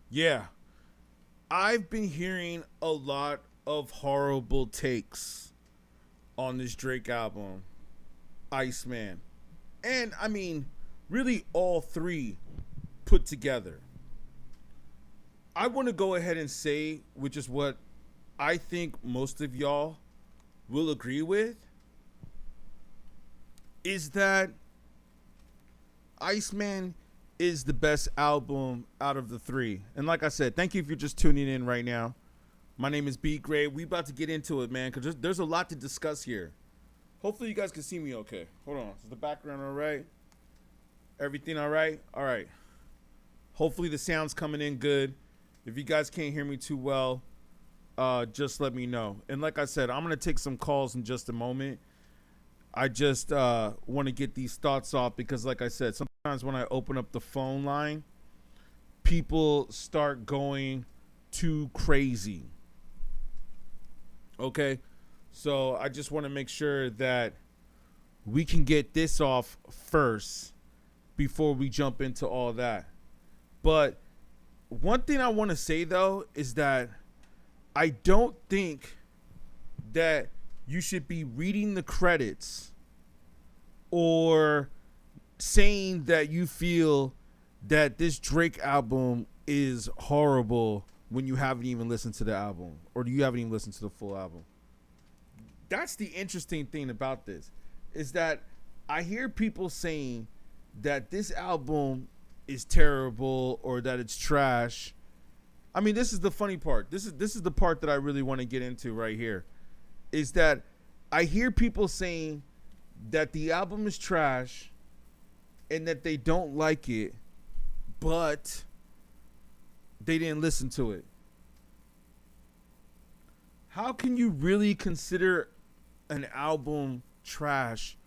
Yeah, I've been hearing a lot of horrible takes on this Drake album, Iceman. And I mean, really all three put together. I want to go ahead and say, which is what I think most of y'all will agree with, is that Iceman is the best album out of the three. And like I said, thank you if you're just tuning in right now. My name is beatGrade. We about to get into it, man, because there's a lot to discuss here. Hopefully you guys can see me okay. Hold on. Is the background all right? Everything all right? All right. Hopefully the sound's coming in good. If you guys can't hear me too well, just let me know. And like I said, I'm going to take some calls in just a moment. I just want to get these thoughts off because, like I said, sometimes when I open up the phone line, people start going too crazy. Okay? So I just want to make sure that we can get this off first before we jump into all that. But one thing I want to say, though, is that I don't think that you should be reading the credits or saying that you feel that this Drake album is horrible when you haven't even listened to the album or you haven't even listened to the full album. That's the interesting thing about this, is that I hear people saying that this album is terrible or that it's trash. I mean, this is the funny part. This is the part that I really want to get into right here, is that I hear people saying that the album is trash and that they don't like it, but they didn't listen to it. How can you really consider an album trash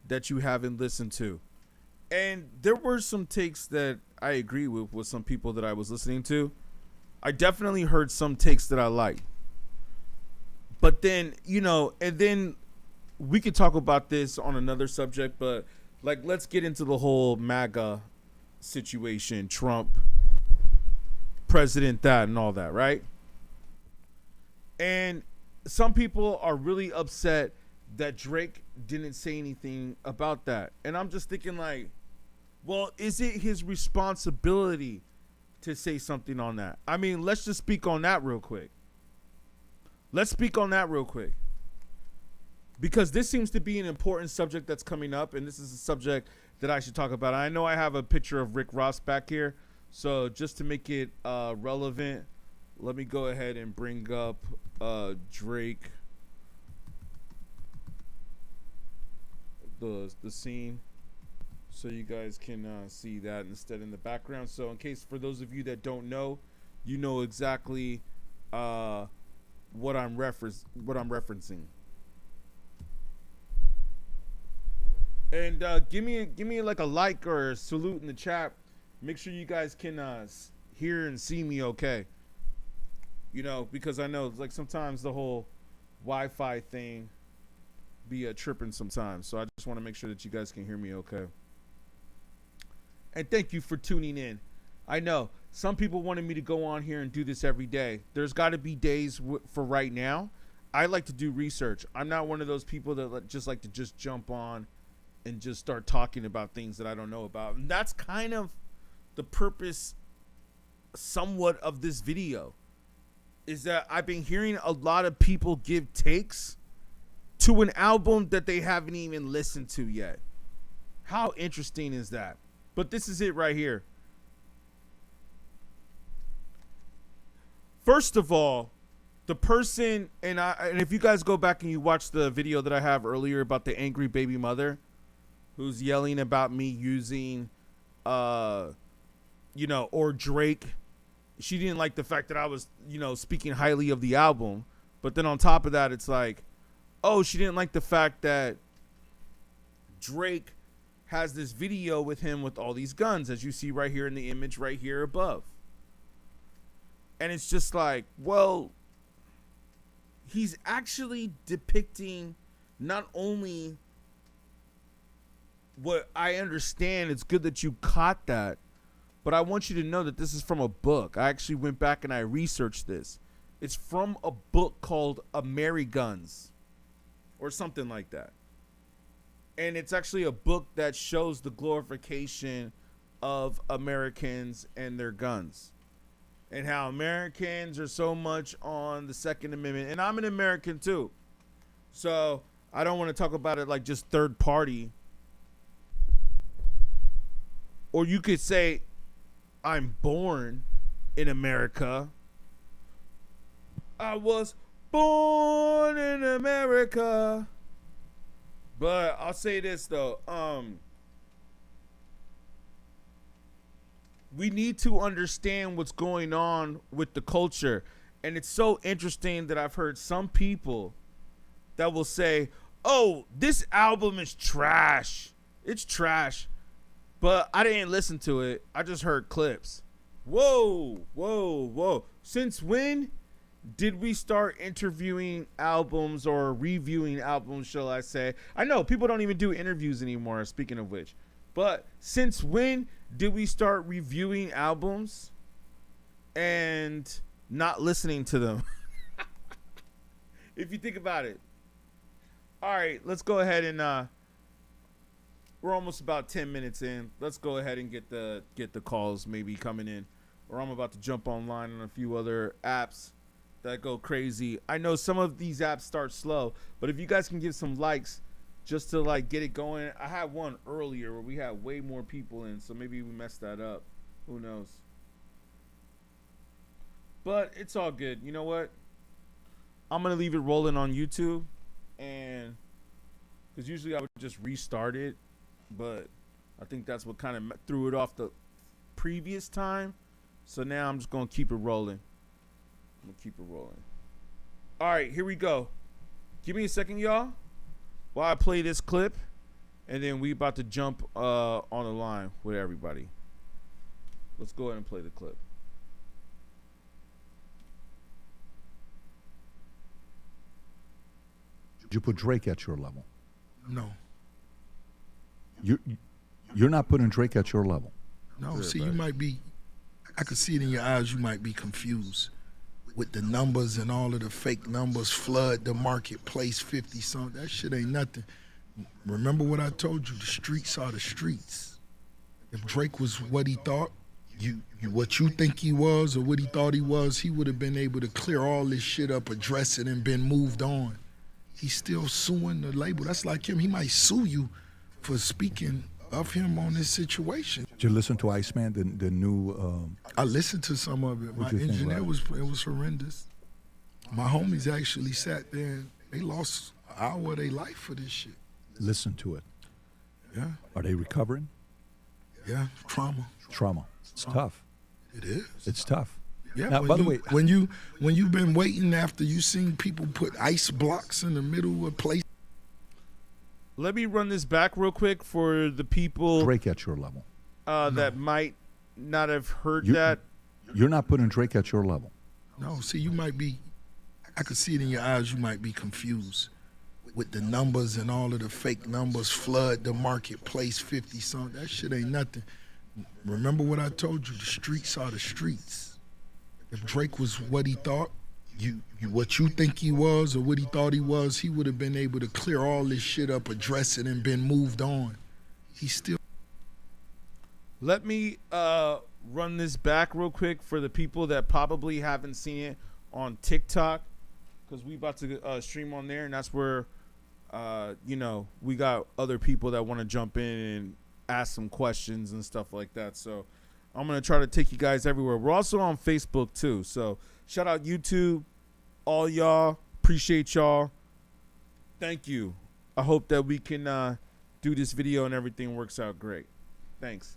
that you haven't listened to? And there were some takes that I agree with some people that I was listening to. I definitely heard some takes that I liked. But then, and then we could talk about this on another subject, but like, let's get into the whole MAGA situation, Trump, president, that and all that, right? And some people are really upset that Drake didn't say anything about that. And I'm just thinking, like, well, is it his responsibility to say something on that? I mean, let's just speak on that real quick. Because this seems to be an important subject that's coming up, and this is a subject that I should talk about. I know I have a picture of Rick Ross back here, so just to make it relevant, let me go ahead and bring up Drake, the scene, so you guys can see that instead in the background. So in case, for those of you that don't know, you know exactly what I'm referencing. And give me like a like or a salute in the chat. Make sure you guys can hear and see me okay. Because I know, like, sometimes the whole Wi-Fi thing be tripping sometimes. So I just want to make sure that you guys can hear me okay. And thank you for tuning in. I know some people wanted me to go on here and do this every day. There's got to be days for right now. I like to do research. I'm not one of those people that just like to just jump on and just start talking about things that I don't know about. And that's kind of the purpose somewhat of this video, is that I've been hearing a lot of people give takes to an album that they haven't even listened to yet. How interesting is that? But this is it right here. First of all, the person, and if you guys go back and you watch the video that I have earlier about the angry baby mother who's yelling about me using, or Drake, she didn't like the fact that I was, speaking highly of the album. But then on top of that, it's like, oh, she didn't like the fact that Drake has this video with him with all these guns, as you see right here in the image right here above. And it's just like, well, he's actually depicting not only what I understand, it's good that you caught that, But I want you to know that this is from a book. I actually went back and I researched this. It's from a book called Ameriguns or something like that. And it's actually a book that shows the glorification of Americans and their guns. And how Americans are so much on the Second Amendment. And I'm an American too. So I don't want to talk about it like just third party. Or you could say, I'm born in America. I was born in America. But I'll say this though. We need to understand what's going on with the culture. And it's so interesting that I've heard some people that will say, oh, this album is trash. It's trash. But I didn't listen to it. I just heard clips. Whoa, whoa, whoa. Since when did we start interviewing albums or reviewing albums, shall I say? I know people don't even do interviews anymore, speaking of which. But since when did we start reviewing albums and not listening to them? If you think about it. All right, let's go ahead and we're almost about 10 minutes in. Let's go ahead and get the calls maybe coming in. Or I'm about to jump online on a few other apps that go crazy. I know some of these apps start slow, but if you guys can give some likes just to like get it going. I had one earlier where we had way more people in, so maybe we messed that up. Who knows? But it's all good. You know what? I'm going to leave it rolling on YouTube, and because usually I would just restart it, but I think that's what kind of threw it off the previous time. So now I'm just going to keep it rolling. All right, here we go. Give me a second, y'all, while I play this clip, and then we about to jump on the line with everybody. Let's go ahead and play the clip. Did you put Drake at your level? No. You're not putting Drake at your level. No, good, see, you might be, I could see it in your eyes, you might be confused with the numbers and all of the fake numbers flood the marketplace 50 something. That shit ain't nothing. Remember what I told you, the streets are the streets. If Drake was what he thought, what you think he was or what he thought he was, he would have been able to clear all this shit up, address it, and been moved on. He's still suing the label. That's like him. He might sue you for speaking of him on this situation. Did you listen to ICEMAN, the new? I listened to some of it. My engineer it was horrendous. My homies actually sat there and they lost an hour of their life for this shit. Listen to it. Yeah. Are they recovering? Yeah, trauma. It's tough. It is. It's tough. Yeah. Now, by the way, when you've been waiting after you seen people put ice blocks in the middle of place. Let me run this back real quick for the people Drake at your level. That might not have heard that. You're not putting Drake at your level. No, see, you might be, I could see it in your eyes, you might be confused with the numbers and all of the fake numbers flood the marketplace 50 something. That shit ain't nothing. Remember what I told you, the streets are the streets. If Drake was what he thought, what you think he was or what he thought he was, he would have been able to clear all this shit up, address it, and been moved on. He's still. Let me run this back real quick for the people that probably haven't seen it on TikTok, because we about to stream on there, and that's where, we got other people that want to jump in and ask some questions and stuff like that. So I'm going to try to take you guys everywhere. We're also on Facebook too. So shout out YouTube, all y'all. Appreciate y'all. Thank you. I hope that we can do this video and everything works out great. Thanks.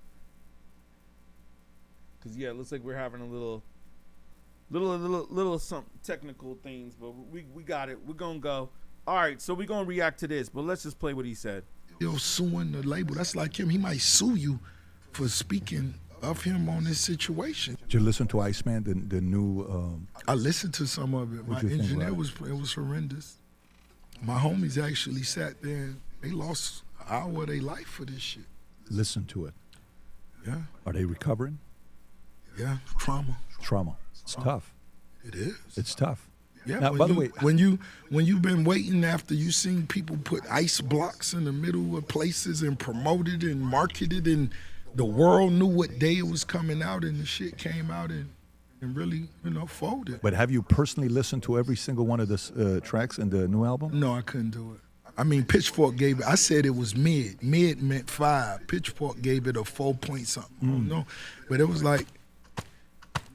Because, yeah, it looks like we're having a little some technical things, but we got it. We're going to go. All right, so we're going to react to this, but let's just play what he said. Still suing the label. That's like him. He might sue you for speaking of him on this situation. Did you listen to ICEMAN, the new? I listened to some of it. My engineer it was horrendous. My homies actually sat there and they lost an hour of their life for this shit. Listen to it. Yeah. Are they recovering? Yeah, trauma. Trauma. It's tough. It is. It's tough. Yeah. Now, by the way, when you've been waiting after you seen people put ice blocks in the middle of places and promoted and marketed, and the world knew what day it was coming out, and the shit came out and really, folded. but have you personally listened to every single one of the tracks in the new album? No, I couldn't do it. I mean, Pitchfork gave it. I said it was mid. Mid meant 5. Pitchfork gave it a 4 point something. I don't know, but it was like,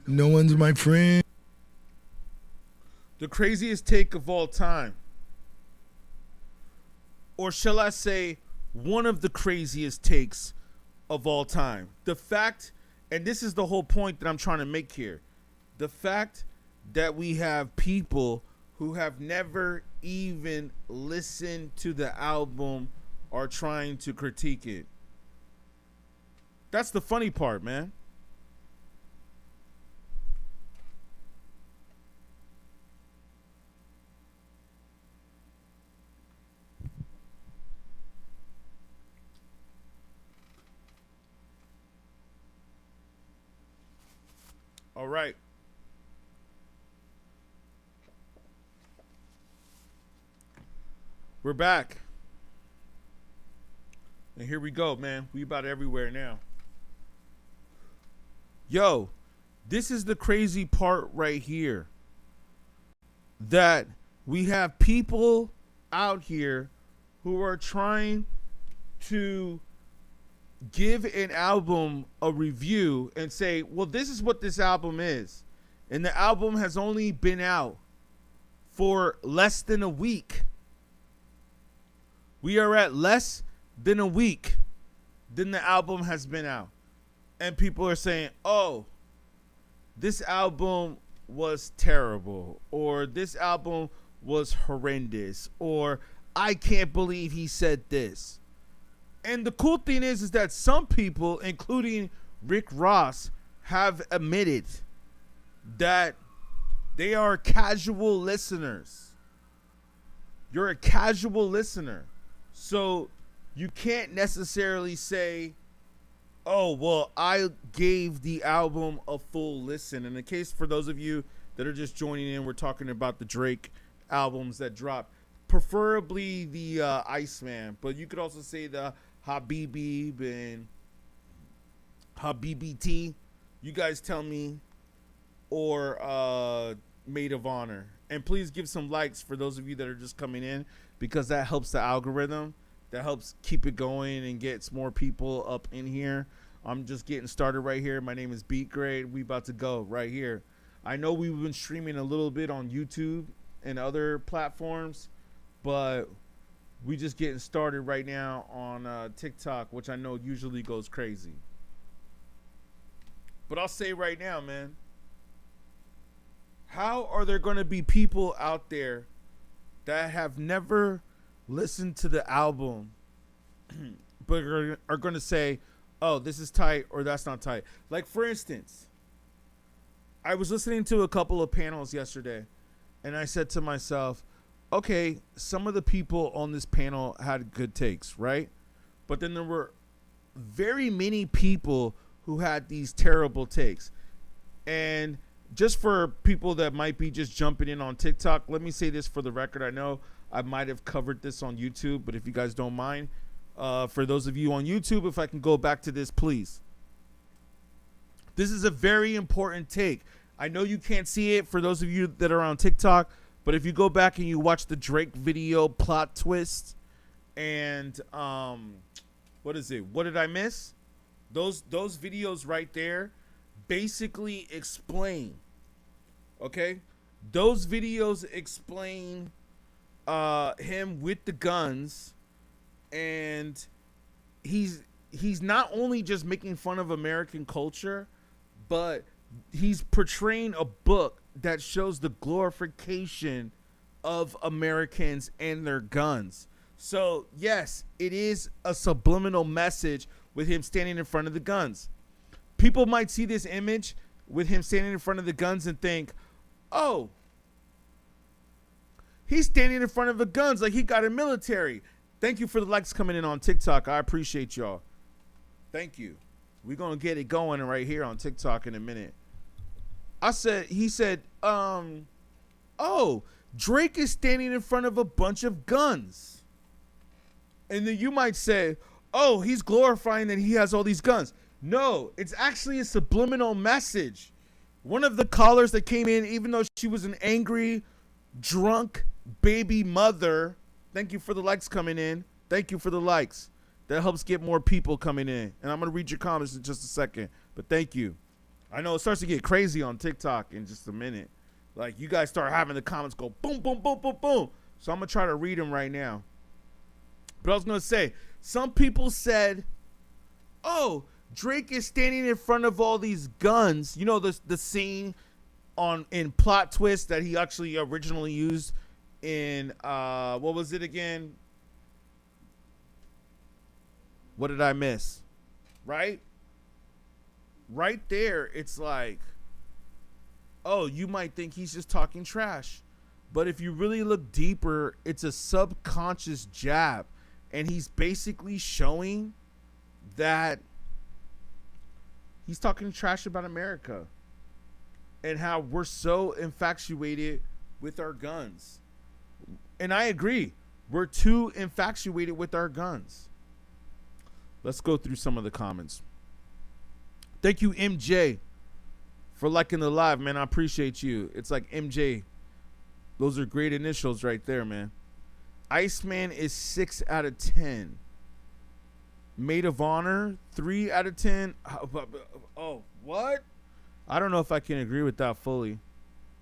no one's my friend. The craziest take of all time. Or shall I say, one of the craziest takes of all time. The fact, and this is the whole point that I'm trying to make here. The fact that we have people who have never even listened to the album are trying to critique it. That's the funny part, man. All right. We're back. And here we go, man. We about everywhere now. Yo, this is the crazy part right here. That we have people out here who are trying to give an album a review and say, well, this is what this album is. And the album has only been out for less than a week. We are at less than a week than the album has been out. And people are saying, oh, this album was terrible, or this album was horrendous, or I can't believe he said this. And the cool thing is that some people, including Rick Ross, have admitted that they are casual listeners. You're a casual listener. So you can't necessarily say, oh, well, I gave the album a full listen. In the case for those of you that are just joining in, we're talking about the Drake albums that dropped. Preferably the ICEMAN, but you could also say the Habibi and Habibiti. You guys tell me. Or Maid of Honor. And please give some likes for those of you that are just coming in, because that helps the algorithm. That helps keep it going and gets more people up in here. I'm just getting started right here. My name is beatGrade. We about to go right here. I know we've been streaming a little bit on YouTube and other platforms, but we just getting started right now on TikTok, which I know usually goes crazy. But I'll say right now, man, how are there going to be people out there that have never listened to the album but are going to say, oh, this is tight or that's not tight? Like, for instance, I was listening to a couple of panels yesterday, and I said to myself, okay, some of the people on this panel had good takes, right? But then there were very many people who had these terrible takes. And just for people that might be just jumping in on TikTok, let me say this for the record. I know I might have covered this on YouTube, but if you guys don't mind, for those of you on YouTube, if I can go back to this, please. This is a very important take. I know you can't see it for those of you that are on TikTok, but if you go back and you watch the Drake video plot twist and what is it? What did I miss? Those videos right there basically explain. Okay? Those videos explain him with the guns, and he's not only just making fun of American culture, but he's portraying a book that shows the glorification of Americans and their guns. So yes, it is a subliminal message with him standing in front of the guns. People might see this image with him standing in front of the guns and think, oh, he's standing in front of the guns like he got a military. Thank you for the likes coming in on TikTok. I appreciate y'all. Thank you. We're gonna get it going right here on TikTok in a minute. He said, oh, Drake is standing in front of a bunch of guns. And then you might say, oh, he's glorifying that he has all these guns. No, it's actually a subliminal message. One of the callers that came in, even though she was an angry, drunk baby mother, thank you for the likes coming in. Thank you for the likes. That helps get more people coming in. And I'm going to read your comments in just a second. But thank you. I know it starts to get crazy on TikTok in just a minute. Like, you guys start having the comments go boom, boom, boom, boom, boom. So I'm going to try to read them right now. But I was going to say, some people said, oh, Drake is standing in front of all these guns. You know, the scene in Plot Twist that he actually originally used in, what was it again? What did I miss? Right? Right there, it's like, oh, you might think he's just talking trash. But if you really look deeper, it's a subconscious jab. And he's basically showing that he's talking trash about America and how we're so infatuated with our guns. And I agree. We're too infatuated with our guns. Let's go through some of the comments. Thank you, MJ, for liking the live, man. I appreciate you. It's like MJ. Those are great initials right there, man. ICEMAN is 6 out of 10. Maid of Honor, 3 out of 10. Oh, what? I don't know if I can agree with that fully.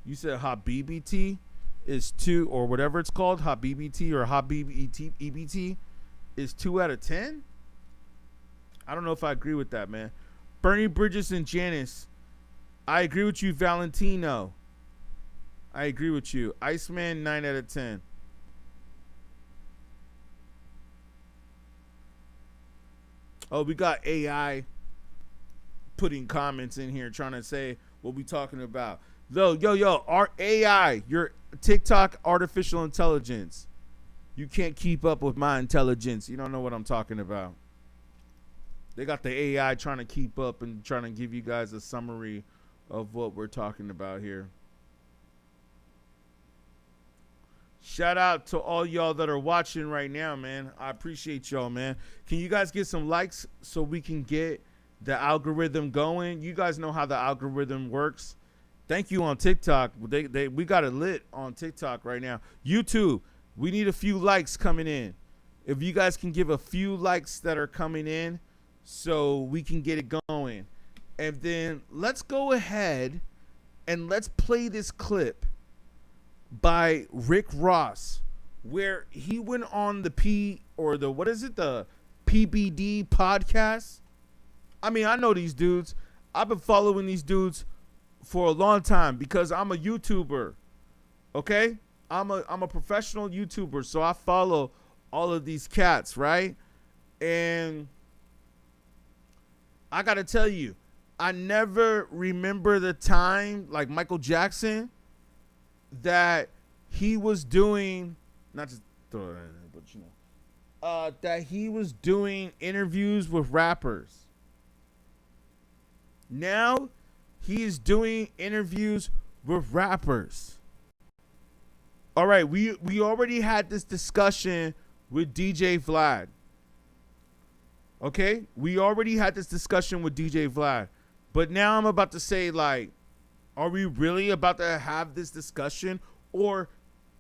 You said Habibiti is 2, or whatever it's called, Habibiti or Habibiti is 2 out of 10? I don't know if I agree with that, man. Bernie Bridges and Janice. I agree with you, Valentino. I agree with you. ICEMAN, 9 out of 10. Oh, we got AI putting comments in here trying to say what we talking about. Yo, our AI, your TikTok artificial intelligence. You can't keep up with my intelligence. You don't know what I'm talking about. They got the AI trying to keep up and trying to give you guys a summary of what we're talking about here. Shout out to all y'all that are watching right now, man. I appreciate y'all, man. Can you guys get some likes so we can get the algorithm going? You guys know how the algorithm works. Thank you on TikTok. We got it lit on TikTok right now. YouTube, we need a few likes coming in. If you guys can give a few likes that are coming in so we can get it going. And then let's go ahead and let's play this clip by Rick Ross where he went on the the PBD podcast. I mean, I know these dudes. I've been following these dudes for a long time because I'm a YouTuber. Okay? I'm a professional YouTuber, so I follow all of these cats, right? And I got to tell you, I never remember the time like Michael Jackson that he was doing, not just throw it in there, but you know, that he was doing interviews with rappers. Now he is doing interviews with rappers. All right, we already had this discussion with DJ Vlad. Okay, we already had this discussion with DJ Vlad, but now I'm about to say, like, are we really about to have this discussion, or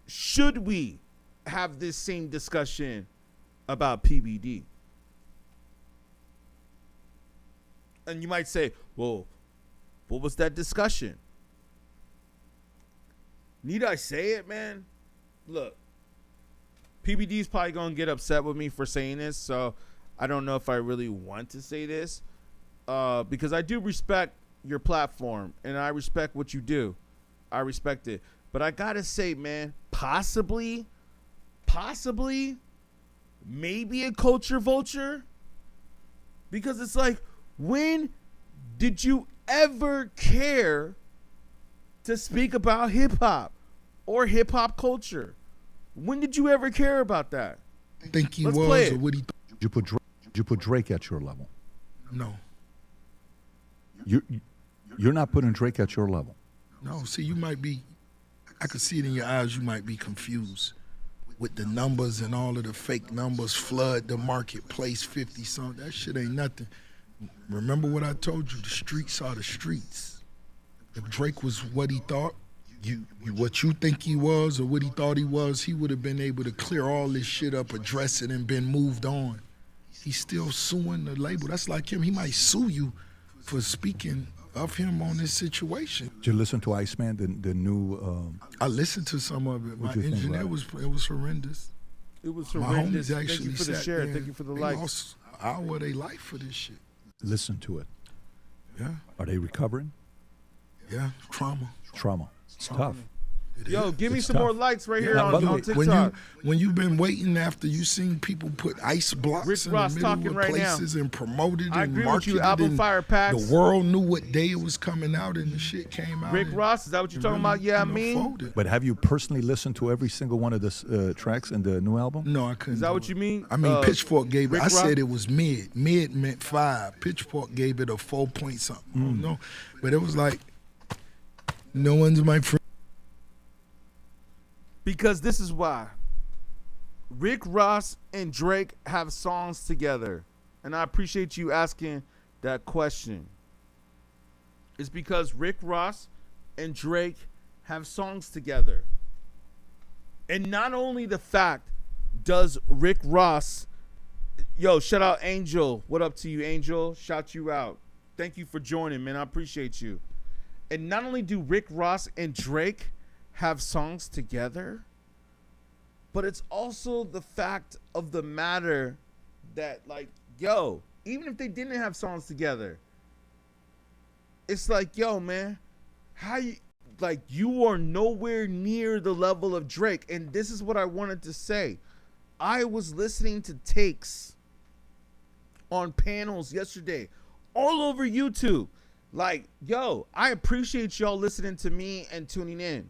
should we have this same discussion about PBD? And you might say, well, what was that discussion? Need I say it, man? Look, PBD's probably going to get upset with me for saying this, so I don't know if I really want to say this, because I do respect your platform and I respect what you do. I respect it. But I got to say, man, possibly, maybe a culture vulture, because it's like, when did you ever care to speak about hip hop or hip hop culture? When did you ever care about that? I think he Let's was, play or it. would he? Did you put Drake at your level? No. You're not putting Drake at your level. No, see, you might be, I could see it in your eyes, you might be confused with the numbers and all of the fake numbers flood the marketplace, 50 something. That shit ain't nothing. Remember what I told you, the streets are the streets. If Drake was what he thought, what you think he was or what he thought he was, he would have been able to clear all this shit up, address it, and been moved on. He's still suing the label. That's like him. He might sue you for speaking of him on this situation. Did you listen to ICEMAN, the new? I listened to some of it. My engineer it was horrendous. It was My horrendous. homies Thank actually you for the sat share. there. Thank you for the They likes. lost an hour of their life for this shit. Listen to it. Yeah, Are they recovering? yeah, trauma. Trauma. It's tough. Yo, give me It's some tough. more likes right here Yeah, on, by the on way, TikTok. When you've been waiting after you seen people put ice blocks Rick in Ross the middle talking of right now. places and promoted I and agree with marketed you. Album and Fire Packs. the world knew what day it was coming out and the shit came out. Rick and Ross, is that what you're it talking really, about? Yeah, I you know, mean. folded. But have you personally listened to every single one of the tracks in the new album? No, I couldn't. Is that do what it. you mean? I mean, Pitchfork gave it. Rick I Ross? said it was mid. Mid meant 5. Pitchfork gave it a 4 point something. I don't know, but it was like, no one's my friend. Because this is why. Rick Ross and Drake have songs together. And I appreciate you asking that question. It's because Rick Ross and Drake have songs together. And not only the fact does Rick Ross, yo, shout out Angel. What up to you, Angel? Shout you out. Thank you for joining, man. I appreciate you. And not only do Rick Ross and Drake have songs together, but it's also the fact of the matter that, like, yo, even if they didn't have songs together, it's like, yo, man, how you, like, you are nowhere near the level of Drake. And this is what I wanted to say. I was listening to takes on panels yesterday all over YouTube. Like, yo, I appreciate y'all listening to me and tuning in.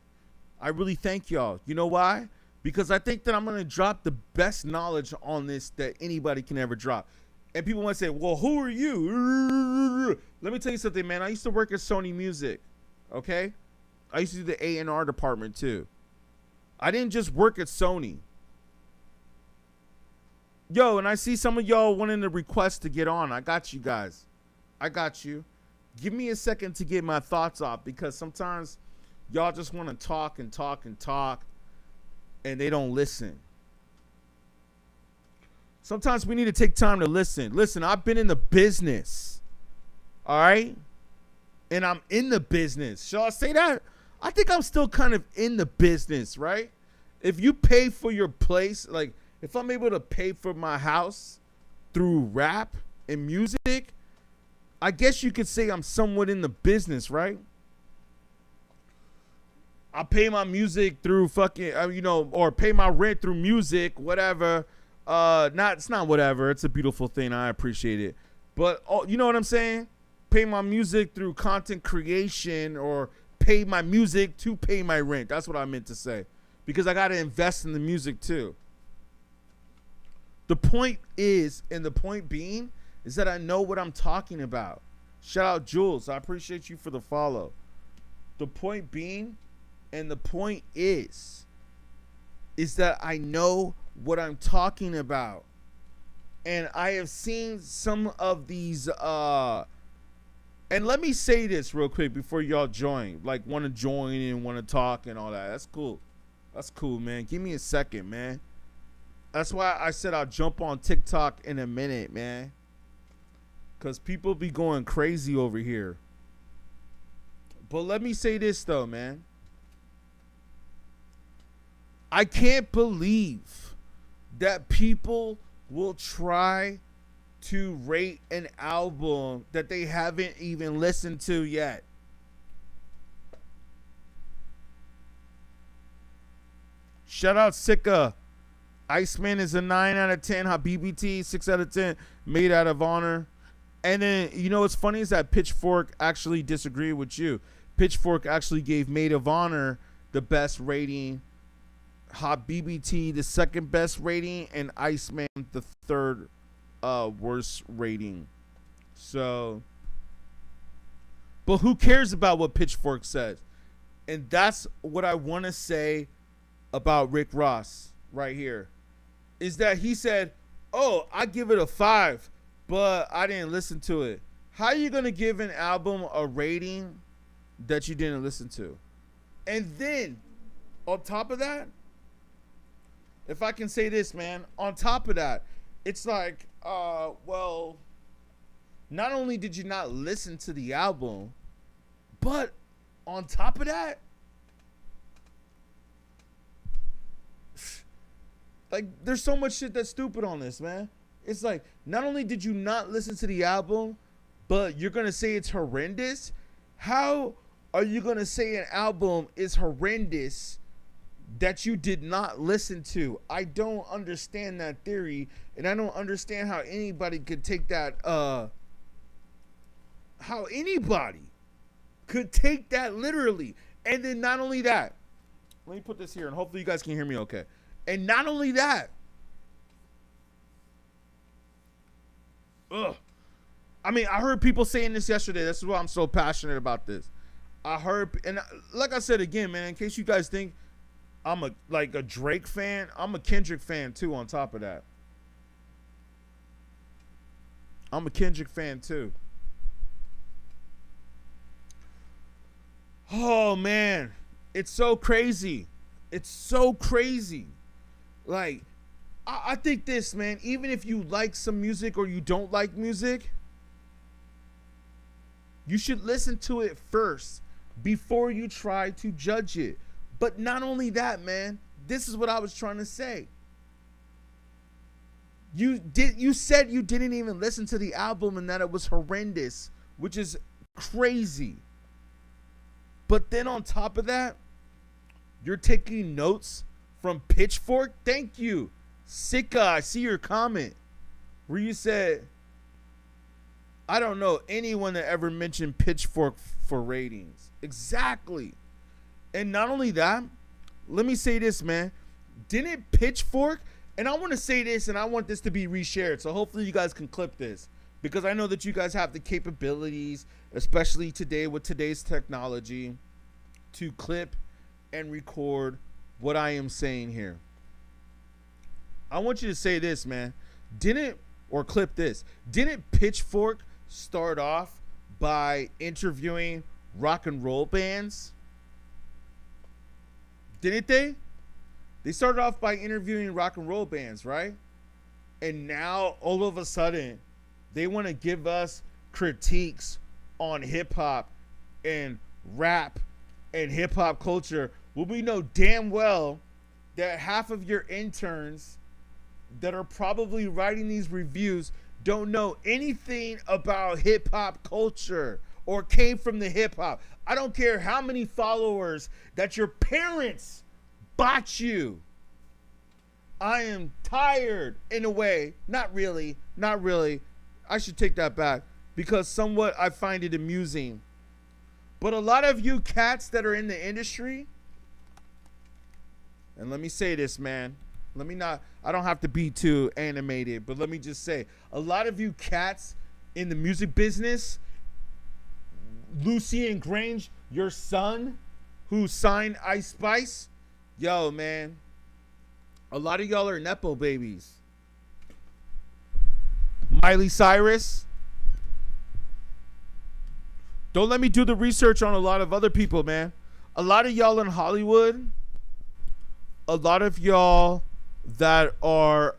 I really thank y'all. You know why? Because I think that I'm going to drop the best knowledge on this that anybody can ever drop. And people might say, well, who are you? Let me tell you something, man. I used to work at Sony Music, okay? I used to do the A&R department, too. I didn't just work at Sony. Yo, and I see some of y'all wanting to request to get on. I got you guys. I got you. Give me a second to get my thoughts off, because sometimes y'all just want to talk and talk and talk, and they don't listen. Sometimes we need to take time to listen. Listen, I've been in the business, all right? And I'm in the business. Shall I say that? I think I'm still kind of in the business, right? If you pay for your place, like if I'm able to pay for my house through rap and music, I guess you could say I'm somewhat in the business, right? I pay my music through fucking, or pay my rent through music, whatever. It's not whatever. It's a beautiful thing. I appreciate it. But you know what I'm saying? Pay my music through content creation, or pay my music to pay my rent. That's what I meant to say. Because I got to invest in the music too. The point is, and the point being, is that I know what I'm talking about. Shout out Jules. I appreciate you for the follow. The point being, and the point is that I know what I'm talking about. And I have seen some of these, and let me say this real quick before y'all join, like want to join and want to talk and all that. That's cool. That's cool, man. Give me a second, man. That's why I said I'll jump on TikTok in a minute, man. Because people be going crazy over here. But let me say this, though, man. I can't believe that people will try to rate an album that they haven't even listened to yet. Shout out Sika. ICEMAN is a 9 out of 10. Habibi 6 out of 10. Made out of honor. And then, you know what's funny is that Pitchfork actually disagreed with you. Pitchfork actually gave Maid of Honor the best rating, Habibi the second best rating, and ICEMAN the third worst rating. So, But who cares about what Pitchfork says? And that's what I want to say about Rick Ross right here. Is that he said, oh, I give it a 5, but I didn't listen to it. How are you going to give an album a rating that you didn't listen to? And then, on top of that, if I can say this, man, on top of that, it's like, well, not only did you not listen to the album, but on top of that, like, there's so much shit that's stupid on this, man. It's like, not only did you not listen to the album, but you're going to say it's horrendous? How are you going to say an album is horrendous that you did not listen to? I don't understand that theory, and I don't understand how anybody could take that, how anybody could take that literally. And then not only that, let me put this here, and hopefully you guys can hear me okay. And not only that, I mean, I heard people saying this yesterday. This is why I'm so passionate about this. I heard, and like I said again, man, in case you guys think I'm a Drake fan, I'm a Kendrick fan too, on top of that. I'm a Kendrick fan too. Oh, man. It's so crazy. It's so crazy. Like, I think this, man, even if you like some music or you don't like music, you should listen to it first before you try to judge it. But not only that, man, this is what I was trying to say. You said you didn't even listen to the album and that it was horrendous, which is crazy. But then on top of that, you're taking notes from Pitchfork. Thank you. Sika, I see your comment where you said, I don't know anyone that ever mentioned Pitchfork for ratings. Exactly. And not only that, let me say this, man. Didn't Pitchfork, and I want to say this, and I want this to be reshared, so hopefully you guys can clip this, because I know that you guys have the capabilities, especially today with today's technology, to clip and record what I am saying here. I want you to say this, man. Clip this. Didn't Pitchfork start off by interviewing rock and roll bands? Didn't they? They started off by interviewing rock and roll bands, right? And now, all of a sudden, they want to give us critiques on hip-hop and rap and hip-hop culture. Well, we know damn well that half of your interns that are probably writing these reviews don't know anything about hip-hop culture or came from the hip-hop. I don't care how many followers that your parents bought you. I am tired in a way. Not really. I should take that back, because somewhat I find it amusing. But a lot of you cats that are in the industry, and let me say this, man. I don't have to be too animated, but let me just say, a lot of you cats in the music business, Lucian Grange, your son, who signed Ice Spice, yo, man, a lot of y'all are Nepo babies. Miley Cyrus. Don't let me do the research on a lot of other people, man. A lot of y'all in Hollywood, a lot of y'all that are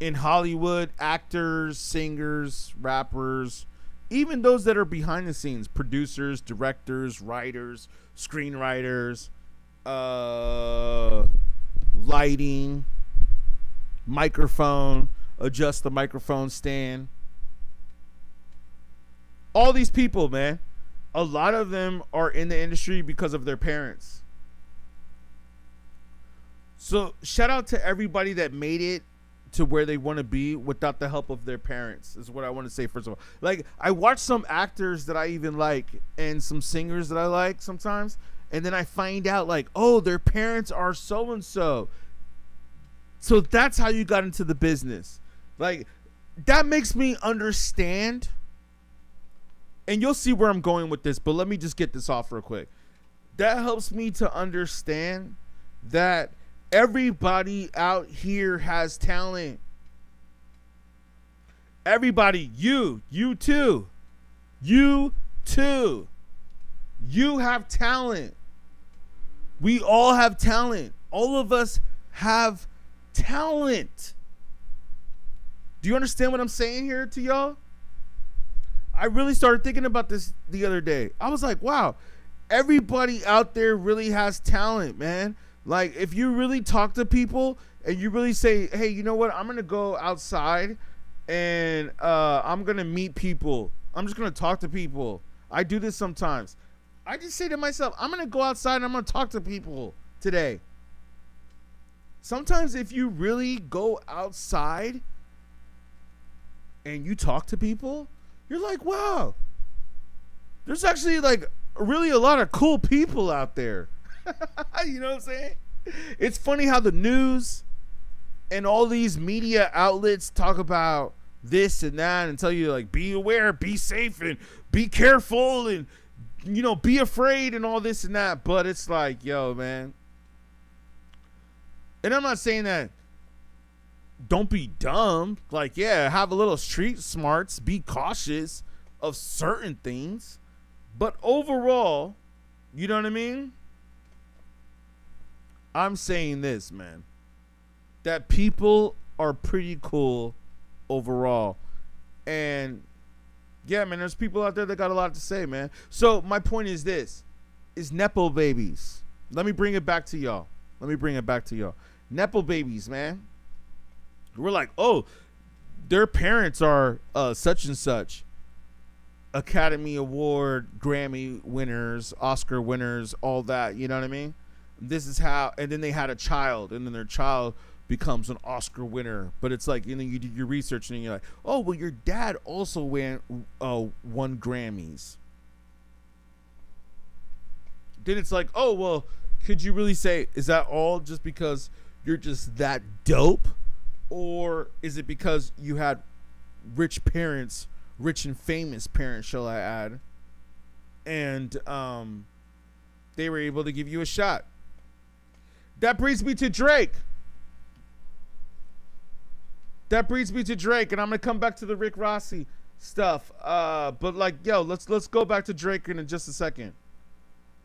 in Hollywood, actors, singers, rappers, even those that are behind the scenes, producers, directors, writers, screenwriters, lighting, microphone, adjust the microphone stand. All these people, man, a lot of them are in the industry because of their parents. So shout out to everybody that made it to where they want to be without the help of their parents, is what I want to say first of all. Like, I watch some actors that I even like and some singers that I like sometimes, and then I find out, like, oh, their parents are so-and-so. So that's how you got into the business. Like, that makes me understand, and you'll see where I'm going with this, but let me just get this off real quick. That helps me to understand that everybody out here has talent. Everybody, you too. You too. You have talent. We all have talent. All of us have talent. Do you understand what I'm saying here to y'all? I really started thinking about this the other day. I was like, wow, everybody out there really has talent, man. Like, if you really talk to people and you really say, hey, you know what? I'm going to go outside and I'm going to meet people. I'm just going to talk to people. I do this sometimes. I just say to myself, I'm going to go outside and I'm going to talk to people today. Sometimes if you really go outside and you talk to people, you're like, wow, there's actually like really a lot of cool people out there. You know what I'm saying? It's funny how the news and all these media outlets talk about this and that and tell you like, be aware, be safe, and be careful, and, you know, be afraid and all this and that. But it's like, yo, man. And I'm not saying that don't be dumb. Like, yeah, have a little street smarts, be cautious of certain things. But overall, you know what I mean? I'm saying this, man, that people are pretty cool overall. And yeah, man, there's people out there that got a lot to say, man. So my point is this, is Nepo babies. Let me bring it back to y'all. Nepo babies, man. We're like, oh, their parents are such and such. Academy Award, Grammy winners, Oscar winners, all that. You know what I mean? This is how, and then they had a child, and then their child becomes an Oscar winner. But it's like, you know, you do your research and you're like, oh, well, your dad also won Grammys. Then it's like, oh, well, could you really say, is that all just because you're just that dope? Or is it because you had rich parents, rich and famous parents, shall I add, and they were able to give you a shot? That brings me to Drake. And I'm gonna come back to the Rick Rossi stuff. But like, yo, let's go back to Drake in just a second.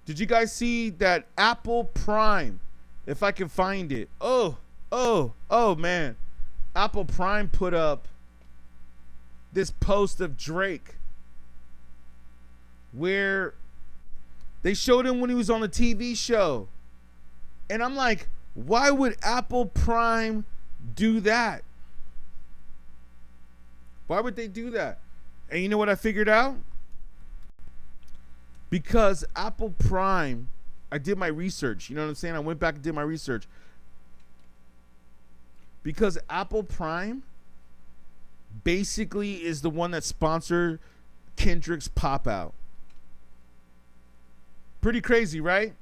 Did you guys see that Apple Prime? If I can find it. Oh man. Apple Prime put up this post of Drake where they showed him when he was on the TV show. And I'm like, why would Apple Prime do that? Why would they do that? And you know what I figured out? Because Apple Prime, I did my research. You know what I'm saying? I went back and did my research. Because Apple Prime basically is the one that sponsored Kendrick's Pop Out. Pretty crazy, right?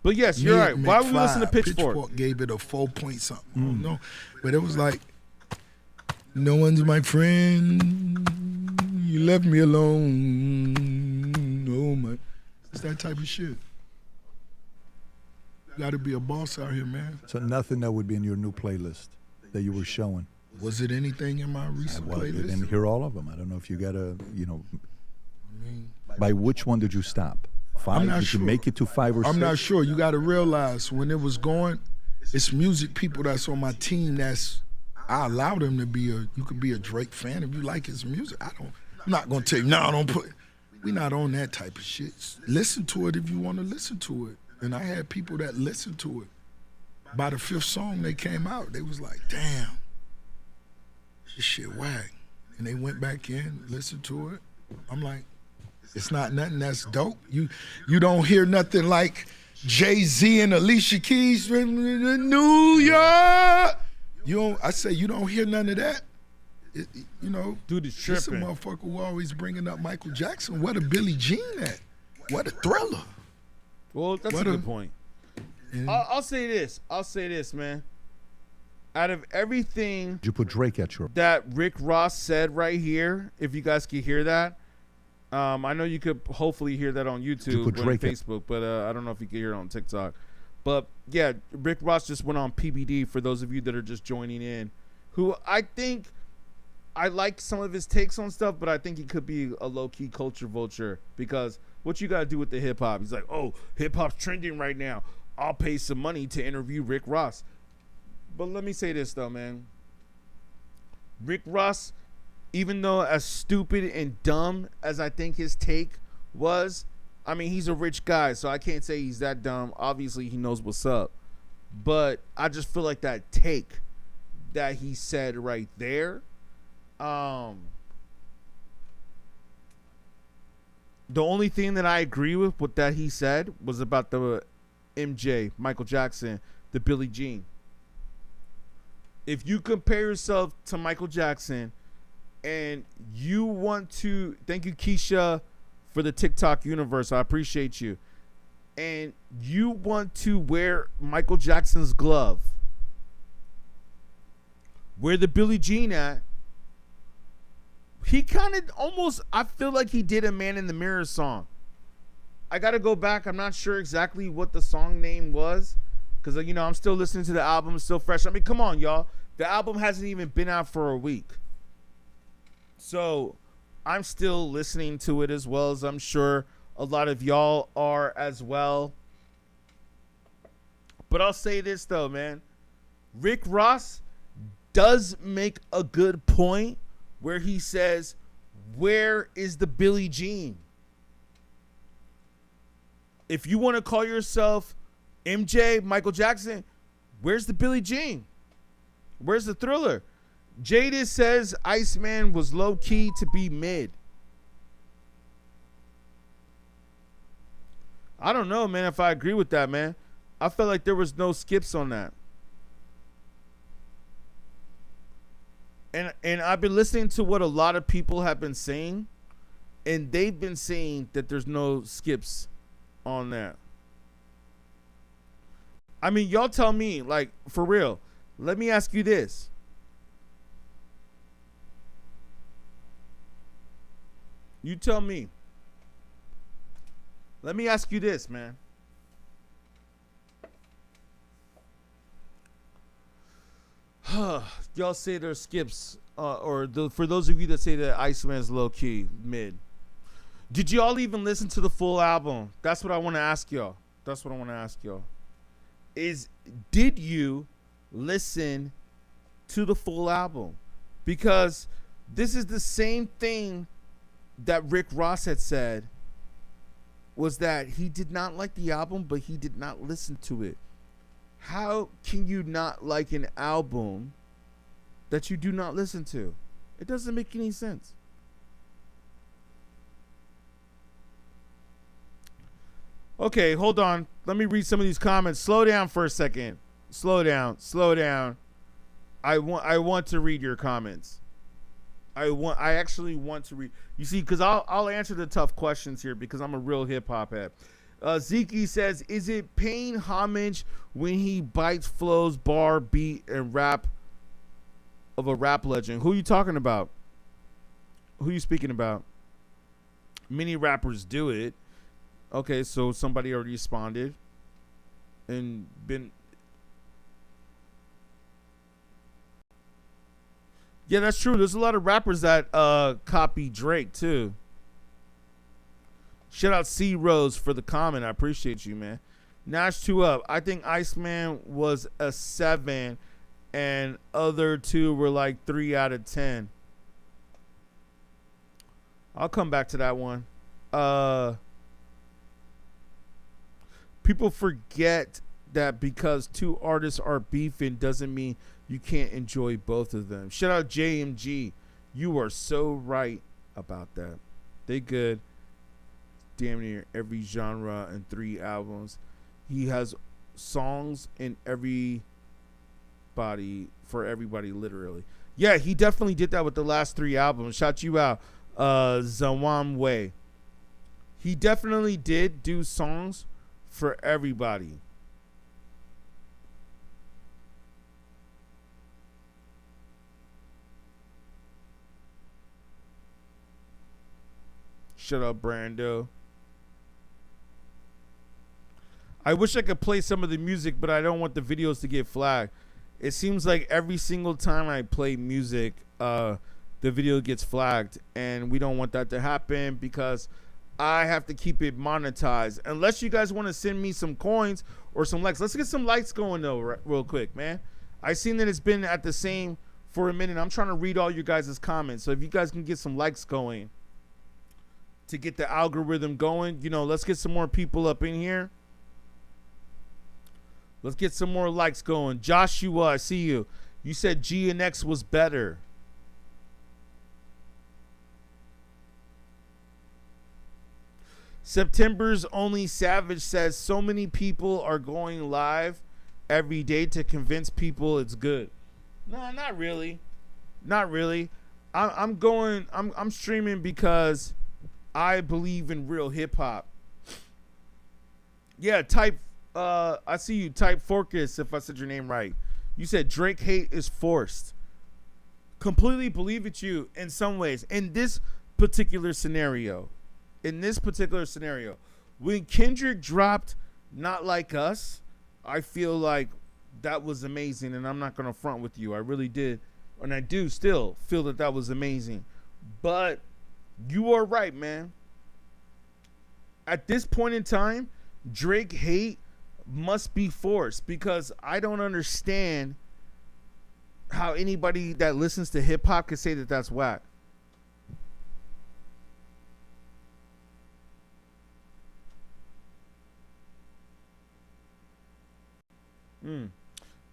But yes, you're right. Why would we listen to Pitchfork? Pitchfork gave it a 4 point something. I don't know. But it was like, no one's my friend. You left me alone. Oh my. It's that type of shit. Got to be a boss out here, man. So nothing that would be in your new playlist that you were showing. Was it anything in my recent Well, you playlist? didn't hear all of them. I don't know if you got to, you know. By which one did you stop? 5? I'm not did sure. you make it to 5 or 6? I'm not sure. You got to realize when it was going, it's music people that's on my team that's, I allow them to be you could be a Drake fan if you like his music. I'm not going to tell you, no, don't put, we not on that type of shit. Listen to it if you want to listen to it. And I had people that listened to it. By the 5th song they came out, they was like, damn, this shit whack. And they went back in, listened to it. I'm like, it's not nothing that's dope. You don't hear nothing like Jay-Z and Alicia Keys in New York. I say you don't hear none of that. You know, Dude is this a tripping. motherfucker who always bringing up Michael Jackson. What a Billie Jean at? What a Thriller. Well, that's a good point. And I'll say this, man. out of everything Did you put Drake at your? that Rick Ross said right here, if you guys can hear that, I know you could hopefully hear that on YouTube put or Drake Facebook, but I don't know if you can hear it on TikTok. But yeah, Rick Ross just went on PBD for those of you that are just joining in, who I think I like some of his takes on stuff, but I think he could be a low-key culture vulture because what you got to do with the hip-hop? He's like, oh, hip-hop's trending right now. I'll pay some money to interview Rick Ross. But let me say this, though, man. Rick Ross, even though as stupid and dumb as I think his take was, I mean, he's a rich guy, so I can't say he's that dumb. Obviously, he knows what's up. But I just feel like that take that he said right there, the only thing that I agree with what that he said was about the MJ, Michael Jackson, the Billie Jean. If you compare yourself to Michael Jackson and you want to, thank you, Keisha, for the TikTok universe. I appreciate you. And you want to wear Michael Jackson's glove, where the Billie Jean at, he kind of almost, I feel like he did a Man in the Mirror song. I got to go back. I'm not sure exactly what the song name was because, you know, I'm still listening to the album. It's still fresh. I mean, come on, y'all. The album hasn't even been out for a week. So I'm still listening to it as well as I'm sure a lot of y'all are as well. But I'll say this, though, man. Rick Ross does make a good point where he says, where is the Billie Jean? If you want to call yourself MJ, Michael Jackson, where's the Billie Jean? Where's the Thriller? Jada says ICEMAN was low-key to be mid. I don't know, man, if I agree with that, man. I felt like there was no skips on that. And I've been listening to what a lot of people have been saying, and they've been saying that there's no skips on that. I mean, y'all tell me, like, for real. Let me ask you this. You tell me. Let me ask you this, man. Y'all say there's skips, for those of you that say that ICEMAN is low key, mid. Did y'all even listen to the full album? That's what I want to ask y'all. Did you listen to the full album? Because this is the same thing that Rick Ross had said, was that he did not like the album, but he did not listen to it. How can you not like an album that you do not listen to? It doesn't make any sense. Okay, hold on. Let me read some of these comments. Slow down for a second. Slow down. I want to read your comments. I actually want to read. You see, because I'll answer the tough questions here because I'm a real hip hop head. Zeke says, is it paying homage when he bites flows, bar, beat, and rap of a rap legend? Who are you talking about? Who are you speaking about? Many rappers do it. Okay, so somebody already responded and been. Yeah, that's true. There's a lot of rappers that copy Drake too. Shout out C Rose for the comment. I appreciate you, man. Nash 2 up. I think ICEMAN was a 7 and other two were like 3 out of 10. I'll come back to that one. People forget that because two artists are beefing doesn't mean you can't enjoy both of them. Shout out JMG. You are so right about that. They good. Damn near every genre and 3 albums. He has songs in everybody, for everybody, literally. Yeah, he definitely did that with the last 3 albums. Shout you out, Zawam Way. He definitely did do songs for everybody. Shut up, Brando. I wish I could play some of the music, but I don't want the videos to get flagged. It seems like every single time I play music, the video gets flagged, and we don't want that to happen because I have to keep it monetized. Unless you guys want to send me some coins or some likes. Let's get some likes going though, real quick, man. I seen that it's been at the same for a minute. I'm trying to read all your guys' comments. So if you guys can get some likes going to get the algorithm going, you know, let's get some more people up in here. Let's get some more likes going. Joshua, I see you. You said G and X was better. September's Only Savage says so many people are going live every day to convince people it's good. No, not really. Not really. I'm streaming because I believe in real hip hop. Yeah, I see you. Type Forcus, if I said your name right. You said Drake hate is forced. Completely believe it, you in some ways. In this particular scenario, when Kendrick dropped Not Like Us, I feel like that was amazing, and I'm not gonna front with you. I really did, and I do still feel that was amazing. But you are right, man. At this point in time, Drake hate must be forced because I don't understand how anybody that listens to hip hop could say that that's whack.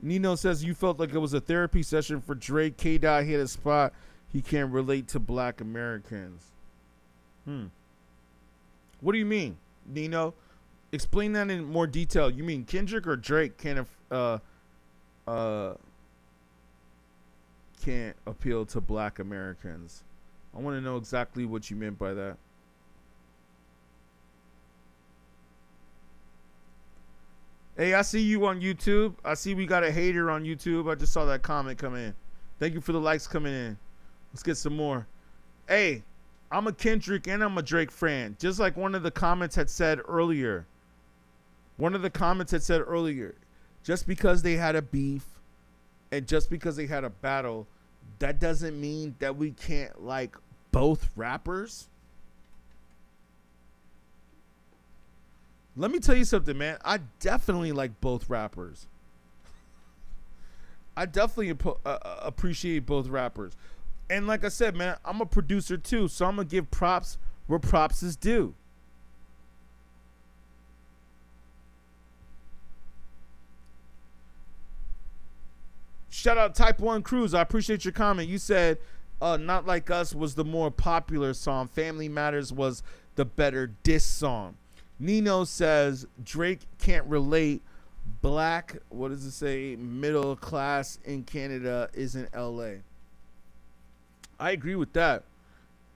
Nino says you felt like it was a therapy session for Drake. K-Dot hit a spot he can't relate to black Americans. What do you mean, Nino? Explain that in more detail. You mean Kendrick or Drake can't appeal to black Americans? I want to know exactly what you meant by that. Hey, I see you on YouTube. I see we got a hater on YouTube. I just saw that comment come in. Thank you for the likes coming in. Let's get some more. Hey, I'm a Kendrick and I'm a Drake fan. Just like one of the comments had said earlier. Just because they had a beef and just because they had a battle, that doesn't mean that we can't like both rappers. Let me tell you something, man. I definitely like both rappers. I definitely appreciate both rappers. And like I said, man, I'm a producer too, so I'm going to give props where props is due. Shout out Type 1 Cruise. I appreciate your comment. You said Not Like Us was the more popular song. Family Matters was the better diss song. Nino says Drake can't relate. Black, what does it say? Middle class in Canada is in LA. I agree with that.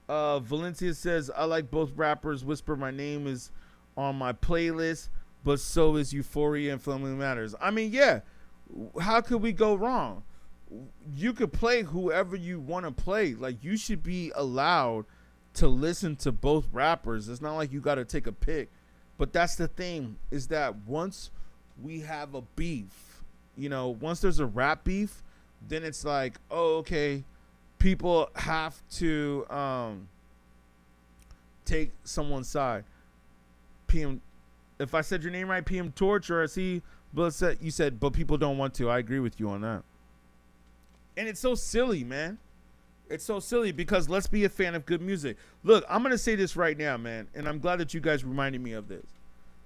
Valencia says I like both rappers. Whisper My Name is on my playlist, but so is Euphoria and Family Matters. I mean, yeah. How could we go wrong? You could play whoever you want to play. Like, you should be allowed to listen to both rappers. It's not like you got to take a pick. But that's the thing, is that once we have a beef, you know, once there's a rap beef, then it's like, oh, okay, people have to take someone's side. PM, if I said your name right, PM Torch, or I see, but you said, but people don't want to. I agree with you on that. And it's so silly, man. It's so silly because let's be a fan of good music. Look, I'm going to say this right now, man, and I'm glad that you guys reminded me of this.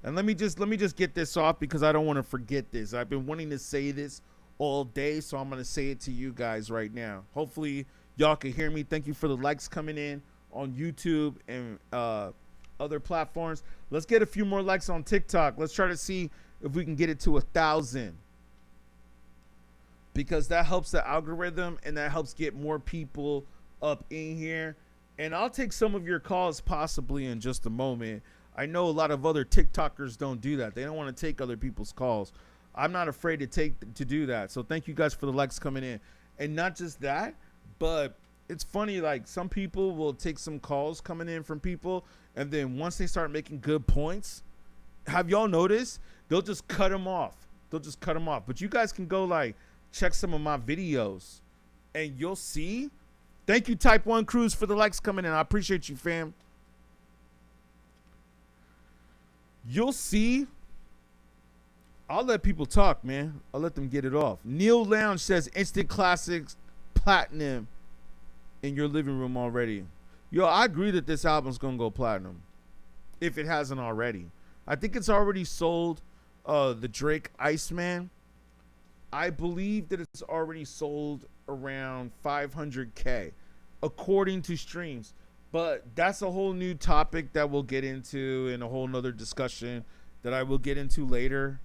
And let me just get this off because I don't want to forget this. I've been wanting to say this all day, so I'm going to say it to you guys right now. Hopefully, y'all can hear me. Thank you for the likes coming in on YouTube and other platforms. Let's get a few more likes on TikTok. Let's try to see if we can get it to 1,000. Because that helps the algorithm and that helps get more people up in here. And I'll take some of your calls possibly in just a moment. I know a lot of other TikTokers don't do that. They don't want to take other people's calls. I'm not afraid to do that. So thank you guys for the likes coming in. And not just that, but it's funny, like some people will take some calls coming in from people, and then once they start making good points, have y'all noticed? They'll just cut them off. But you guys can go like check some of my videos, and you'll see. Thank you, Type 1 Cruise, for the likes coming in. I appreciate you, fam. You'll see. I'll let people talk, man. I'll let them get it off. Neil Lounge says instant classics platinum in your living room already. Yo, I agree that this album's gonna go platinum if it hasn't already. I think it's already sold. The Drake ICEMAN, I believe that it's already sold around 500K according to streams. But that's a whole new topic that we'll get into in a whole nother discussion that I will get into later.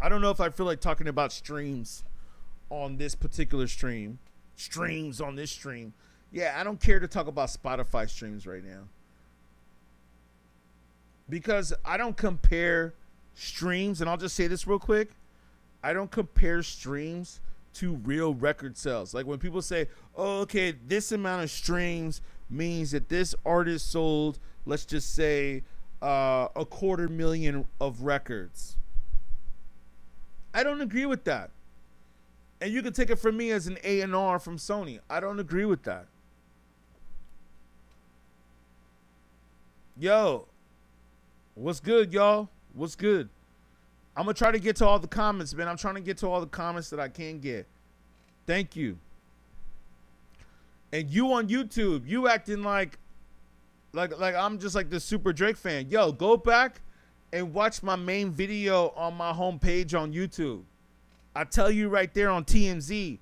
I don't know if I feel like talking about streams on this particular stream. Streams on this stream. Yeah, I don't care to talk about Spotify streams right now. Because I don't compare streams, and I'll just say this real quick. I don't compare streams to real record sales. Like when people say, oh, okay, this amount of streams means that this artist sold, let's just say, 250,000 of records. I don't agree with that. And you can take it from me as an A&R from Sony. I don't agree with that. Yo, what's good, y'all? What's good? I'm going to try to get to all the comments, man. I'm trying to get to all the comments that I can get. Thank you. And you on YouTube, you acting like I'm just like the super Drake fan. Yo, go back and watch my main video on my homepage on YouTube. I tell you right there on TMZ.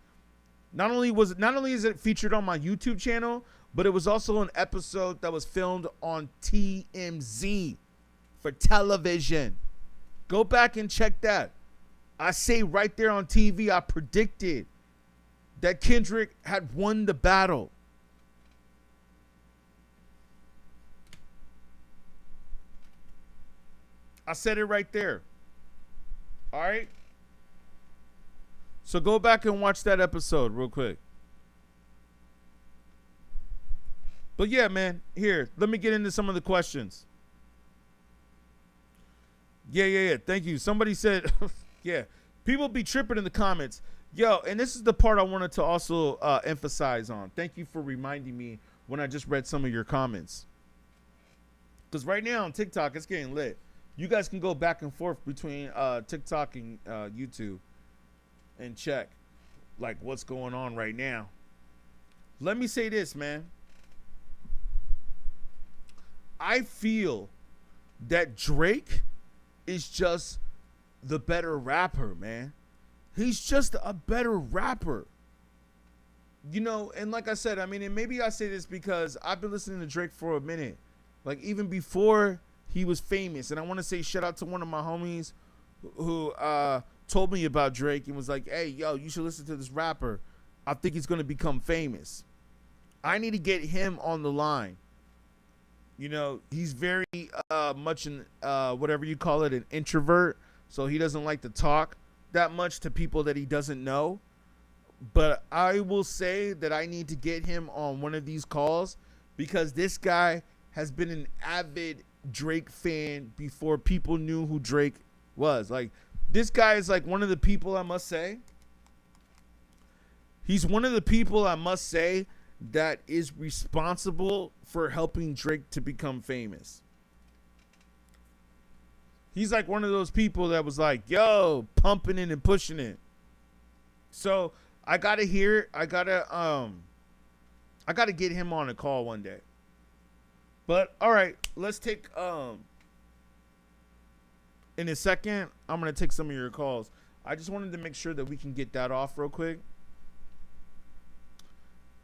Not only is it featured on my YouTube channel, but it was also an episode that was filmed on TMZ for television. Go back and check that. I say right there on TV, I predicted that Kendrick had won the battle. I said it right there. All right? So go back and watch that episode real quick. But yeah, man, here, let me get into some of the questions. Yeah. Thank you. Somebody said, yeah, people be tripping in the comments. Yo, and this is the part I wanted to also emphasize on. Thank you for reminding me when I just read some of your comments. Because right now on TikTok, it's getting lit. You guys can go back and forth between TikTok and YouTube and check like what's going on right now. Let me say this, man. I feel that Drake is just the better rapper, man. He's just a better rapper. You know, and like I said, I mean, and maybe I say this because I've been listening to Drake for a minute. Like even before he was famous. And I want to say shout out to one of my homies who told me about Drake and was like, hey, yo, you should listen to this rapper. I think he's going to become famous. I need to get him on the line. You know, he's very much an, whatever you call it, an introvert. So he doesn't like to talk that much to people that he doesn't know. But I will say that I need to get him on one of these calls because this guy has been an avid Drake fan before people knew who Drake was. Like, this guy is like one of the people, I must say. He's one of the people, I must say, that is responsible for helping Drake to become famous. He's like one of those people that was like, yo, pumping it and pushing it. So I gotta get him on a call one day. But all right, let's take in a second, I'm gonna take some of your calls. I just wanted to make sure that we can get that off real quick.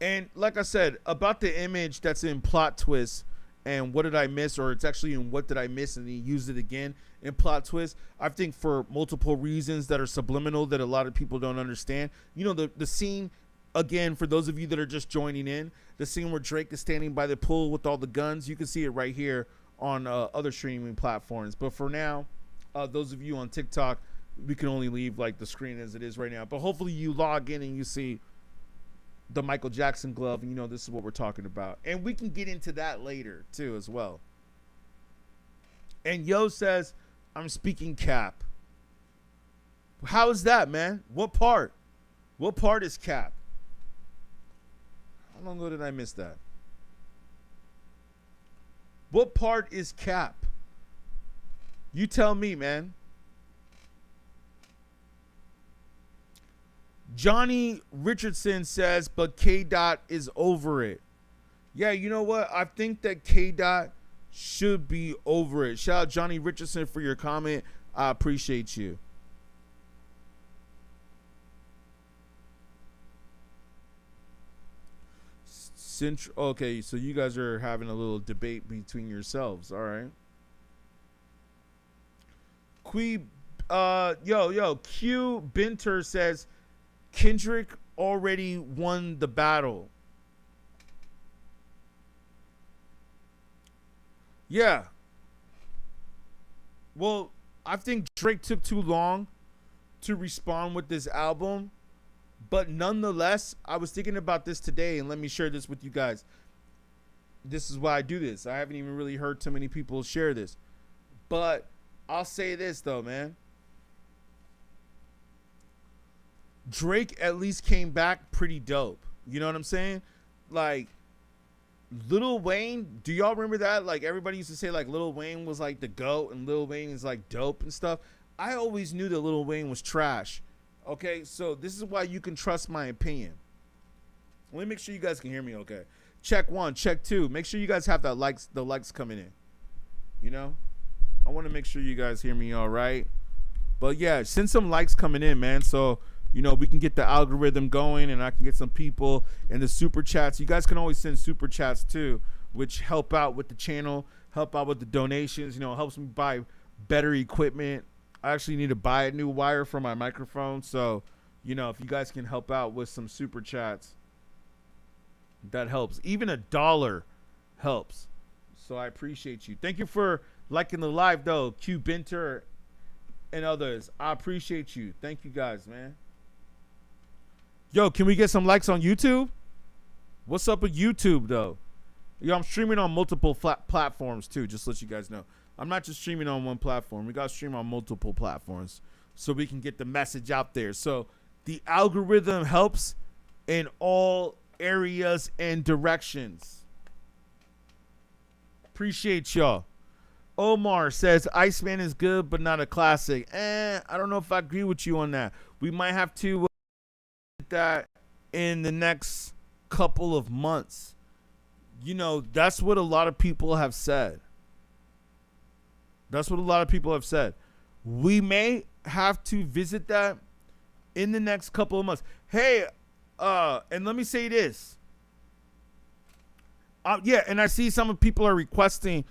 And like I said, about the image that's in Plot Twist and What Did I Miss, or it's actually in What Did I Miss, and he used it again in Plot Twist, I think for multiple reasons that are subliminal that a lot of people don't understand. You know, the scene, again, for those of you that are just joining in, the scene where Drake is standing by the pool with all the guns, you can see it right here on other streaming platforms. But for now, those of you on TikTok, we can only leave like the screen as it is right now. But hopefully you log in and you see the Michael Jackson glove, and you know this is what we're talking about. And we can get into that later too as well. And Yo says, I'm speaking cap. How is that, man? What part? What part is cap? How long ago did I miss that? What part is cap? You tell me, man. Johnny Richardson says, but K Dot is over it. Yeah, you know what? I think that K Dot should be over it. Shout out Johnny Richardson for your comment. I appreciate you. Okay, so you guys are having a little debate between yourselves. All right. Q Binter says Kendrick already won the battle. Yeah. Well, I think Drake took too long to respond with this album. But nonetheless, I was thinking about this today, and let me share this with you guys. This is why I do this. I haven't even really heard too many people share this. But I'll say this, though, man. Drake at least came back pretty dope. You know what I'm saying? Like, Lil Wayne, do y'all remember that? Like, everybody used to say, like, Lil Wayne was, like, the GOAT, and Lil Wayne is, like, dope and stuff. I always knew that Lil Wayne was trash. Okay, so this is why you can trust my opinion. Let me make sure you guys can hear me okay. Check 1, check 2. Make sure you guys have the likes coming in. You know? I want to make sure you guys hear me all right. But yeah, send some likes coming in, man. So, you know, we can get the algorithm going and I can get some people in the super chats. You guys can always send super chats too, which help out with the channel, help out with the donations, you know, helps me buy better equipment. I actually need to buy a new wire for my microphone. So, you know, if you guys can help out with some super chats, that helps. Even $1 helps. So I appreciate you. Thank you for liking the live, though. Q Binter and others. I appreciate you. Thank you guys, man. Yo, can we get some likes on YouTube? What's up with YouTube, though? Yo, I'm streaming on multiple platforms, too, just to let you guys know. I'm not just streaming on one platform. We got to stream on multiple platforms so we can get the message out there. So the algorithm helps in all areas and directions. Appreciate y'all. Omar says ICEMAN is good, but not a classic. I don't know if I agree with you on that. We might have to get that in the next couple of months. You know, that's what a lot of people have said. That's what a lot of people have said. We may have to visit that in the next couple of months. Hey, and let me say this. Yeah, and I see some people are requesting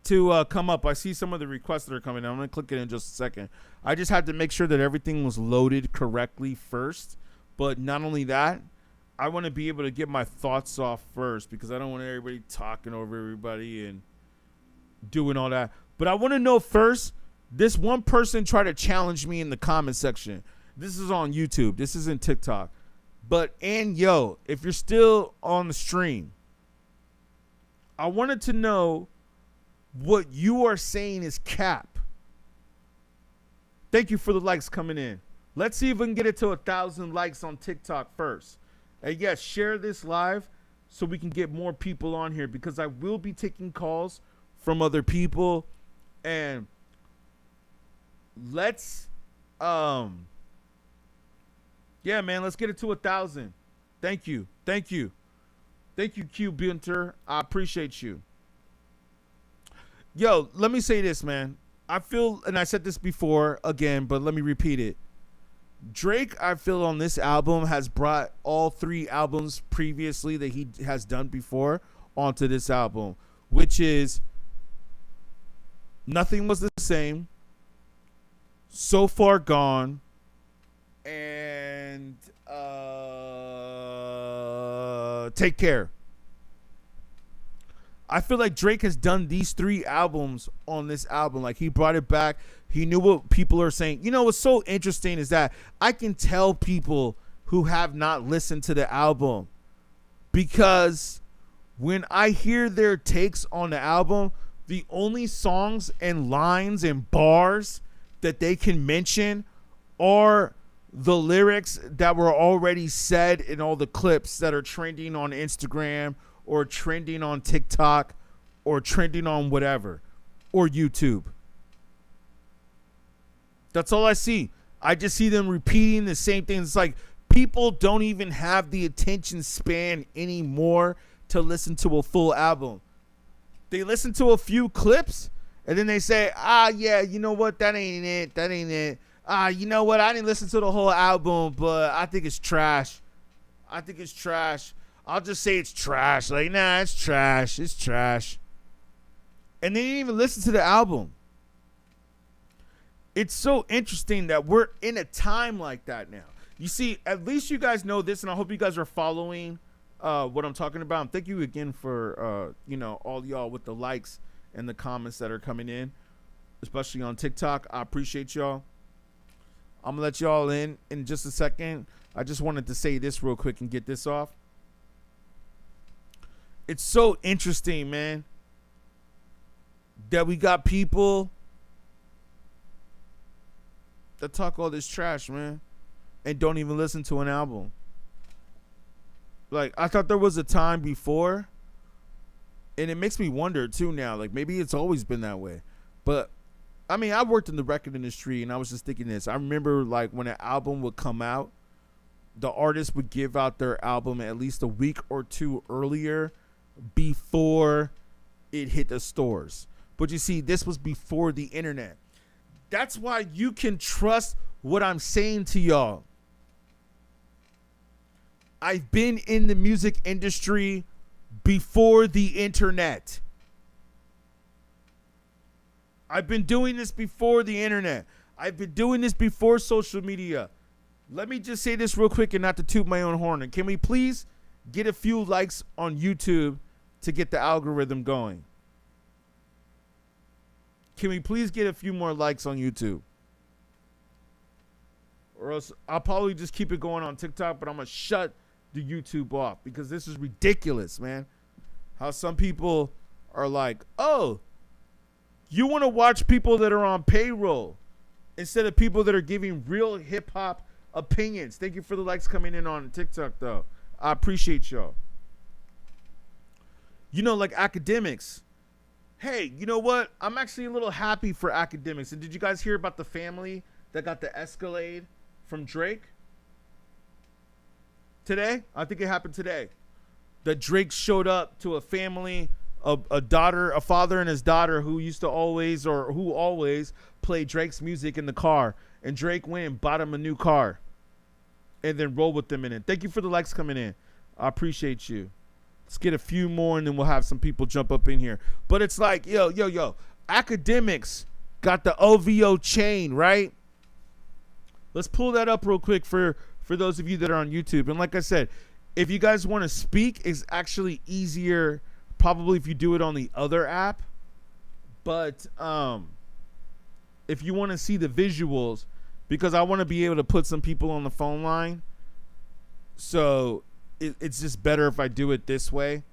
to come up. I see some of the requests that are coming. I'm going to click it in just a second. I just had to make sure that everything was loaded correctly first. But not only that, I want to be able to get my thoughts off first because I don't want everybody talking over everybody and doing all that. But I want to know first, this one person tried to challenge me in the comment section. This is on YouTube. This isn't TikTok. But, and yo, if you're still on the stream, I wanted to know what you are saying is cap. Thank you for the likes coming in. Let's see if we can get it to 1,000 likes on TikTok first. And yes, share this live so we can get more people on here because I will be taking calls from other people. And let's, yeah, man, let's get it to 1,000. Thank you. Thank you. Thank you, Q Binter. I appreciate you. Yo, let me say this, man. I feel, and I said this before again, but let me repeat it. Drake, I feel on this album has brought all 3 albums previously that he has done before onto this album, which is Nothing Was the Same, So Far Gone, and Take Care. I feel like Drake has done these 3 albums on this album. Like, he brought it back. He knew what people are saying. You know, what's so interesting is that I can tell people who have not listened to the album because when I hear their takes on the album, the only songs and lines and bars that they can mention are the lyrics that were already said in all the clips that are trending on Instagram or trending on TikTok or trending on whatever or YouTube. That's all I see. I just see them repeating the same thing. It's like people don't even have the attention span anymore to listen to a full album. They listen to a few clips and then they say, yeah, you know what? That ain't it. That ain't it. You know what? I didn't listen to the whole album, but I think it's trash. I think it's trash. I'll just say it's trash. Like, nah, it's trash. It's trash. And they didn't even listen to the album. It's so interesting that we're in a time like that now. You see, at least you guys know this, and I hope you guys are following what I'm talking about. And thank you again for, all y'all with the likes and the comments that are coming in, especially on TikTok. I appreciate y'all. I'm going to let y'all in just a second. I just wanted to say this real quick and get this off. It's so interesting, man, that we got people that talk all this trash, man, and don't even listen to an album. Like, I thought there was a time before, and it makes me wonder, too, now. Like, maybe it's always been that way. But, I mean, I worked in the record industry, and I was just thinking this. I remember, like, when an album would come out, the artist would give out their album at least a week or two earlier before it hit the stores. But you see, this was before the internet. That's why you can trust what I'm saying to y'all. I've been in the music industry before the internet. I've been doing this before the internet. I've been doing this before social media. Let me just say this real quick and not to toot my own horn. And can we please get a few likes on YouTube to get the algorithm going? Can we please get a few more likes on YouTube? Or else I'll probably just keep it going on TikTok, but I'm going to shut the YouTube off because this is ridiculous, man. How some people are like, oh, you want to watch people that are on payroll instead of people that are giving real hip-hop opinions. Thank you for the likes coming in on TikTok, though. I appreciate y'all. You know, like academics. Hey, you know what? I'm actually a little happy for academics. And did you guys hear about the family that got the Escalade from Drake? Today? I think it happened today. That Drake showed up to a family, a daughter, a father and his daughter who always play Drake's music in the car. And Drake went and bought him a new car and then rolled with them in it. Thank you for the likes coming in. I appreciate you. Let's get a few more and then we'll have some people jump up in here. But it's like, yo. Academics got the OVO chain, right? Let's pull that up real quick for those of you that are on YouTube. And like I said, if you guys want to speak, it's actually easier probably if you do it on the other app. But if you want to see the visuals, because I want to be able to put some people on the phone line. So it's just better if I do it this way.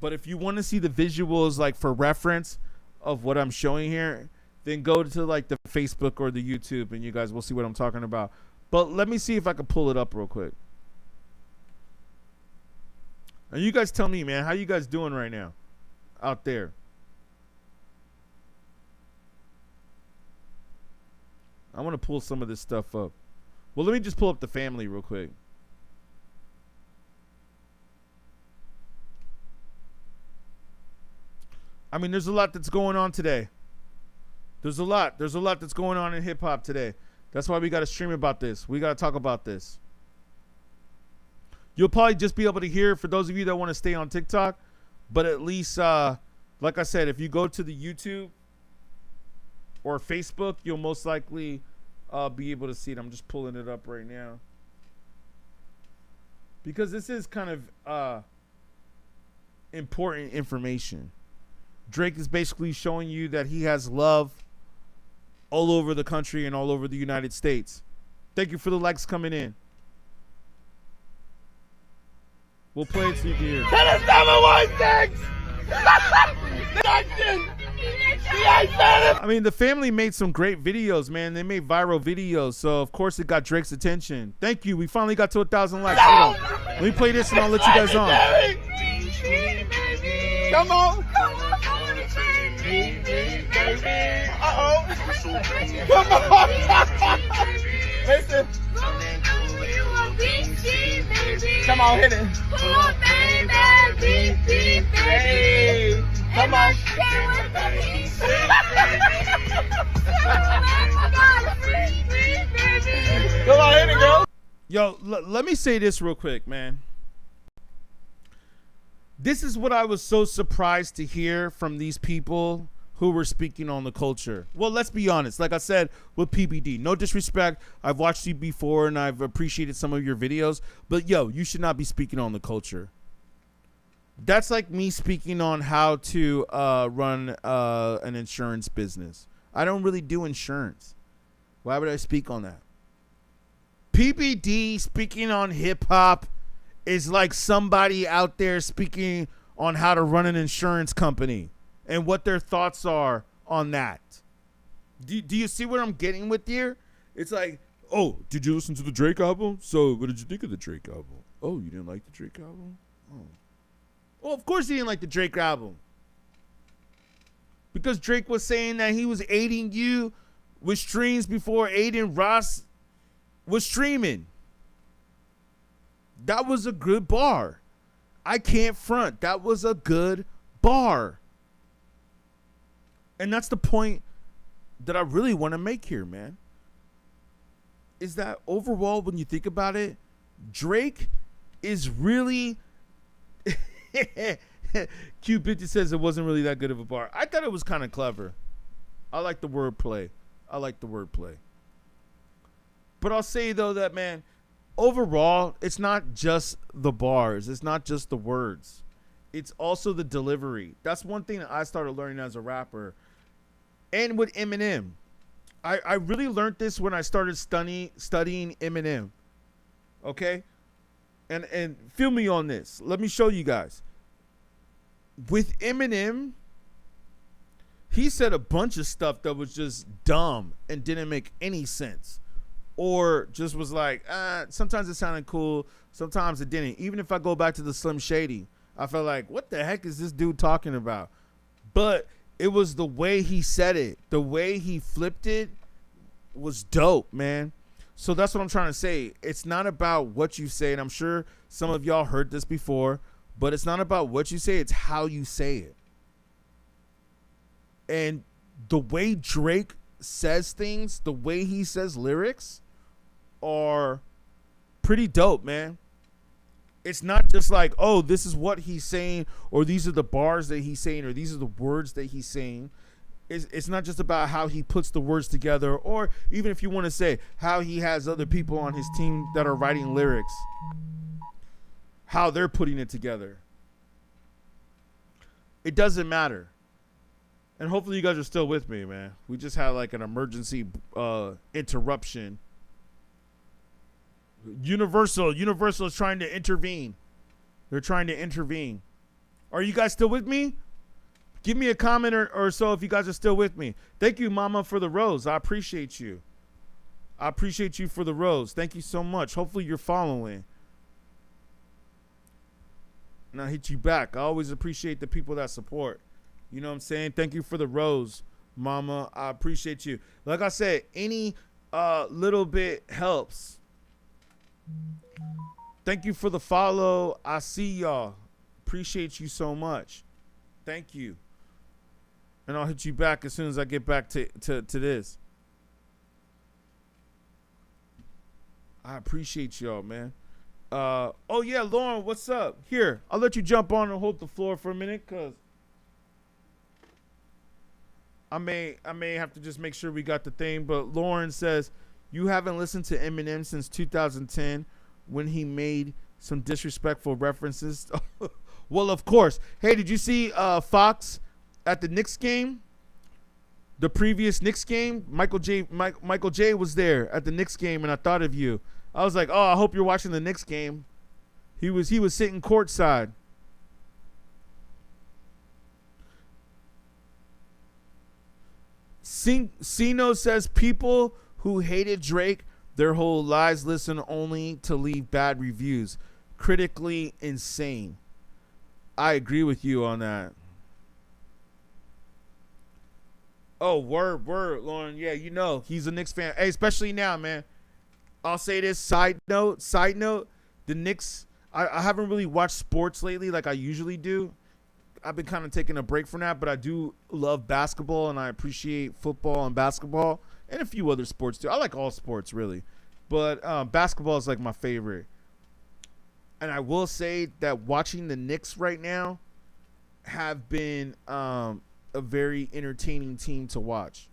But if you want to see the visuals, like for reference of what I'm showing here, then go to like the Facebook or the YouTube and you guys will see what I'm talking about. But let me see if I can pull it up real quick. And you guys tell me, man, how you guys doing right now out there? I want to pull some of this stuff up. Well, let me just pull up the family real quick. I mean, there's a lot that's going on today. There's a lot that's going on in hip hop today. That's why we got to stream about this. We got to talk about this. You'll probably just be able to hear for those of you that want to stay on TikTok. But at least, like I said, if you go to the YouTube or Facebook, you'll most likely be able to see it. I'm just pulling it up right now. Because this is kind of important information. Drake is basically showing you that he has love all over the country and all over the United States. Thank you for the likes coming in. We'll play it so you can hear. To the 716! I mean, the family made some great videos, man. They made viral videos, so of course it got Drake's attention. Thank you. We finally got to 1,000 likes. Hold on. Let me play this and I'll let you guys on. Come on. Uh-oh. Come on. Listen. Come on, hit it. Hey, come on. Come on, hit it, girl. Yo, let me say this real quick, man. This is what I was so surprised to hear from these people who were speaking on the culture. Well, let's be honest. Like I said, with PBD, no disrespect. I've watched you before and I've appreciated some of your videos. But, yo, you should not be speaking on the culture. That's like me speaking on how to run an insurance business. I don't really do insurance. Why would I speak on that? PBD speaking on hip-hop is like somebody out there speaking on how to run an insurance company and what their thoughts are on that. Do you see what I'm getting with here? It's like, oh, did you listen to the Drake album? So what did you think of the Drake album? Oh, you didn't like the Drake album? Oh. Well, of course he didn't like the Drake album. Because Drake was saying that he was aiding you with streams before Aiden Ross was streaming. That was a good bar. I can't front. That was a good bar. And that's the point that I really want to make here, man. Is that overall, when you think about it, Drake is really... Q50 says it wasn't really that good of a bar. I thought it was kind of clever. I like the wordplay. But I'll say, though, that, man, overall, it's not just the bars. It's not just the words. It's also the delivery. That's one thing that I started learning as a rapper. And with Eminem. I really learned this when I started studying Eminem. Okay? And feel me on this. Let me show you guys. With Eminem, he said a bunch of stuff that was just dumb and didn't make any sense. Or just was like, sometimes it sounded cool, sometimes it didn't. Even if I go back to the Slim Shady, I felt like, what the heck is this dude talking about? But it was the way he said it. The way he flipped it was dope, man. So that's what I'm trying to say. It's not about what you say, and I'm sure some of y'all heard this before, but it's not about what you say, it's how you say it. And the way Drake says things, the way he says lyrics are pretty dope, man. It's not just like, oh, this is what he's saying, or these are the bars that he's saying, or these are the words that he's saying. It's not just about how he puts the words together, or even if you want to say how he has other people on his team that are writing lyrics, how they're putting it together. It doesn't matter. And hopefully you guys are still with me, man. We just had like an emergency interruption. Universal is trying to intervene. They're trying to intervene. Are you guys still with me? Give me a comment or so if you guys are still with me. Thank you, Mama, for the rose. I appreciate you. I appreciate you for the rose. Thank you so much. Hopefully you're following. And I hit you back. I always appreciate the people that support. You know what I'm saying? Thank you for the rose, Mama. I appreciate you. Like I said, any little bit helps. Thank you for the follow. I see y'all. Appreciate you so much. Thank you. And I'll hit you back as soon as I get back to this. I appreciate y'all, man. Oh, yeah, Lauren, what's up? Here, I'll let you jump on and hold the floor for a minute because I may have to just make sure we got the thing. But Lauren says, you haven't listened to Eminem since 2010 when he made some disrespectful references. Well, of course. Hey, did you see Fox at the Knicks game? The previous Knicks game? Michael J was there at the Knicks game, and I thought of you. I was like, oh, I hope you're watching the Knicks game. He was sitting courtside. Sino says people who hated Drake their whole lives listen only to leave bad reviews. Critically insane. I agree with you on that. Oh, word, Lauren. Yeah, you know, he's a Knicks fan. Hey, especially now, man. I'll say this, side note, the Knicks, I haven't really watched sports lately like I usually do. I've been kind of taking a break from that, but I do love basketball, and I appreciate football and basketball and a few other sports too. I like all sports, really. But basketball is like my favorite. And I will say that watching the Knicks right now have been a very entertaining team to watch.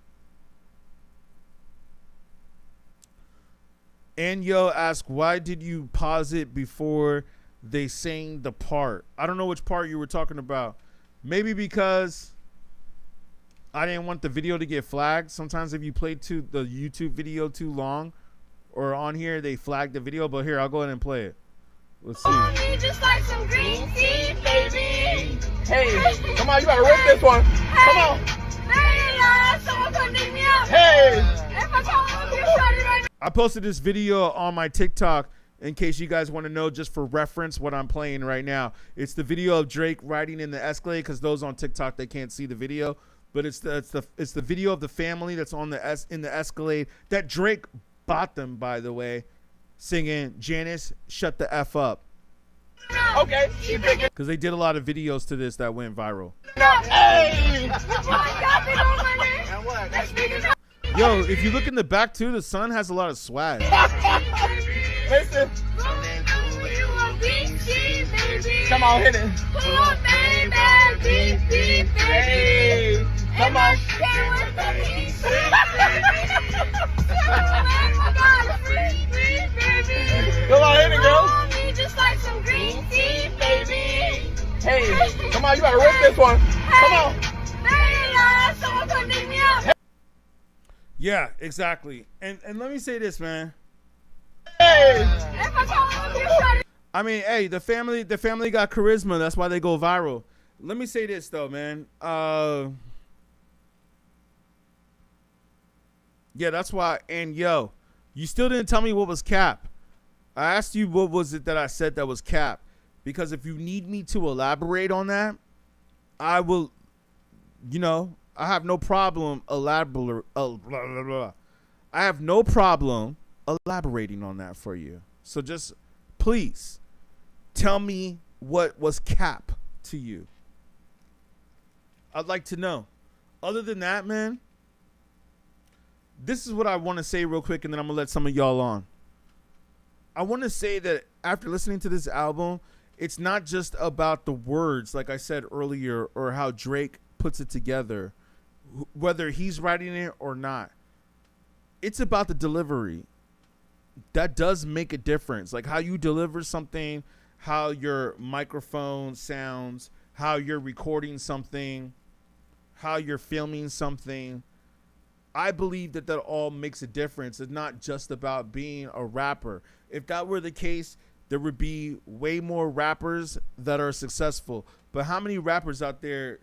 And Yo asked, why did you pause it before they sang the part? I don't know which part you were talking about. Maybe because I didn't want the video to get flagged. Sometimes if you play the YouTube video too long or on here, they flag the video. But here, I'll go ahead and play it. Let's see. Just like some green tea, baby. Hey, come on, you gotta rip this one. Come on. Hey, someone come dig me up. Hey. If I call you right now. I posted this video on my TikTok in case you guys want to know, just for reference, what I'm playing right now. It's the video of Drake riding in the Escalade, because those on TikTok, they can't see the video. But it's the video of the family that's on in the Escalade that Drake bought them, by the way, singing Janice, shut the F up. Okay, she picking. Because they did a lot of videos to this that went viral. Hey. Yo, if you look in the back too, the son has a lot of swag. Listen. Come on, hit it. Hey, come on. Come on, hit it, girl. Just like some green tea, baby. Hey, come on, you gotta rip this one. Come on. Someone come dig me up. Yeah, exactly. And let me say this, man. Hey. I mean, hey, the family got charisma. That's why they go viral. Let me say this though, man. Yeah, that's why. And yo, you still didn't tell me what was cap. I asked you what was it that I said that was cap, because if you need me to elaborate on that, I will. You know, I have no problem I have no problem elaborating on that for you. So just please tell me what was cap to you. I'd like to know. Other than that, man, this is what I want to say real quick, and then I'm going to let some of y'all on. I want to say that after listening to this album, it's not just about the words, like I said earlier, or how Drake puts it together, whether he's writing it or not. It's about the delivery. That does make a difference. Like how you deliver something, how your microphone sounds, how you're recording something, how you're filming something. I believe that all makes a difference. It's not just about being a rapper. If that were the case, there would be way more rappers that are successful. But how many rappers out there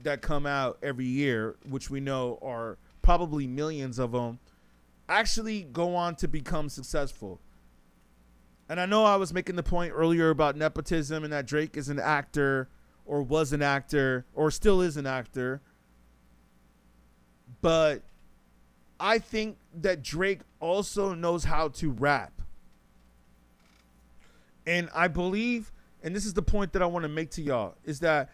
that come out every year, which we know are probably millions of them, actually go on to become successful? And I know I was making the point earlier about nepotism and that Drake is an actor, or was an actor, or still is an actor. But I think that Drake also knows how to rap. And I believe, and this is the point that I want to make to y'all, is that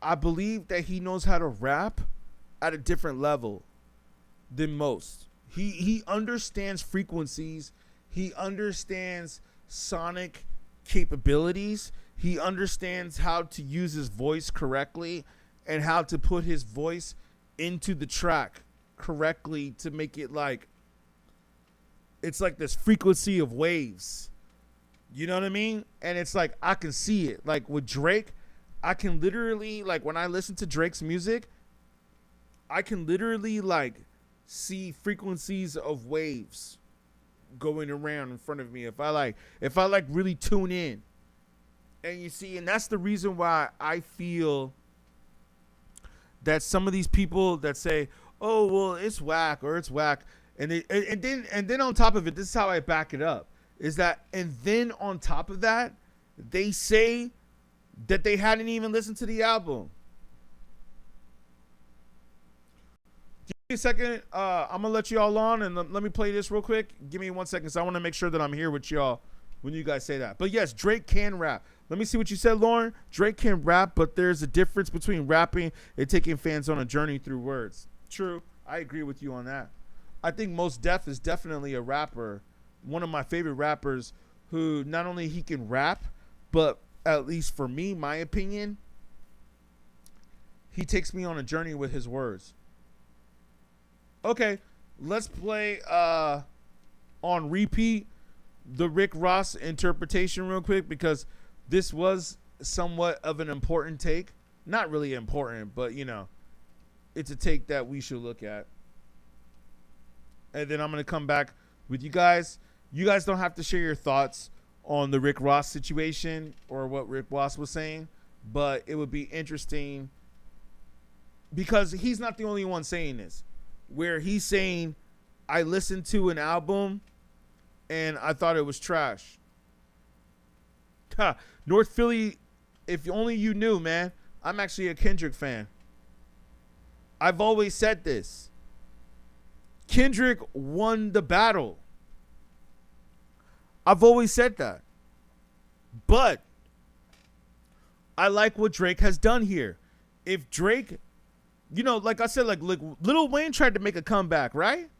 I believe that he knows how to rap at a different level than most. He understands frequencies. He understands sonic capabilities. He understands how to use his voice correctly and how to put his voice into the track correctly to make it like, it's like this frequency of waves. You know what I mean? And it's like, I can see it. Like with Drake, I can literally, like when I listen to Drake's music, I can literally like see frequencies of waves going around in front of me. If I like really tune in, And you see, and that's the reason why I feel that some of these people that say, "Oh, well, it's whack or it's whack," and then on top of it, this is how I back it up, is that, and then on top of that, they say that they hadn't even listened to the album. Give me a second. I'm gonna let you all on, and let me play this real quick. Give me 1 second, so I want to make sure that I'm here with y'all when you guys say that. But yes, Drake can rap. Let me see what you said, Lauren. Drake can rap, but there's a difference between rapping and taking fans on a journey through words. True. I agree with you on that. I think Mos Def is definitely a rapper, one of my favorite rappers, who not only he can rap, but at least for me, my opinion, he takes me on a journey with his words. Okay, let's play on repeat the Rick Ross interpretation real quick, because this was somewhat of an important take. Not really important, but you know, it's a take that we should look at. And then I'm going to come back with you guys. You guys don't have to share your thoughts on the Rick Ross situation or what Rick Ross was saying, but it would be interesting because he's not the only one saying this, where he's saying, I listened to an album and I thought it was trash. North Philly, if only you knew, man, I'm actually a Kendrick fan. I've always said this. Kendrick won the battle. I've always said that. But I like what Drake has done here. If Drake, you know, like I said, like Lil Wayne tried to make a comeback, right?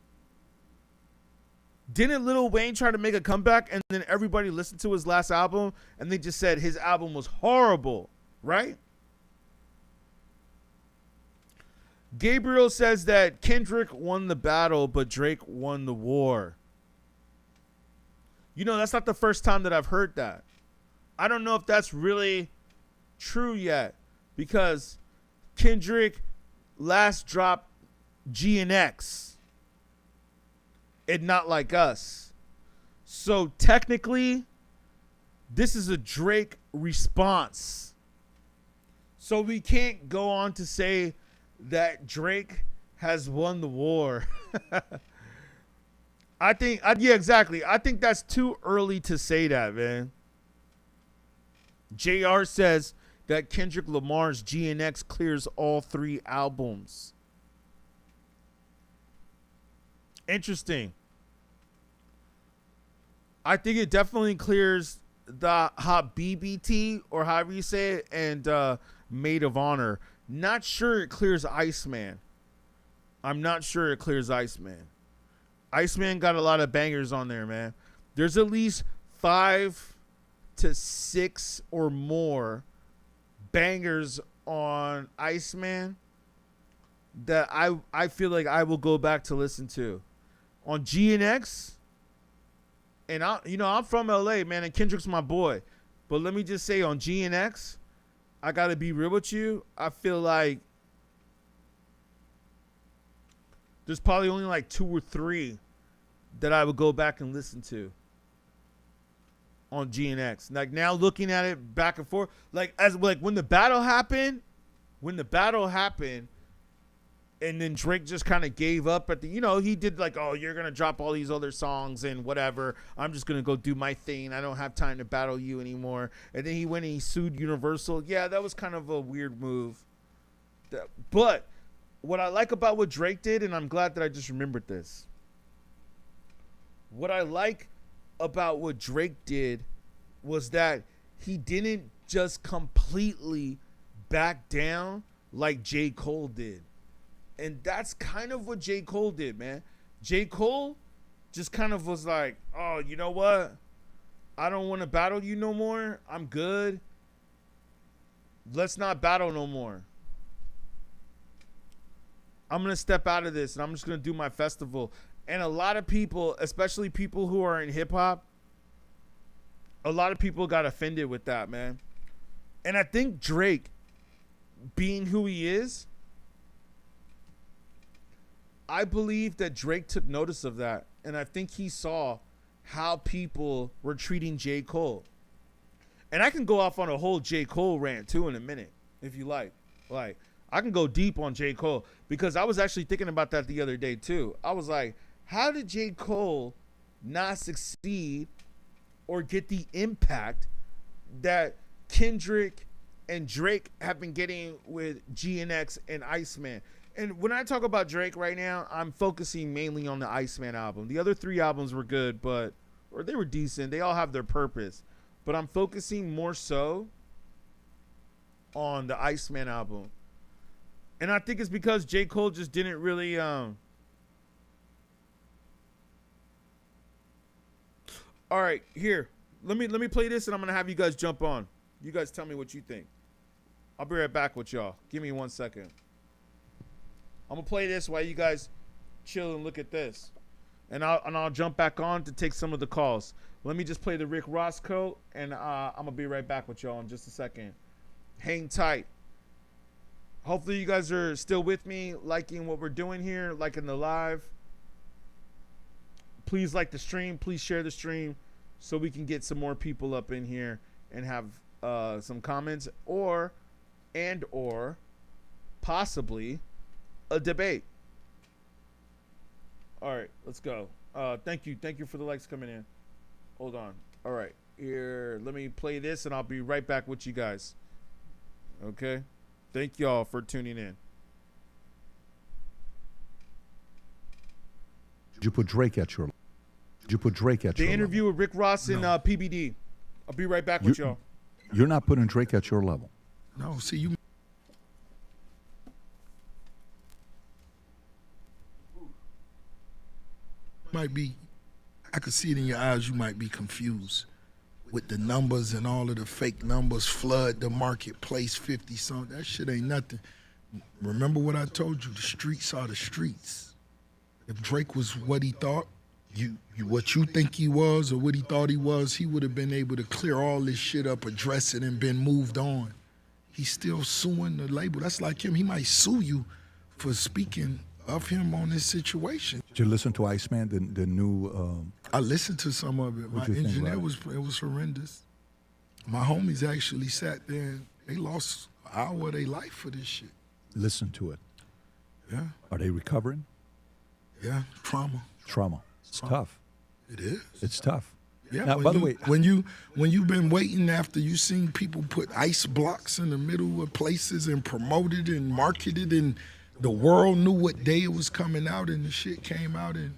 Didn't Lil Wayne try to make a comeback and then everybody listened to his last album and they just said his album was horrible, right? Gabriel says that Kendrick won the battle, but Drake won the war. You know, that's not the first time that I've heard that. I don't know if that's really true yet, because Kendrick last dropped GNX and Not Like Us. So technically, this is a Drake response. So we can't go on to say that Drake has won the war. I think, yeah, exactly. I think that's too early to say that, man. JR says that Kendrick Lamar's GNX clears all 3 albums. Interesting. I think it definitely clears the Hot BBT, or however you say it, and Maid of Honor. Not sure it clears ICEMAN. I'm not sure it clears ICEMAN. ICEMAN got a lot of bangers on there, man. There's at least 5 to 6 or more bangers on ICEMAN that I feel like I will go back to listen to. On GNX, and I'm from LA, man, and Kendrick's my boy. But let me just say, on GNX, I gotta be real with you. I feel like there's probably only like 2 or 3 that I would go back and listen to on GNX. Like now looking at it back and forth, like when the battle happened, and then Drake just kind of gave up at the, he did like, oh, you're gonna drop all these other songs and whatever. I'm just gonna go do my thing. I don't have time to battle you anymore. And then he went and he sued Universal. Yeah, that was kind of a weird move. But what I like about what Drake did, and I'm glad that I just remembered this. What I like about what Drake did was that he didn't just completely back down like J. Cole did. And that's kind of what J. Cole did, man. J. Cole just kind of was like, oh, you know what? I don't want to battle you no more. I'm good. Let's not battle no more. I'm going to step out of this and I'm just going to do my festival. And a lot of people, especially people who are in hip hop, a lot of people got offended with that, man. And I think Drake, being who he is, I believe that Drake took notice of that. And I think he saw how people were treating J. Cole. And I can go off on a whole J. Cole rant too in a minute, if you like. Like, I can go deep on J. Cole because I was actually thinking about that the other day too. I was like, how did J. Cole not succeed or get the impact that Kendrick and Drake have been getting with GNX and ICEMAN? And when I talk about Drake right now, I'm focusing mainly on the ICEMAN album. The other 3 albums were good, or they were decent. They all have their purpose. But I'm focusing more so on the ICEMAN album. And I think it's because J. Cole just didn't really all right, here. Let me play this and I'm gonna have you guys jump on. You guys tell me what you think. I'll be right back with y'all. Give me 1 second. I'm gonna play this while you guys chill and look at this. And I'll jump back on to take some of the calls. Let me just play the Rick Ross quote, and I'm gonna be right back with y'all in just a second. Hang tight. Hopefully you guys are still with me, liking what we're doing here, liking the live. Please like the stream. Please share the stream so we can get some more people up in here and have some comments or possibly a debate. All right, let's go. Thank you for the likes coming in. Hold on. All right, here, let me play this and I'll be right back with you guys. Okay, thank y'all for tuning in. Did you put Drake at your? Did you put Drake at your? The interview level? with Rick Ross and PBD. I'll be right back with y'all. You're not putting Drake at your level. No, see, you might be, I could see it in your eyes, you might be confused with the numbers and all of the fake numbers flood the marketplace 50 something. That shit ain't nothing. Remember what I told you, the streets are the streets. If Drake was what he thought, what you think he was or what he thought he was, he would have been able to clear all this shit up, address it, and been moved on. He's still suing the label. That's like him. He might sue you for speaking of him on this situation. Did you listen to ICEMAN, the new? I listened to some of it. My engineer it was horrendous. My homies actually sat there and they lost an hour of their life for this shit. Listen to it. Yeah. Are they recovering? Yeah, trauma. It's tough. It is. It's tough. Yeah. Now, by the way, when you've been waiting after you seen people put ice blocks in the middle of places and promoted and marketed and the world knew what day it was coming out and the shit came out and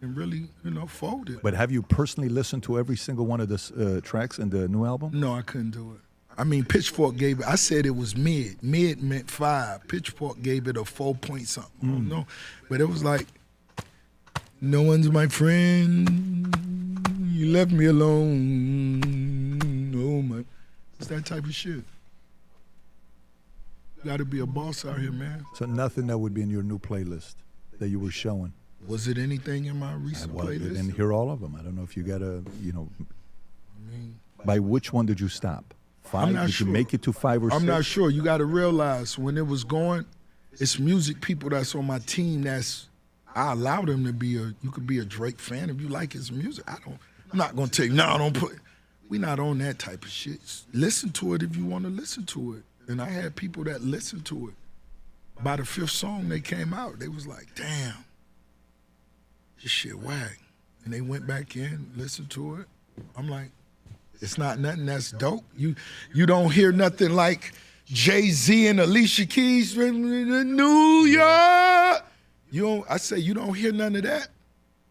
really, folded. But have you personally listened to every single one of the tracks in the new album? No, I couldn't do it. I mean, Pitchfork gave it, I said it was mid. Mid meant 5. Pitchfork gave it a 4 point something. No, but it was like, no one's my friend. You left me alone. Oh my, it's that type of shit. Got to be a boss out here, man. So nothing that would be in your new playlist that you were showing. Was it anything in my recent playlist? I didn't hear all of them. I don't know if you got to, by which one did you stop? 5? I'm not did sure. you make it to 5 or 6? I'm not sure. You got to realize when it was going, it's music people that's on my team I allow them to be you could be a Drake fan if you like his music. I'm not going to tell you, no, don't put, we not on that type of shit. Listen to it if you want to listen to it. And I had people that listened to it. By the 5th song they came out, they was like, damn, this shit whack. And they went back in, listened to it. I'm like, it's not nothing that's dope. You don't hear nothing like Jay-Z and Alicia Keys in New York. I say you don't hear none of that.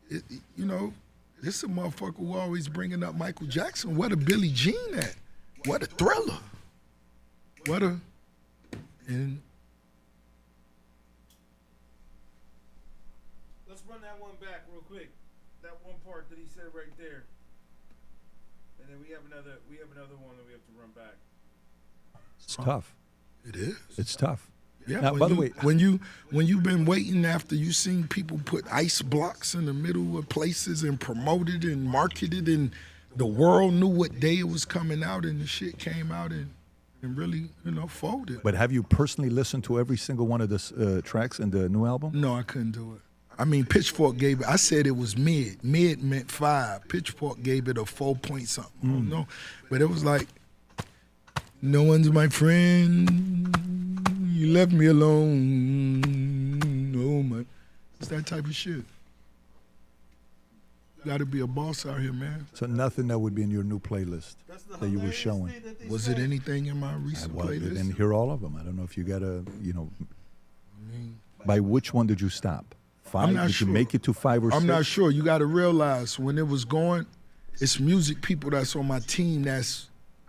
This is a motherfucker who always bringing up Michael Jackson. What a Billie Jean at? What a Thriller. And let's run that one back real quick. That one part that he said right there. And then we have another one that we have to run back. It's tough. It is. It's tough. Yeah. Now, by the way, when you've been waiting after you seen people put ice blocks in the middle of places and promoted and marketed and the world knew what day it was coming out and the shit came out and really, folded. But have you personally listened to every single one of the tracks in the new album? No, I couldn't do it. I mean, Pitchfork gave it, I said it was mid. Mid meant 5. Pitchfork gave it a 4 point something. No, but it was like, No one's my friend. You left me alone. Oh my. It's that type of shit. Got to be a boss out here, man. So nothing that would be in your new playlist that you were showing. Was it anything in my recent Well, I playlist? didn't hear all of them. I don't know if you got a, by which one did you stop? 5? I'm not did sure. you make it to 5 or 6? I'm not sure. You got to realize when it was going, it's music people that's on my team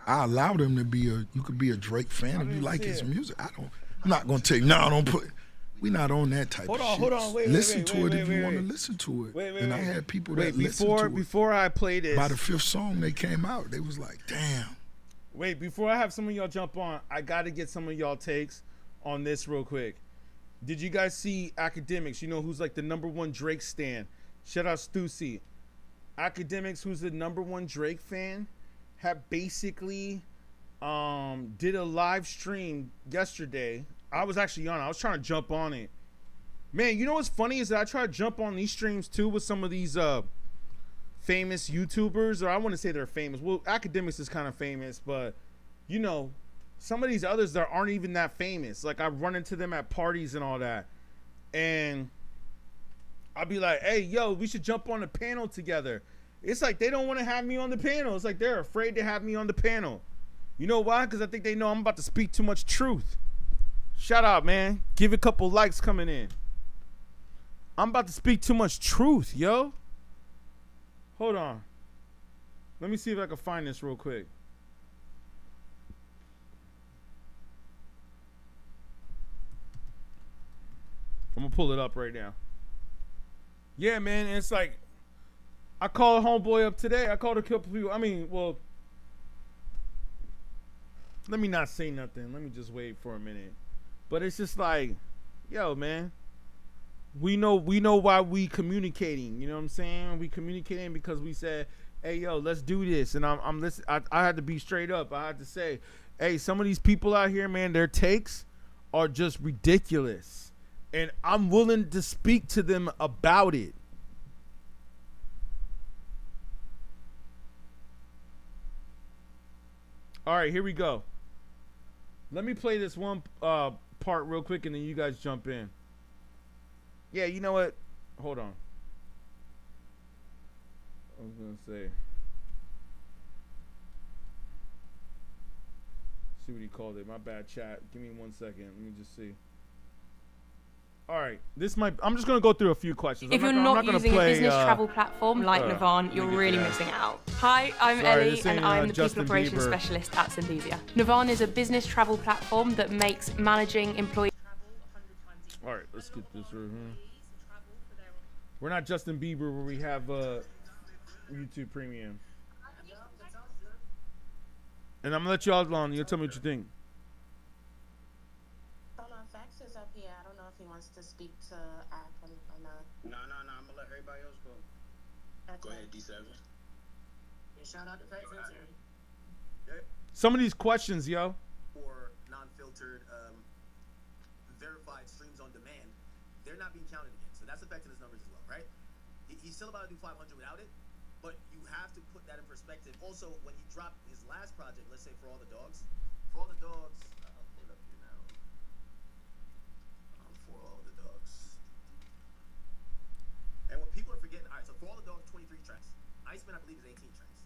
I allow them to be you could be a Drake fan if you like his music. I'm not going to tell you, no, don't put it. We're not on that type of shit. Hold on, wait, listen to it wait, if you wait, want to wait. listen to it. Wait, and I had people that listened to it. Before I play this. By the 5th song they came out, they was like, damn. Wait, before I have some of y'all jump on, I got to get some of y'all takes on this real quick. Did you guys see Academics? You know who's like the #1 Drake stan? Shout out Stussy. Academics, who's the #1 Drake fan, had basically did a live stream yesterday. I was actually on it. I was trying to jump on it. Man, you know what's funny is that I try to jump on these streams too with some of these famous YouTubers, or I want to say they're famous. Well, Academics is kind of famous, but you know, some of these others that aren't even that famous. Like I run into them at parties and all that, and I'll be like, "Hey, yo, we should jump on the panel together." It's like they don't want to have me on the panel. It's like they're afraid to have me on the panel. You know why? Because I think they know I'm about to speak too much truth. Shout out, man. Give a couple likes coming in. I'm about to speak too much truth, yo. Hold on. Let me see if I can find this real quick. I'm gonna pull it up right now. Yeah, man, and it's like I called a homeboy up today. I called a couple people. I mean, well, let me not say nothing. Let me just wait for a minute. But it's just like, yo, man, we know why we communicating. You know what I'm saying? We communicating because we said, hey, yo, let's do this. And I'm listening. I had to be straight up. I had to say, hey, some of these people out here, man, their takes are just ridiculous. And I'm willing to speak to them about it. All right, here we go. Let me play this one part real quick, and then you guys jump in. Yeah, you know what? Hold on. I was going to say. See what he called it. My bad, chat. Give me 1 second. Let me just see. All right, I'm just gonna go through a few questions. If you're not using a business travel platform like Navan, you're really missing out. Hi, I'm Ellie, and I'm the People Operations Specialist at Synthesia. Navan is a business travel platform that makes managing employee travel 100 times easier. All right, let's get this right here. We're not Justin Bieber where we have YouTube Premium. And I'm gonna let y'all alone. You'll tell me what you think. Fax is up here. I don't know if he wants to speak to Ack or not. No. I'm gonna let everybody else go. Okay. Go ahead, D7. Yeah, shout out to Fax. Some of these questions, yo. Or non-filtered, verified streams on demand, they're not being counted again. So that's affecting his numbers as well, right? He's still about to do 500 without it, but you have to put that in perspective. Also, when he dropped his last project, let's say for all the dogs, I'll pull it up here now. For all the dogs. And what people are forgetting, all right, so for all the dogs, 23 tracks. ICEMAN, I believe, is 18 tracks.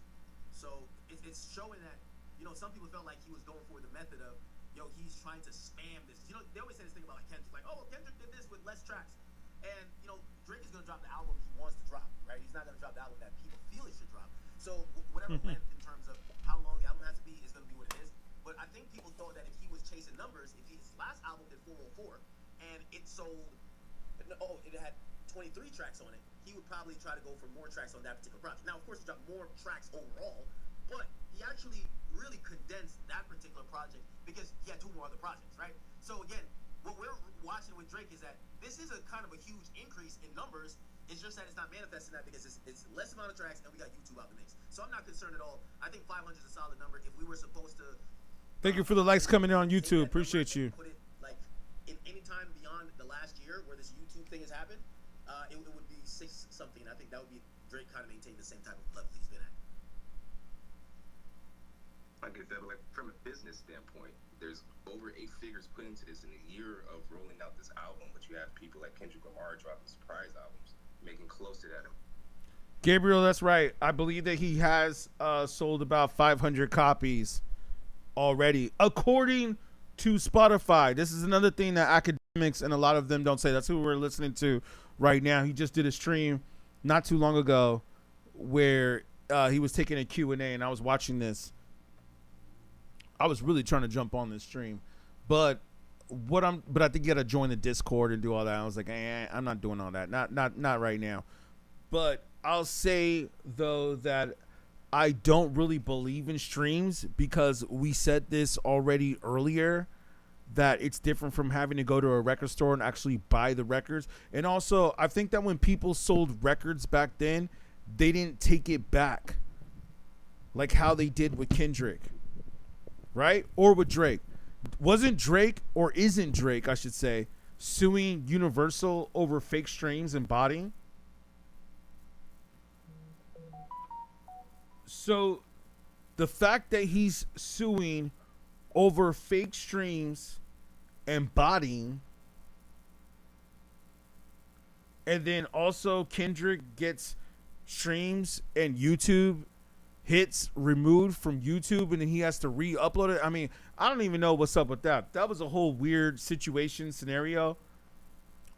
So it's showing that, you know, some people felt like he was going for the method of, yo, he's trying to spam this. You know, they always say this thing about like Kendrick, like, oh, Kendrick did this with less tracks. And, you know, Drake is going to drop the album he wants to drop, right? He's not going to drop the album that people feel it should drop. So whatever length in terms of how long the album has to be is going to be what it is. But I think people thought that if he was chasing numbers, if his last album did 404 and it sold, it had 23 tracks on it, he would probably try to go for more tracks on that particular project. Now, of course, he dropped more tracks overall, but he actually really condensed that particular project because he had 2 more other projects, right? So again, what we're watching with Drake is that this is a kind of a huge increase in numbers. It's just that it's not manifesting that because it's less amount of tracks and we got YouTube out the mix. So I'm not concerned at all. I think 500 is a solid number. If we were supposed to... Thank you for the likes coming in on YouTube. Appreciate you. Put it like in any time beyond the last year where this YouTube thing has happened, it would be 6 something. I think that would be Drake kind of maintaining the same type of level he's been at. like I said, like from a business standpoint, there's over 8 figures put into this in a year of rolling out this album, but you have people like Kendrick Lamar dropping surprise albums, making close to that. Gabriel, that's right. I believe that he has sold about 500 copies already, according to Spotify. This is another thing that academics and a lot of them don't say. That's who we're listening to right now. He just did a stream not too long ago where he was taking a Q&A, and I was watching this. I was really trying to jump on this stream, but I think you got to join the Discord and do all that. I was like, I'm not doing all that. Not right now. But I'll say though that I don't really believe in streams because we said this already earlier, that it's different from having to go to a record store and actually buy the records. And also, I think that when people sold records back then, they didn't take it back like how they did with Kendrick, right? Or with Drake. Wasn't Drake, or isn't Drake, I should say, suing Universal over fake streams and botting? So the fact that he's suing over fake streams and botting, and then also Kendrick gets streams and YouTube hits removed from YouTube, and then he has to re-upload it. I mean, I don't even know what's up with that. That was a whole weird situation scenario.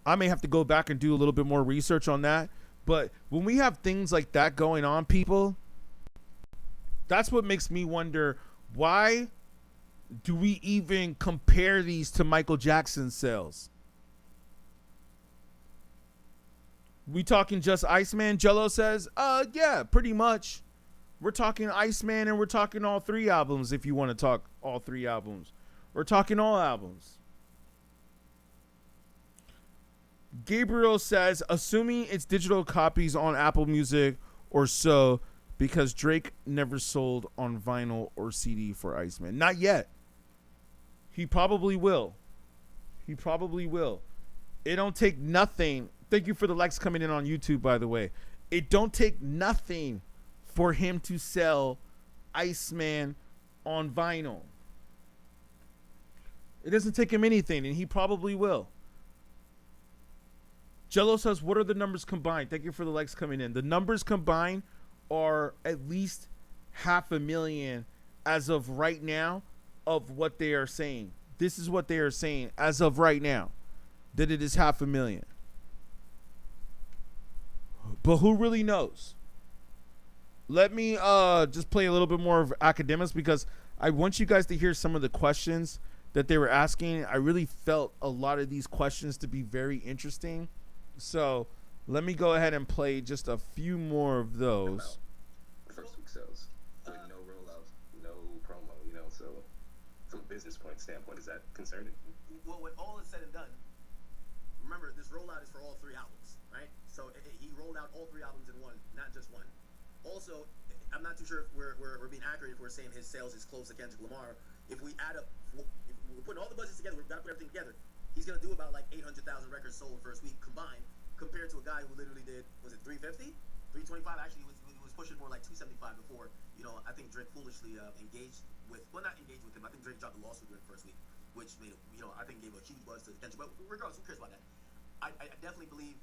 I may have to go back and do a little bit more research on that. But when we have things like that going on, people, that's what makes me wonder, why do we even compare these to Michael Jackson's sales? We talking just ICEMAN? Jello says, yeah, pretty much. We're talking ICEMAN, and we're talking all 3 albums if you want to talk all 3 albums. We're talking all albums. Gabriel says, assuming it's digital copies on Apple Music or so, because Drake never sold on vinyl or CD for ICEMAN. Not yet. He probably will. He probably will. It don't take nothing. Thank you for the likes coming in on YouTube, by the way. It don't take nothing for him to sell ICEMAN on vinyl. It doesn't take him anything, and he probably will. Jello says, what are the numbers combined? Thank you for the likes coming in. The numbers combined are at least 500,000 as of right now of what they are saying. This is what they are saying as of right now, that it is 500,000. But who really knows? Let me just play a little bit more of academics, because I want you guys to hear some of the questions that they were asking. I really felt a lot of these questions to be very interesting. So let me go ahead and play just a few more of those. First week sales with no rollouts, no promo, so from a business standpoint, is that concerning? Well, when all is said and done, remember, this rollout is for all 3 albums, right? So he rolled out all 3 albums in one, not just one. Also, I'm not too sure if we're being accurate if we're saying his sales is close to Kendrick Lamar. If we add up, if we're putting all the budgets together, we've got to put everything together. He's going to do about like 800,000 records sold first week combined, compared to a guy who literally did, was it 350? 325? Actually, he was pushing more like 275 before. I think Drake foolishly engaged with, well, not engaged with him. I think Drake dropped a lawsuit during the first week, which made it, I think gave a huge buzz to Kendrick. But regardless, who cares about that? I definitely believe.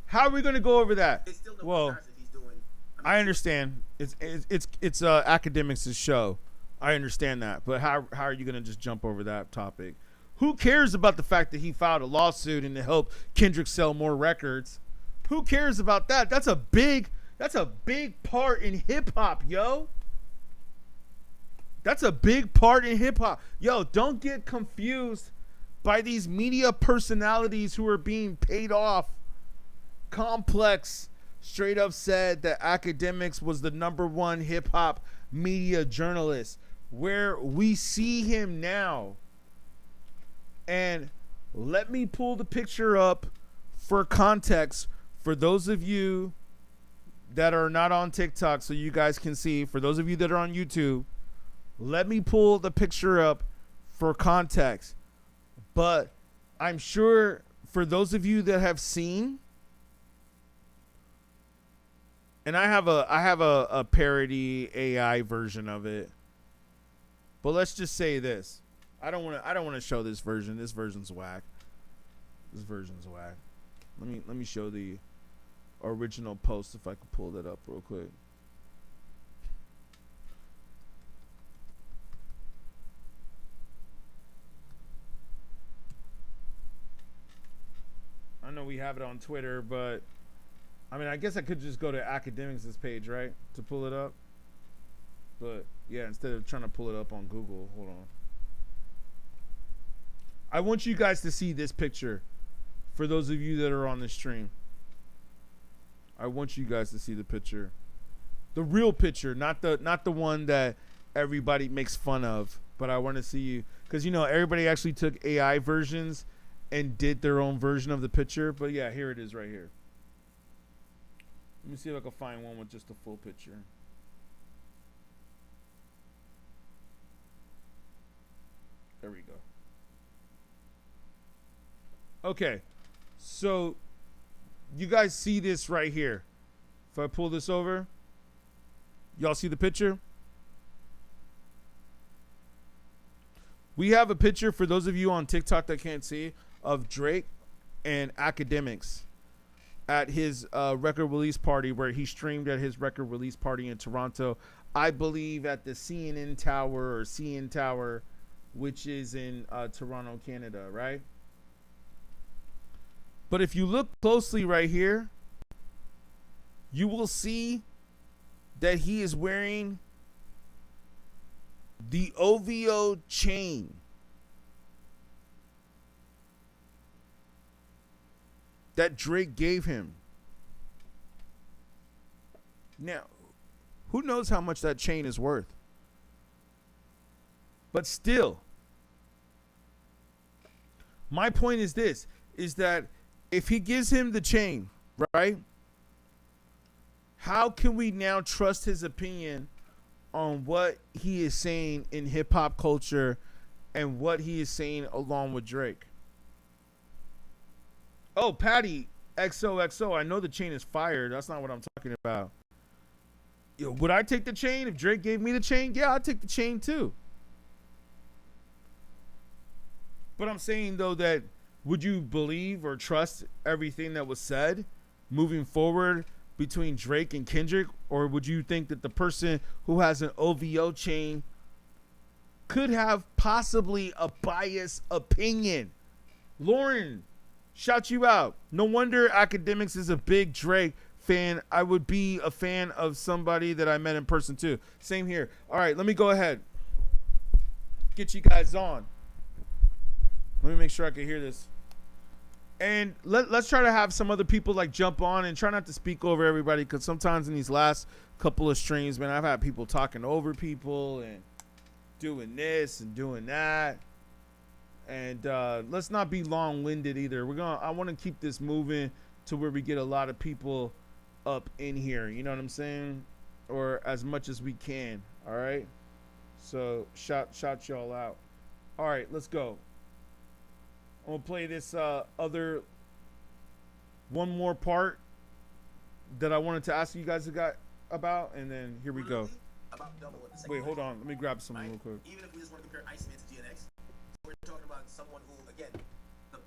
How are we going to go over that? It's still no comparison if he's doing. I understand. It's academics' show. I understand that, but how are you going to just jump over that topic? Who cares about the fact that he filed a lawsuit and to help Kendrick sell more records? Who cares about that? That's a big part in hip hop, yo. That's a big part in hip hop. Yo, don't get confused by these media personalities who are being paid off. Complex straight up said that academics was the #1 hip hop media journalist. Where we see him now. And let me pull the picture up for context for those of you that are not on TikTok, so you guys can see. For those of you that are on YouTube, let me pull the picture up for context. But I'm sure for those of you that have seen, and I have a parody AI version of it. But let's just say this. I don't want to show this version. This version's whack. Let me show the original post if I can pull that up real quick. I know we have it on Twitter, but I mean, I guess I could just go to Academics' page, right, to pull it up. But yeah, instead of trying to pull it up on Google, hold on. I want you guys to see this picture. For those of you that are on the stream, I want you guys to see the picture, the real picture, not the one that everybody makes fun of. But I want to see you, because everybody actually took AI versions and did their own version of the picture. But yeah, here it is right here. Let me see if I can find one with just a full picture. There we go. Okay, so you guys see this right here. If I pull this over, y'all see the picture? We have a picture, for those of you on TikTok that can't see, of Drake and Academics at his record release party, where he streamed at his record release party in Toronto. I believe at the CNN Tower, or CN Tower, which is in Toronto, Canada, right? But if you look closely right here, you will see that he is wearing the OVO chain. That Drake gave him. Now, who knows how much that chain is worth? But still, my point is this, is that if he gives him the chain, right? How can we now trust his opinion on what he is saying in hip hop culture and what he is saying along with Drake? Oh, Patty XOXO, I know the chain is fire. That's not what I'm talking about. Yo, would I take the chain if Drake gave me the chain? Yeah, I'd take the chain too. But I'm saying, though, that would you believe or trust everything that was said moving forward between Drake and Kendrick? Or would you think that the person who has an OVO chain could have possibly a biased opinion? Lauren, shout you out. No wonder Academics is a big Drake fan. I would be a fan of somebody that I met in person too. Same here. All right, let me go ahead. Get you guys on. Let me make sure I can hear this. And let's try to have some other people like jump on and try not to speak over everybody, because sometimes in these last couple of streams, man, I've had people talking over people and doing this and doing that. And let's not be long-winded either. I want to keep this moving to where we get a lot of people up in here. You know what I'm saying? Or as much as we can. All right. So shout y'all out. All right, let's go. I'm gonna play this other one more part that I wanted to ask you guys about, and then here we go. Wait, hold on. Let me grab something real quick. Even if we just want to compare ICEMAN to GNX, we're talking about someone who, again,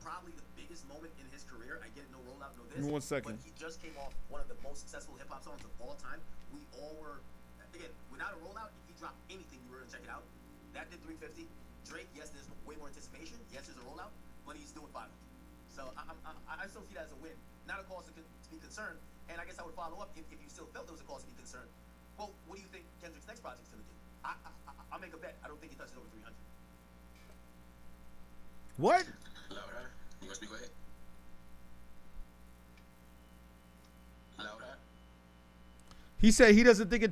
probably the biggest moment in his career. I get it, no rollout, no this. Give me 1 second. But he just came off one of the most successful hip hop songs of all time. We all were, again, without a rollout, if he dropped anything, you were gonna check it out. That did 350. Drake, yes, there's way more anticipation. Yes, there's a rollout, but he's doing 500. So I still see that as a win, not a cause to be concerned. And I guess I would follow up if you still felt there was a cause to be concerned. Well, what do you think Kendrick's next project's gonna do? I'll make a bet. I don't think he touches over 300. What? Louder. You want to speak? Go ahead. Louder. He said he doesn't think it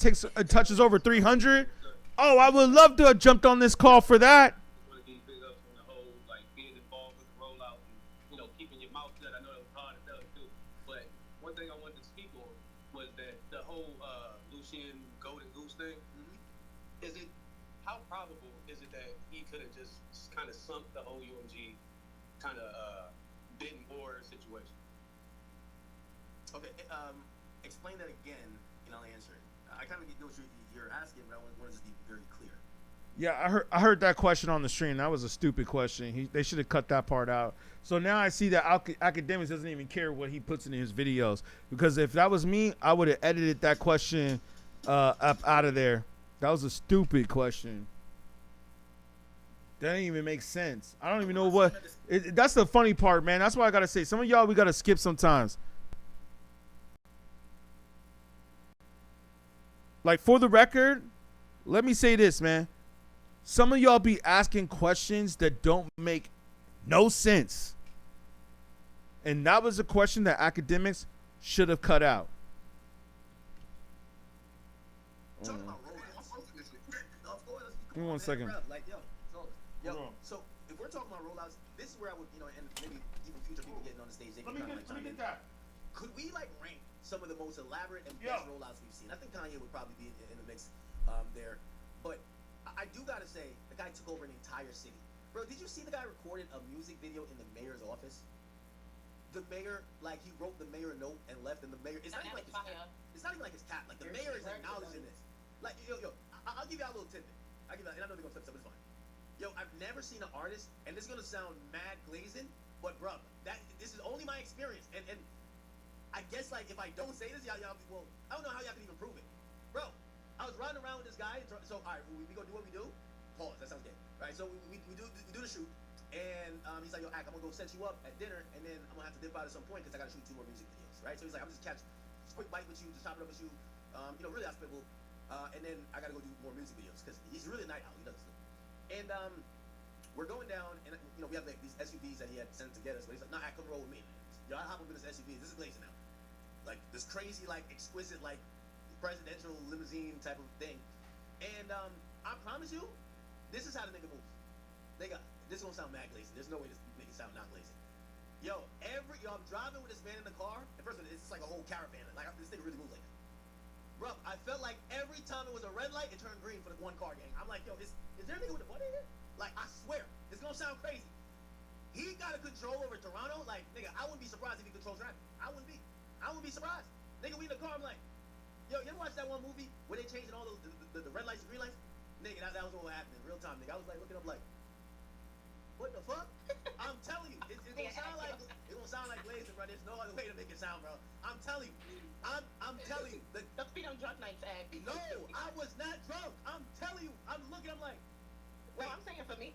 touches over 300. Oh, I would love to have jumped on this call for that. Want to be big up on the whole, like being involved with the rollout and keeping your mouth shut. I know that was hard to tell too, but one thing I wanted to speak on was that the whole Lucien Golden Goose thing. Mm-hmm. How probable is it that he could have just kind of sunk the whole UMG kind of bitten war situation? Okay, explain that again, and I'll answer it. I kind of know what you're asking, but I want to just be very clear. Yeah, I heard that question on the stream. That was a stupid question. They should have cut that part out. So now I see that Academics doesn't even care what he puts in his videos. Because if that was me, I would have edited that question up out of there. That was a stupid question. That didn't even make sense. I don't even know what. That's the funny part, man. That's why I gotta say, some of y'all we gotta skip sometimes. Like, for the record, let me say this, man. Some of y'all be asking questions that don't make no sense. And that was a question that Academics should have cut out. Give me 1 second. So if we're talking about rollouts, this is where I would, and maybe even future people getting on the stage, they can kind of like chime in. Could we like rank some of the most elaborate and best rollouts we've seen? I think Kanye would probably be in the mix there. But I do gotta say, the guy took over an entire city. Bro, did you see the guy recorded a music video in the mayor's office? The mayor, like, he wrote the mayor a note and left, and the mayor, it's not even like his cat. It's not even like his cat. Like, the mayor is acknowledging this. Like, I'll give you a little tidbit. And I know they're gonna flip stuff, but it's fine. Yo, I've never seen an artist, and this is gonna sound mad glazing, but bro, this is only my experience, and I guess like if I don't say this, y'all be, well, I don't know how y'all can even prove it, bro. I was riding around with this guy, so all right, we gonna do what we do. Pause. That sounds good, right? So we do the shoot, and he's like, yo, Ack, I'm gonna go set you up at dinner, and then I'm gonna have to dip out at some point because I gotta shoot 2 more music videos, right? So he's like, I'm just catch quick bite with you, just chop it up with you, really hospitable, and then I gotta go do more music videos because he's really a night owl. He does this stuff. And we're going down, and we have like these SUVs that he had sent to get us. But he's like, "Nah, come roll with me. Y'all hop up in this SUV. This is blazing now, like this crazy, like exquisite, like presidential limousine type of thing." And I promise you, this is how the nigga moves. Nigga, this is gonna sound mad glazing. There's no way this nigga sound not glazing. Yo, I'm driving with this man in the car, and first of all, it's like a whole caravan. Like this thing really moves like that. Bro, I felt like every time it was a red light, it turned green for the one car gang. I'm like, yo, is there a nigga with a butt in here? Like, I swear, it's gonna sound crazy. He got a control over Toronto. Like, nigga, I wouldn't be surprised if he controls traffic. I wouldn't be surprised. Nigga, we in the car, I'm like, yo, you ever watch that one movie where they changing all those the red lights to green lights? Nigga, that was what happened in real time, nigga. I was like looking up like, what the fuck? I'm telling you, it's gonna sound like glazing, bro. There's no other way to make it sound, bro. I'm telling you. I'm telling you. The freedom drunk nights act. No, I was not drunk. I'm telling you. I'm looking, I'm like, well, I'm saying for me.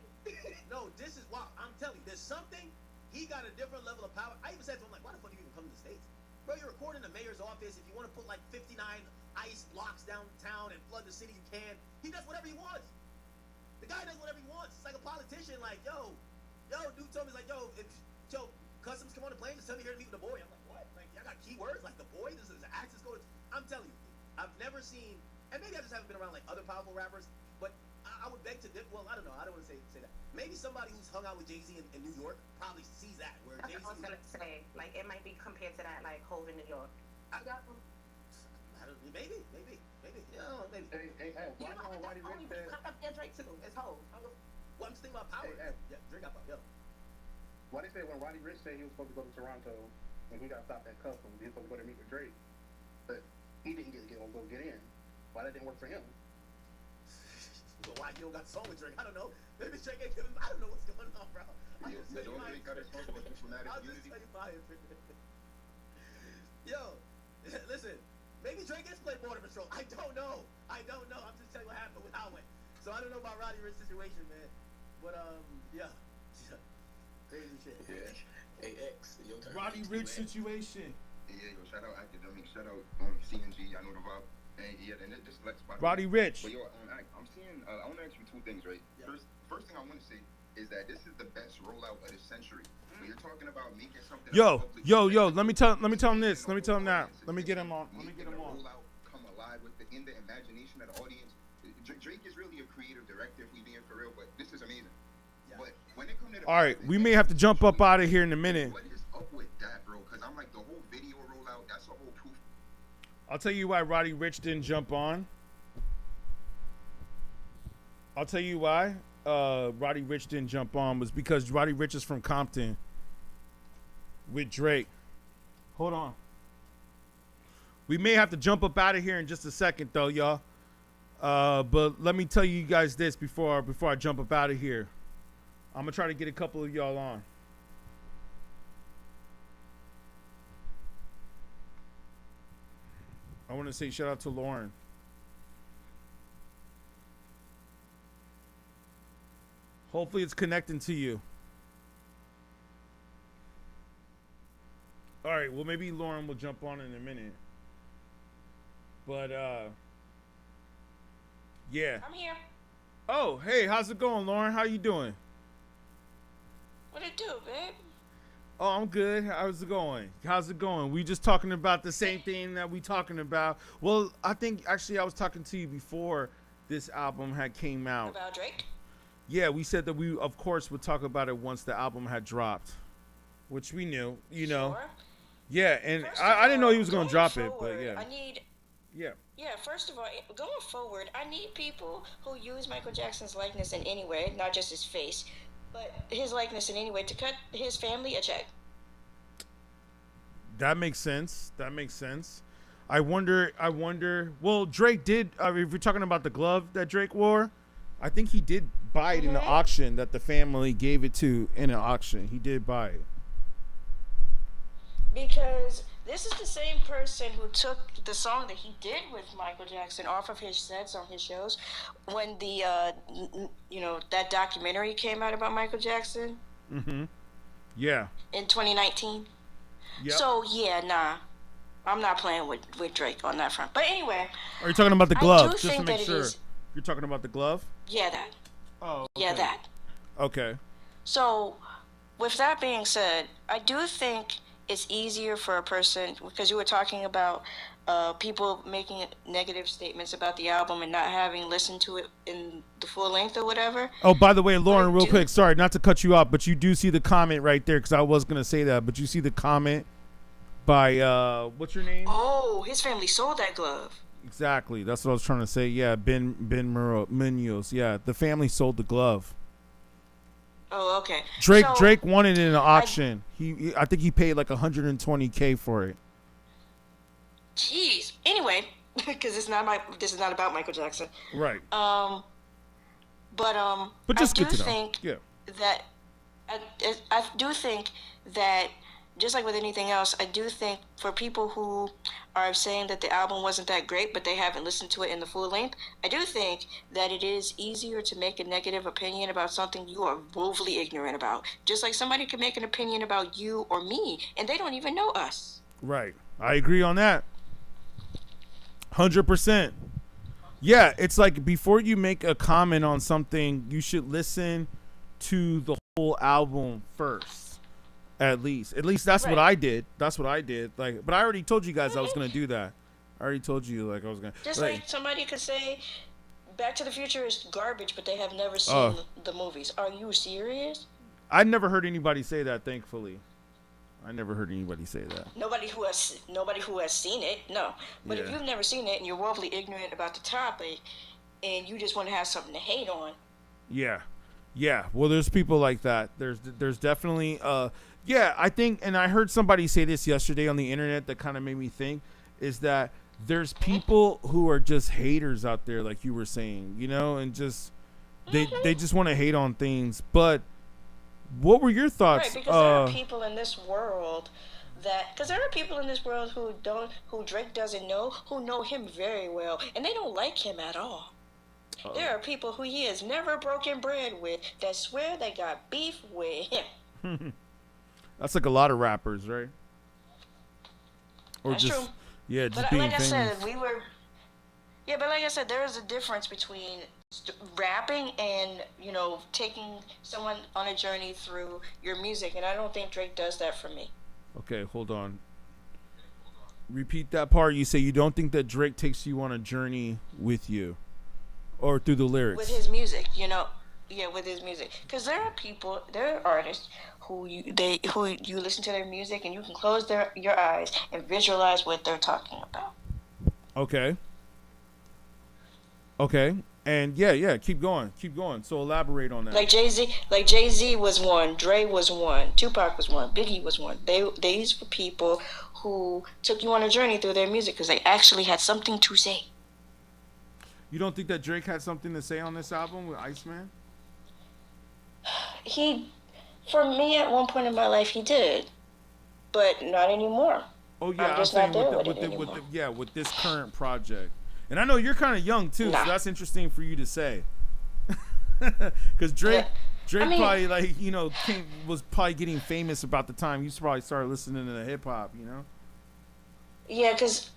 No, this is wild. I'm telling you, there's something. He got a different level of power. I even said to him, like, why the fuck do you even come to the States? Bro, you're recording the mayor's office. If you want to put like 59 ice blocks downtown and flood the city, you can. He does whatever he wants. The guy does whatever he wants. It's like a politician, like, yo, dude told me, like, yo, customs come on the plane, just tell me here to meet with the boy. I'm like, what? Like, y'all got keywords? Like, the boy? This is an access code? I'm telling you, I've never seen, and maybe I just haven't been around, like, other powerful rappers, but I would beg to differ. Well, I don't know. I don't want to say that. Maybe somebody who's hung out with Jay-Z in New York probably sees that, where Jay-Z... I was going to say, like, it might be compared to that, like, Hov in New York. Maybe. Yeah, maybe. Hey, why don't Roddy Ricch say... Up there, Drake, too. It's Hov. Well, I'm just thinking about power. Yeah, Drake got power, yeah. Why they say when Roddy Ricch said he was supposed to go to Toronto and he got stopped at customs, he was supposed to go to meet with Drake, but he didn't get in. Why that didn't work for him? So why you don't got a song with Drake? I don't know. Maybe Drake ain't giving. I don't know what's going on, bro. I'll just tell you my opinion. Yo, listen. Maybe Drake is playing Border Patrol. I don't know. I'm just telling you what happened with Howard. So I don't know about Roddy Ricch's situation, man. But yeah. Crazy shit. Yeah. Hey, X, yo, Roddy Ricch situation. Yeah, yo, shout out Academic, shout out CNG, I know the vibe. And yeah, and it just lets Roddy Ricch. But yo, I'm seeing, I want to ask you 2 things, right? Yeah. First thing I want to say is that this is the best rollout of the century. When you're talking about making something. Yo, let me tell him this. Let me tell him that. Let me get him on. Rollout come alive in the imagination of the audience. Drake is really a creative director, if we being for real, but this is amazing. But when it comes to all right, we may have to jump up out of here in a minute. What is up with that, bro? Because I'm like, the whole video rollout, that's a whole proof. I'll tell you why Roddy Ricch didn't jump on. I'll tell you why Roddy Ricch didn't jump on was because Roddy Ricch is from Compton with Drake. Hold on. We may have to jump up out of here in just a second, though, y'all. But let me tell you guys this before I jump up out of here. I'm gonna try to get a couple of y'all on. I want to say shout out to Lauren. Hopefully it's connecting to you. All right, well maybe Lauren will jump on in a minute. But yeah. I'm here. Oh, hey, how's it going, Lauren? How you doing? What it do, babe? Oh, I'm good. How's it going? We just talking about the same thing that we talking about. Well, I think actually I was talking to you before this album had came out. About Drake? Yeah, we said that we of course would talk about it once the album had dropped, which we knew, you know. Yeah, and I didn't know he was going to drop it, but yeah. Yeah, first of all, going forward, I need people who use Michael Jackson's likeness in any way, not just his face, but his likeness in any way to cut his family a check. That makes sense. I wonder, well, Drake did, if you're talking about the glove that Drake wore, I think he did buy it in an auction that the family gave it to in an auction. He did buy it. Because this is the same person who took the song that he did with Michael Jackson off of his sets on his shows when the, that documentary came out about Michael Jackson. Mm-hmm. Yeah. In 2019. Yep. So, yeah, nah. I'm not playing with Drake on that front. But anyway. Are you talking about the glove? Just to make sure. You're talking about the glove? Yeah, that. Oh, okay. Yeah, that. Okay. So, with that being said, I do think it's easier for a person, because you were talking about people making negative statements about the album and not having listened to it in the full length or whatever. Oh, by the way, Lauren, real quick, sorry, not to cut you off, but you do see the comment right there, because I was going to say that, but you see the comment by, what's your name? Oh, his family sold that glove. Exactly. That's what I was trying to say. Yeah, Ben Munoz. Yeah, the family sold the glove. Oh, okay. Drake won it in an auction. I think he paid like $120K for it. Jeez. Anyway, because this is not about Michael Jackson. Right. But just I good do to know. think Yeah. that I do think that just like with anything else, I do think for people who are saying that the album wasn't that great, but they haven't listened to it in the full length, I do think that it is easier to make a negative opinion about something you are woefully ignorant about. Just like somebody could make an opinion about you or me, and they don't even know us. Right. I agree on that. 100%. Yeah, it's like before you make a comment on something, you should listen to the whole album first. At least that's what I did. Like, but I already told you guys I was gonna do that. I already told you I was gonna. Just like somebody could say, Back to the Future is garbage, but they have never seen the movies. Are you serious? I never heard anybody say that. Thankfully, I never heard anybody say that. Nobody who has seen it. No, but if you've never seen it and you're woefully ignorant about the topic, and you just want to have something to hate on. Yeah. Well, there's people like that. There's definitely yeah, I think, and I heard somebody say this yesterday on the internet that kind of made me think, is that there's people who are just haters out there, like you were saying, and just they just want to hate on things. But what were your thoughts? Right, because there are people in this world who Drake doesn't know, who know him very well, and they don't like him at all. There are people who he has never broken bread with that swear they got beef with him. That's like a lot of rappers, right? Or That's just, true. Yeah, just but being like famous. But like I said, there is a difference between rapping and, taking someone on a journey through your music, and I don't think Drake does that for me. Okay, hold on. Repeat that part. You say you don't think that Drake takes you on a journey with you or through the lyrics. With his music, with his music. Because there are artists who you listen to their music and you can close your eyes and visualize what they're talking about. Okay. And yeah, keep going. So elaborate on that. Like Jay-Z was one, Dre was one, Tupac was one, Biggie was one. These were people who took you on a journey through their music because they actually had something to say. You don't think that Drake had something to say on this album with Iceman? For me, at one point in my life, he did, but not anymore. Oh yeah, I'm just not there with it anymore. With this current project. And I know you're kind of young too, so that's interesting for you to say. Because Drake probably was probably getting famous about the time you probably started listening to hip hop, you know? Yeah, because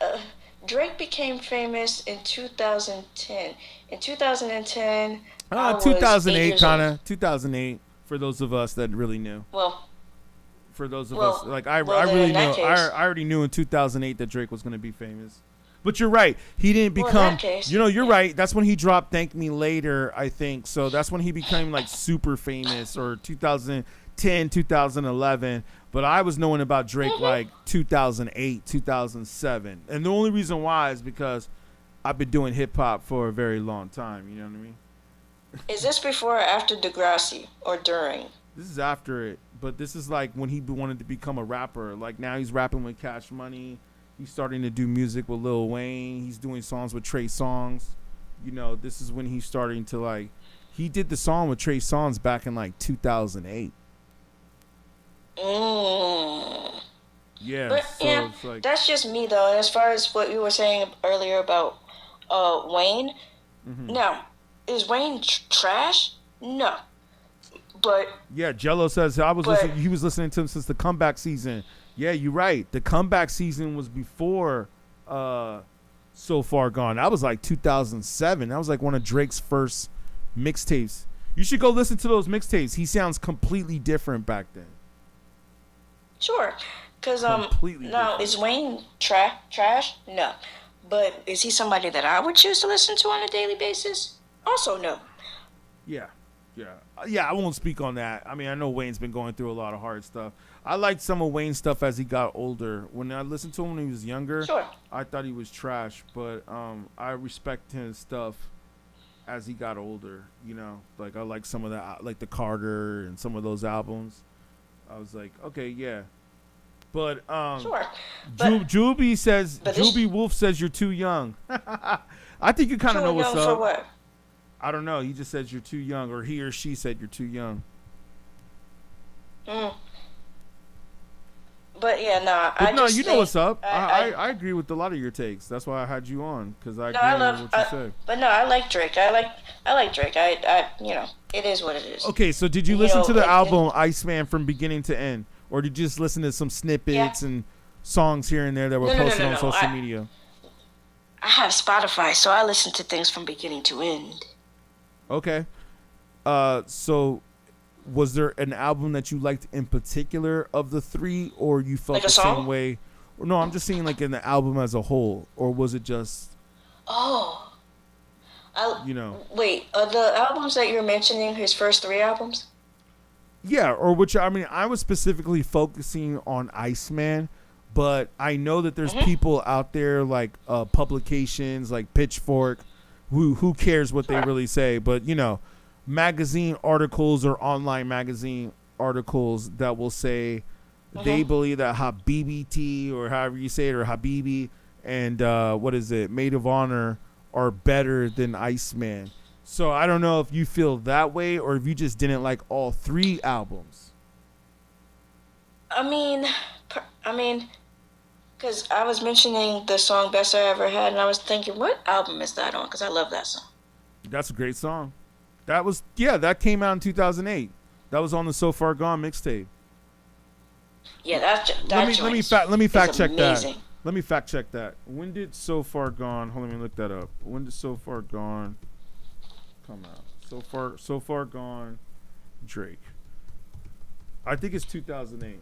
Drake became famous in 2010. In 2010, 2008 kind of 2008 for those of us that really knew. Well, for those of us like I really knew. I already knew in 2008 that Drake was going to be famous. But you're right. He didn't become, you're right. That's when he dropped Thank Me Later, I think. So that's when he became like super famous, or 2010, 2011. But I was knowing about Drake like 2008, 2007. And the only reason why is because I've been doing hip hop for a very long time. You know what I mean? Is this before or after Degrassi, or during? This is after it. But this is like when he wanted to become a rapper. Like now he's rapping with Cash Money. He's starting to do music with Lil Wayne. He's doing songs with Trey Songz. You know, this is when he's starting to like. He did the song with Trey Songz back in like 2008. Yeah, but so it's like, that's just me though. And as far as what you were saying earlier about Wayne, now is Wayne trash? No, but yeah, Jello says he was listening to him since the comeback season. Yeah, you're right. The comeback season was before So Far Gone. That was like 2007. That was like one of Drake's first mixtapes. You should go listen to those mixtapes. He sounds completely different back then. Sure. Because now, is Wayne trash? No. But is he somebody that I would choose to listen to on a daily basis? Also no. Yeah. I won't speak on that. I mean, I know Wayne's been going through a lot of hard stuff. I liked some of Wayne's stuff as he got older. When I listened to him when he was younger, I thought he was trash. But I respect his stuff as he got older. You know, like I like some of that, like the Carter and some of those albums. I was like, okay, yeah. But Juby Wolf says you're too young. I think you kind of know what's up. For what? I don't know. He just says you're too young, or he or she said you're too young. But yeah, you know what's up. I agree with a lot of your takes. That's why I had you on, because I agree with what you said. But no, I like Drake. I like Drake. I it is what it is. Okay, so did you listen to the album Iceman from beginning to end, or did you just listen to some snippets and songs here and there that were posted on social media? I have Spotify, so I listen to things from beginning to end. Okay. So was there an album that you liked in particular of the three, or you felt the same way? Or no, I'm just saying like in the album as a whole, or was it just? Wait, are the albums that you're mentioning his first three albums? Yeah, or I was specifically focusing on Iceman, but I know that there's people out there like publications like Pitchfork, who cares what they really say, but magazine articles or online magazine articles that will say they believe that Habibi or however you say it, or Habibi and Maid of Honor are better than Iceman. So I don't know if you feel that way or if you just didn't like all three albums. I mean, because I was mentioning the song Best I Ever Had, and I was thinking, what album is that on? Because I love that song. That's a great song. That came out in 2008. That was on the So Far Gone mixtape. Yeah, let me fact check that. Let me fact check that. When did So Far Gone? Hold on, let me look that up. When did So Far Gone come out? So Far Gone, Drake. I think it's 2008.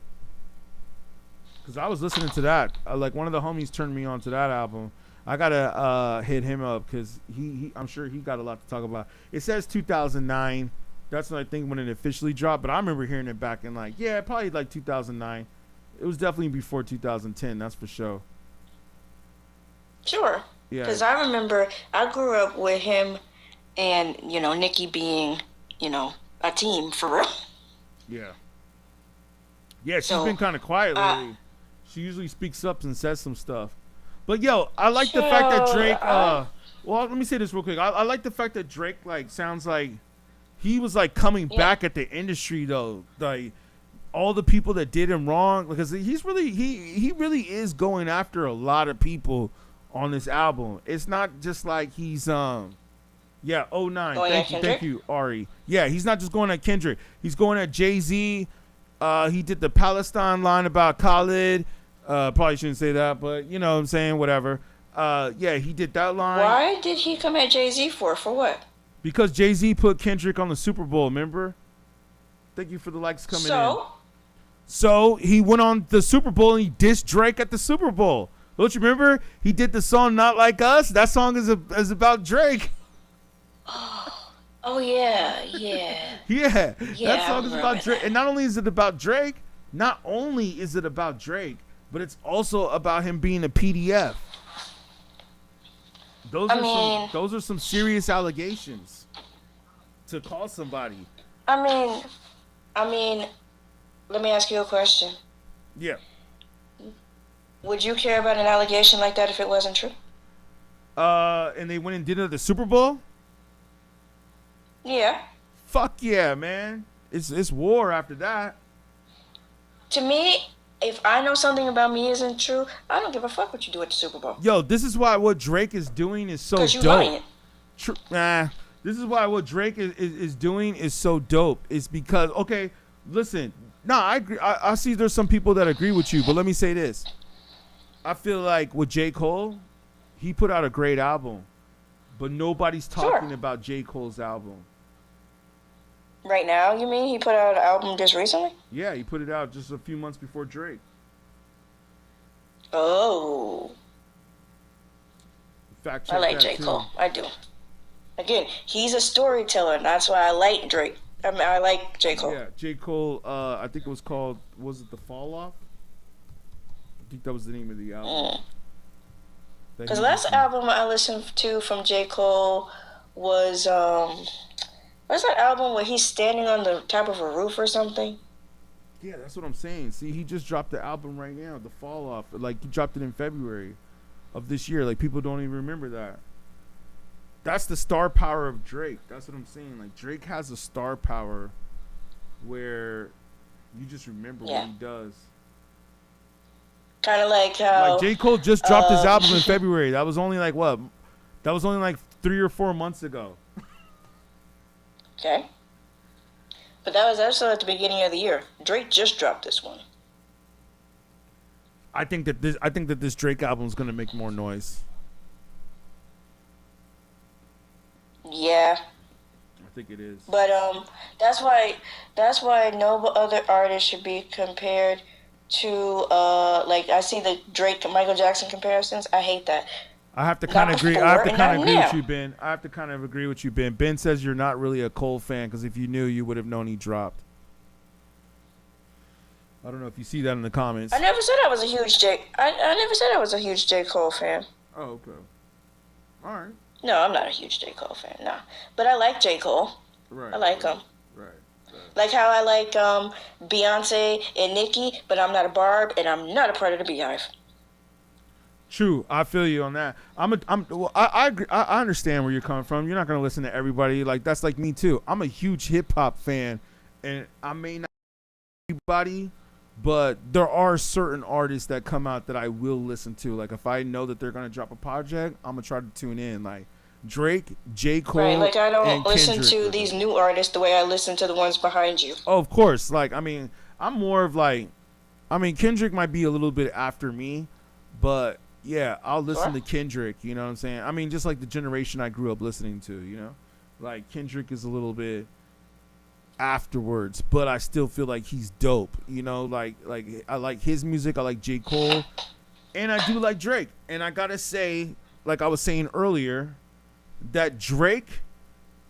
Because I was listening to that. Like one of the homies turned me on to that album. I gotta hit him up because I'm sure he got a lot to talk about. It says 2009. That's what I think when it officially dropped. But I remember hearing it back in probably like 2009. It was definitely before 2010. That's for sure. Sure. Yeah. Because I remember I grew up with him and Nicki being a team for real. Yeah. Yeah, she's been kind of quiet lately. She usually speaks up and says some stuff. But I like the fact that Drake Well, let me say this real quick. I like the fact that Drake like sounds like he was like coming back at the industry though. Like all the people that did him wrong, because he's really he really is going after a lot of people on this album. It's not just like he's 09. Thank you, Ari. Yeah, he's not just going at Kendrick. He's going at Jay-Z. He did the Palestine line about Khalid. Probably shouldn't say that, but you know what I'm saying, whatever. Yeah, he did that line. Why did he come at Jay-Z for? For what? Because Jay-Z put Kendrick on the Super Bowl, remember? Thank you for the likes coming in. So he went on the Super Bowl and he dissed Drake at the Super Bowl. Don't you remember? He did the song Not Like Us. That song is about Drake. Oh yeah. Yeah, that song is about Drake. And not only is it about Drake, but it's also about him being a PDF. Those are some serious allegations to call somebody. I mean, let me ask you a question. Yeah. Would you care about an allegation like that if it wasn't true? And they went and did it at the Super Bowl? Yeah. Fuck yeah, man. It's war after that. To me, if I know something about me isn't true, I don't give a fuck what you do at the Super Bowl. Yo, this is why what Drake is doing is so dope. 'Cause you lying. This is why what Drake is doing is so dope. It's because, okay, listen. No, I agree. I see there's some people that agree with you, but let me say this. I feel like with J. Cole, he put out a great album, but nobody's talking about J. Cole's album. Right now, you mean? He put out an album just recently? Yeah, he put it out just a few months before Drake. Oh. Fact check I like J. Cole. I do. Again, he's a storyteller, and that's why I like Drake. I like J. Cole. Yeah, J. Cole, I think it was called, was it The Fall Off? I think that was the name of the album. Because the last album I listened to from J. Cole was, what's that album where he's standing on the top of a roof or something? Yeah, that's what I'm saying. See, he just dropped the album right now, The Fall Off. Like, he dropped it in February of this year. Like, people don't even remember that. That's the star power of Drake. That's what I'm saying. Like, Drake has a star power where you just remember what he does. Kind of like how... Like, J. Cole just dropped his album in February. That was only like, what? That was only like 3 or 4 months ago. Okay. But that was also at the beginning of the year. Drake just dropped this one. I think that this Drake album is gonna make more noise. Yeah. I think it is. But that's why no other artist should be compared to like I see the Drake and Michael Jackson comparisons. I hate that. I have to kind of agree. I have to kind of agree with you, Ben. I have to kind of agree with you, Ben. Ben says you're not really a Cole fan because if you knew, you would have known he dropped. I don't know if you see that in the comments. I never said I was a huge I never said I was a huge J. Cole fan. Oh, okay. All right. No, I'm not a huge J. Cole fan. Nah, but I like J. Cole. Right. I like him. Right. Like how I like Beyonce and Nicki, but I'm not a Barb and I'm not a part of the Beehive. True, I feel you on that. I agree. I understand where you're coming from. You're not gonna listen to everybody. Like that's like me too. I'm a huge hip hop fan, and I may not be everybody, but there are certain artists that come out that I will listen to. Like if I know that they're gonna drop a project, I'm gonna try to tune in. Like Drake, J. Cole, right? Like I don't listen Kendrick. to these new artists the way I listen to the ones behind you. Oh, of course. Like I mean, I'm more of like, Kendrick might be a little bit after me, but. Yeah, I'll listen to Kendrick, you know what I'm saying? I mean, just like the generation I grew up listening to, you know? Like, Kendrick is a little bit afterwards, but I still feel like he's dope, you know? Like I like his music, I like J. Cole, and I do like Drake. And I gotta say, like I was saying earlier, that Drake,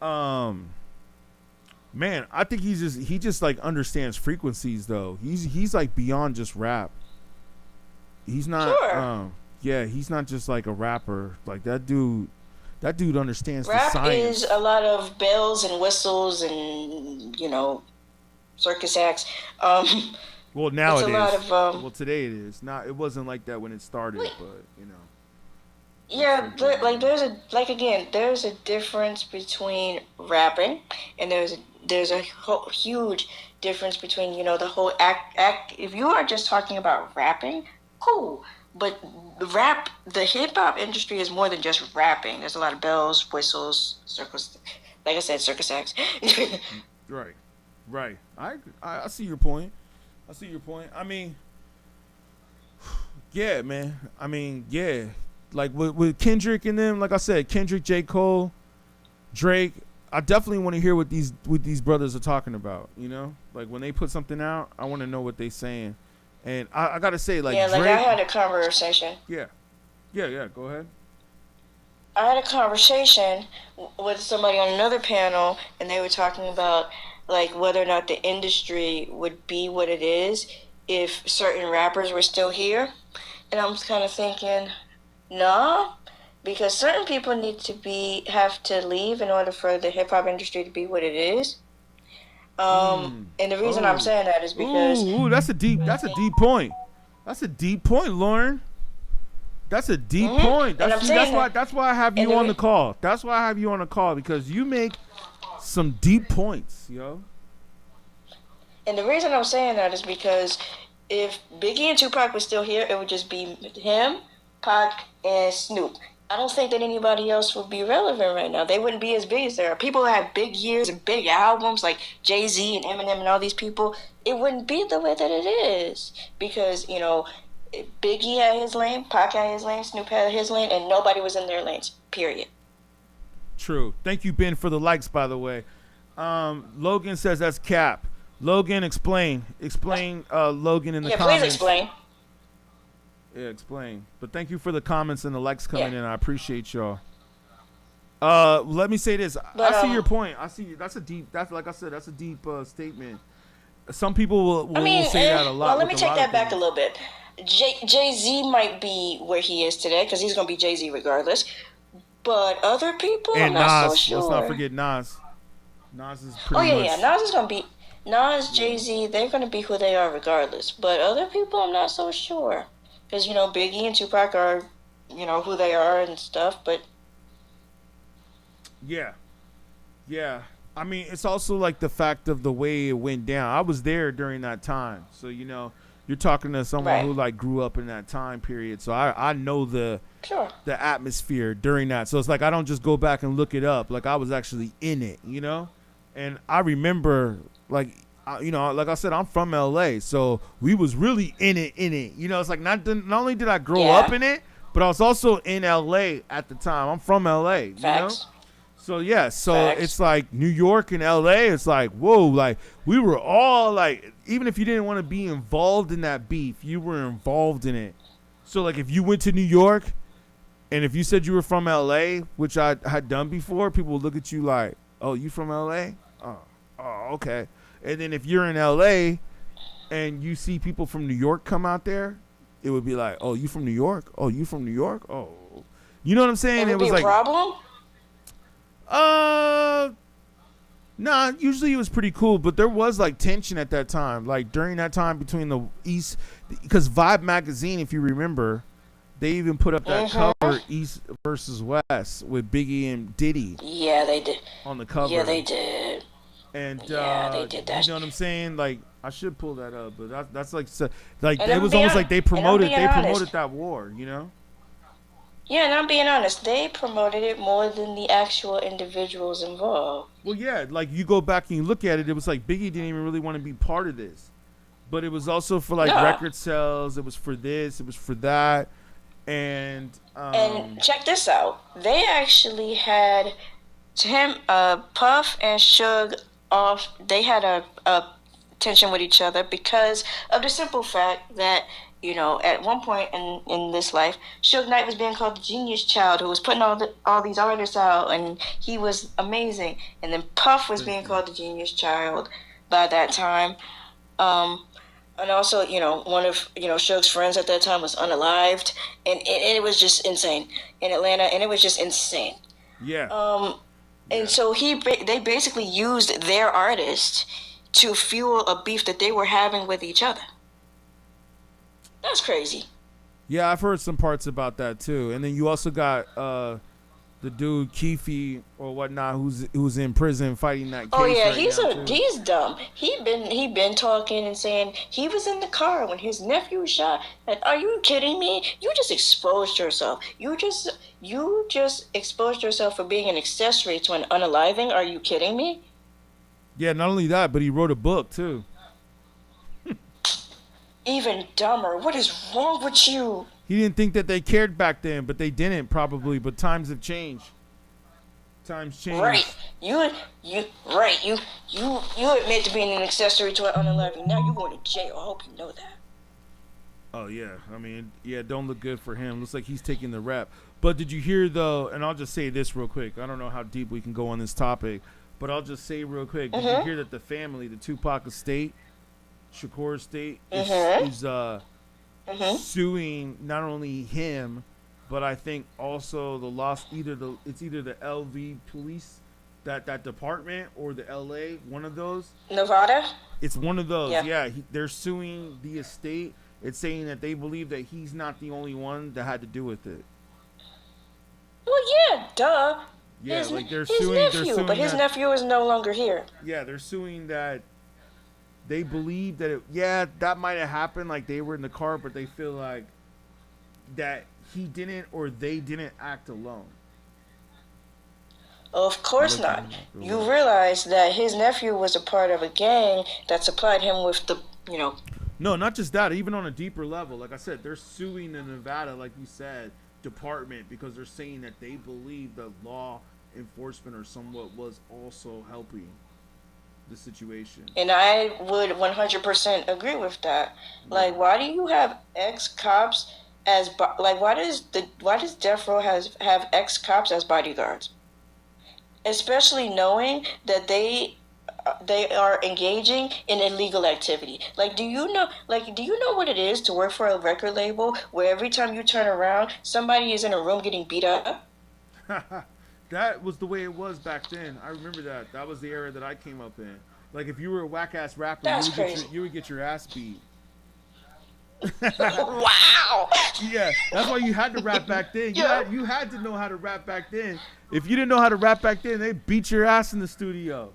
man, I think he just like understands frequencies, though. He's like beyond just rap. He's not, yeah, he's not just like a rapper. Like that dude understands the science. Rap is a lot of bells and whistles and, you know, circus acts. Well, now it's it is. Well, today it is. It wasn't like that when it started, but, you know. Yeah, but like there's a difference between rapping, and there's a huge difference between the whole act. If you are just talking about rapping, cool. But the hip hop industry is more than just rapping. There's a lot of bells, whistles, circus. Like I said, circus acts. Right. I see your point. I mean, yeah, man. I mean, yeah. Like with Kendrick and them, like I said, Kendrick, J. Cole, Drake. I definitely want to hear what these brothers are talking about. You know, like when they put something out, I want to know what they saying. And I gotta say, like, yeah, like Drake, I had a conversation. Yeah. Go ahead. I had a conversation with somebody on another panel, and they were talking about like whether or not the industry would be what it is if certain rappers were still here. And I'm kind of thinking, no, because certain people have to leave in order for the hip hop industry to be what it is. And the reason I'm saying that is because that's a deep point. That's a deep point, Lauren. That's a deep point. That's why I have you on the call. That's why I have you on the call, because you make some deep points, yo. And the reason I'm saying that is because if Biggie and Tupac were still here, it would just be him, Pac, and Snoop. I don't think that anybody else would be relevant right now. They wouldn't be as big as there are. People who have big years and big albums like Jay-Z and Eminem and all these people, it wouldn't be the way that it is. Because, Biggie had his lane, Pac had his lane, Snoop had his lane, and nobody was in their lanes, period. True. Thank you, Ben, for the likes, by the way. Logan says that's cap. Logan, explain. Explain, Logan, in the comments. Yeah, please explain. Yeah, explain. But thank you for the comments and the likes coming in. I appreciate y'all. Let me say this. I see your point. I see. That's like I said, that's a deep statement. Some people will say that a lot. Well, let me take that back a little bit. Jay-Z might be where he is today because he's going to be Jay-Z regardless. But other people, and I'm not Nas, so sure. Let's not forget Nas. Nas is pretty much. Nas is going to be. Nas, Jay-Z, they're going to be who they are regardless. But other people, I'm not so sure. Because, Biggie and Tupac are, who they are and stuff, but... Yeah. I mean, it's also like the fact of the way it went down. I was there during that time. So, you're talking to someone who, like, grew up in that time period. So I know the atmosphere during that. So it's like I don't just go back and look it up. Like, I was actually in it, And I remember, like... like I said, I'm from LA, so we was really in it. It's like not only did I grow up in it, but I was also in LA at the time. I'm from LA, Facts. So it's like New York and LA. It's like, whoa, like we were all like, even if you didn't want to be involved in that beef, you were involved in it. So like if you went to New York, and if you said you were from LA, which I had done before, people would look at you like, oh, you from LA? Oh, okay. And then if you're in LA and you see people from New York come out there, it would be like, oh, you from New York? Oh, you from New York? Oh, you know what I'm saying? It was like a problem? Nah, usually it was pretty cool, but there was like tension at that time. Like during that time between the East, because Vibe magazine, if you remember, they even put up that cover, East versus West, with Biggie and Diddy. Yeah, they did. On the cover. Yeah, they did. And they did that. You know what I'm saying? Like I should pull that up, but that's like it was almost like they promoted that war, Yeah, and I'm being honest, they promoted it more than the actual individuals involved. Well, yeah, like you go back and you look at it, it was like Biggie didn't even really want to be part of this, but it was also for like record sales. It was for this. It was for that, and check this out. They actually had Puff and Suge off. They had a tension with each other because of the simple fact that at one point in this life, Suge Knight was being called the genius child who was putting all these artists out, and he was amazing. And then Puff was being called the genius child by that time. And also, one of Suge's friends at that time was unalived, and it was just insane in Atlanta, and it was just insane. Yeah. And so they basically used their artist to fuel a beef that they were having with each other. That's crazy. Yeah, I've heard some parts about that too. And then you also got the dude Keefe or whatnot who's in prison fighting that case. Oh yeah, right he's dumb. He been talking and saying he was in the car when his nephew was shot. And are you kidding me? You just exposed yourself. You just exposed yourself for being an accessory to an unaliving. Are you kidding me? Yeah, not only that, but he wrote a book too. Even dumber. What is wrong with you? He didn't think that they cared back then, but they didn't probably. But times have changed. Times change. Right. You admit to being an accessory to an unaliving. Now you're going to jail. I hope you know that. Oh yeah. I mean, yeah. Don't look good for him. Looks like he's taking the rap. But did you hear though? And I'll just say this real quick. I don't know how deep we can go on this topic, but I'll just say real quick. Did you hear that the family, the Tupac estate, Shakur estate, is suing not only him, but I think also it's either the LV police, that department, or the LA, one of those. Nevada? It's one of those. Yeah, they're suing the estate. It's saying that they believe that he's not the only one that had to do with it. Well, yeah, duh. Yeah, they're suing his nephew is no longer here. Yeah, they're suing that. They believe that that might have happened, like they were in the car, but they feel like that he didn't or they didn't act alone. Of course not. You realize that his nephew was a part of a gang that supplied him with the, No, not just that. Even on a deeper level, like I said, they're suing the Nevada, like you said, department because they're saying that they believe the law enforcement or somewhat was also helping the situation. And I would 100% agree with that. Like, why do you have ex-cops as why does Death Row have ex-cops as bodyguards? Especially knowing that they are engaging in illegal activity. Do you know what it is to work for a record label where every time you turn around somebody is in a room getting beat up? That was the way it was back then. I remember that. That was the era that I came up in. Like, if you were a whack-ass rapper, you would get your ass beat. Wow! Yeah, that's why you had to rap back then. You had to know how to rap back then. If you didn't know how to rap back then, they beat your ass in the studio.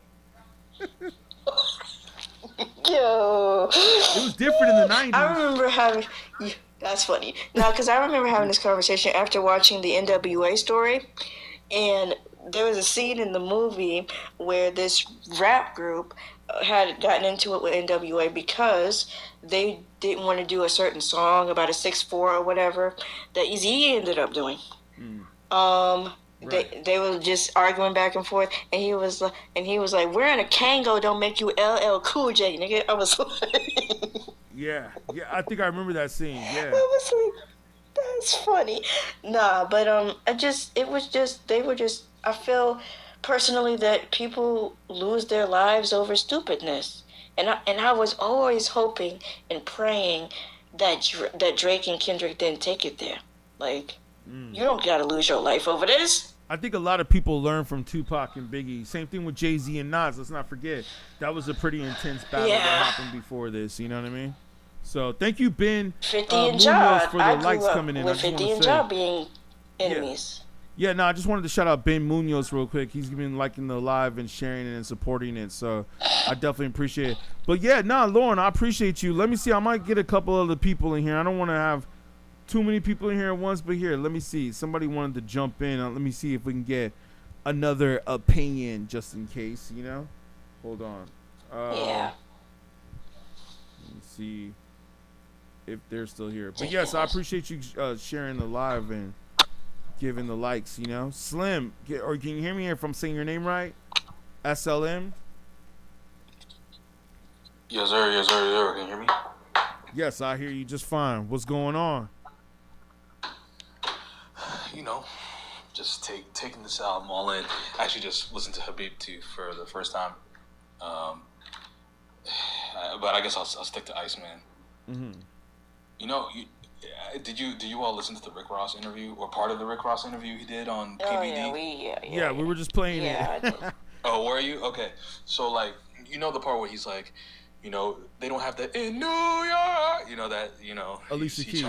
Yo. It was different in the 90s. I remember having... That's funny. No, because I remember having this conversation after watching the NWA story. And there was a scene in the movie where this rap group had gotten into it with NWA because they didn't want to do a certain song about a 6'4" or whatever that Eazy ended up doing. Right. They were just arguing back and forth, and he was like, "Wearing a Kango don't make you LL Cool J, nigga." I was like, yeah, I think I remember that scene. Yeah, I was like, that's funny. Nah, but I feel personally that people lose their lives over stupidness, and I was always hoping and praying that Drake and Kendrick didn't take it there. You don't gotta lose your life over this. I think a lot of people learn from Tupac and Biggie. Same thing with Jay-Z and Nas. Let's not forget that was a pretty intense battle that happened before this. You know what I mean? So thank you, Ben 50 and Munoz, Ja. for the likes coming in. With 50 and Ja being enemies. Yeah, no, I just wanted to shout out Ben Munoz real quick. He's been liking the live and sharing it and supporting it, so I definitely appreciate it. But yeah, Lauren, I appreciate you. Let me see. I might get a couple other people in here. I don't want to have too many people in here at once, but here, let me see. Somebody wanted to jump in. Let me see if we can get another opinion just in case, Hold on. Yeah. Let me see if they're still here. But yes, I appreciate you sharing the live and giving the likes, Slim, or can you hear me if I'm saying your name right? SLM? Yes, sir. Can you hear me? Yes, I hear you just fine. What's going on? Just taking this album all in. Actually, just listened to Habib 2 for the first time. But I guess I'll stick to ICEMAN. Did you all listen to the Rick Ross interview or part of the Rick Ross interview he did on PBD? Yeah, we were just playing it. Oh, were you? Okay. So the part where he's like, they don't have that in New York. That. Alicia Keys.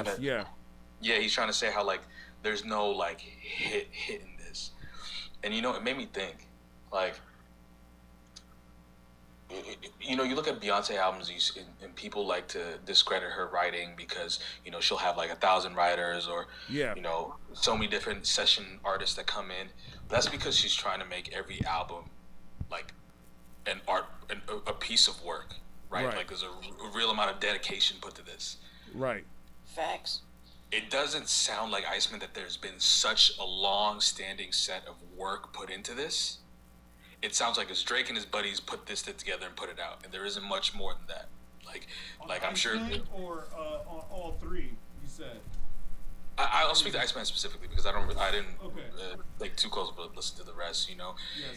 Yeah, he's trying to say how like there's no like hit in this, and you know it made me think like. You know, you look at Beyonce albums and people like to discredit her writing because, you know, she'll have like 1,000 writers or, you know, so many different session artists that come in. That's because she's trying to make every album like a piece of work, right? Like there's a real amount of dedication put to this. Right. Facts. It doesn't sound like Iceman that there's been such a long-standing set of work put into this. It sounds like it's Drake and his buddies put this together and put it out, and there isn't much more than that. Like I'm sure. Or on all three, you said. I'll speak to Iceman specifically because I didn't take too close, but listen to the rest. You know,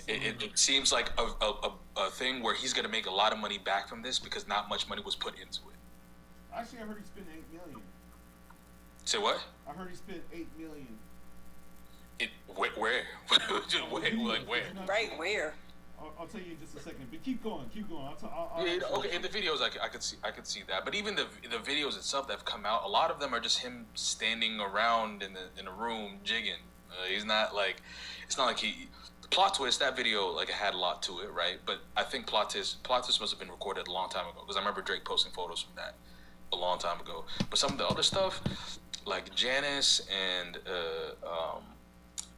it seems like a thing where he's gonna make a lot of money back from this because not much money was put into it. Actually, I heard he spent $8 million. Say what? I heard he spent $8 million. Where? Where? Right where? I'll tell you in just a second, but keep going. Okay. In the videos, I could see that, but even the videos itself that have come out, a lot of them are just him standing around in a room jigging. He's not like, it's not like he. Plot twist, that video like it had a lot to it, right? But I think plot twist must have been recorded a long time ago because I remember Drake posting photos from that a long time ago. But some of the other stuff, like Janice and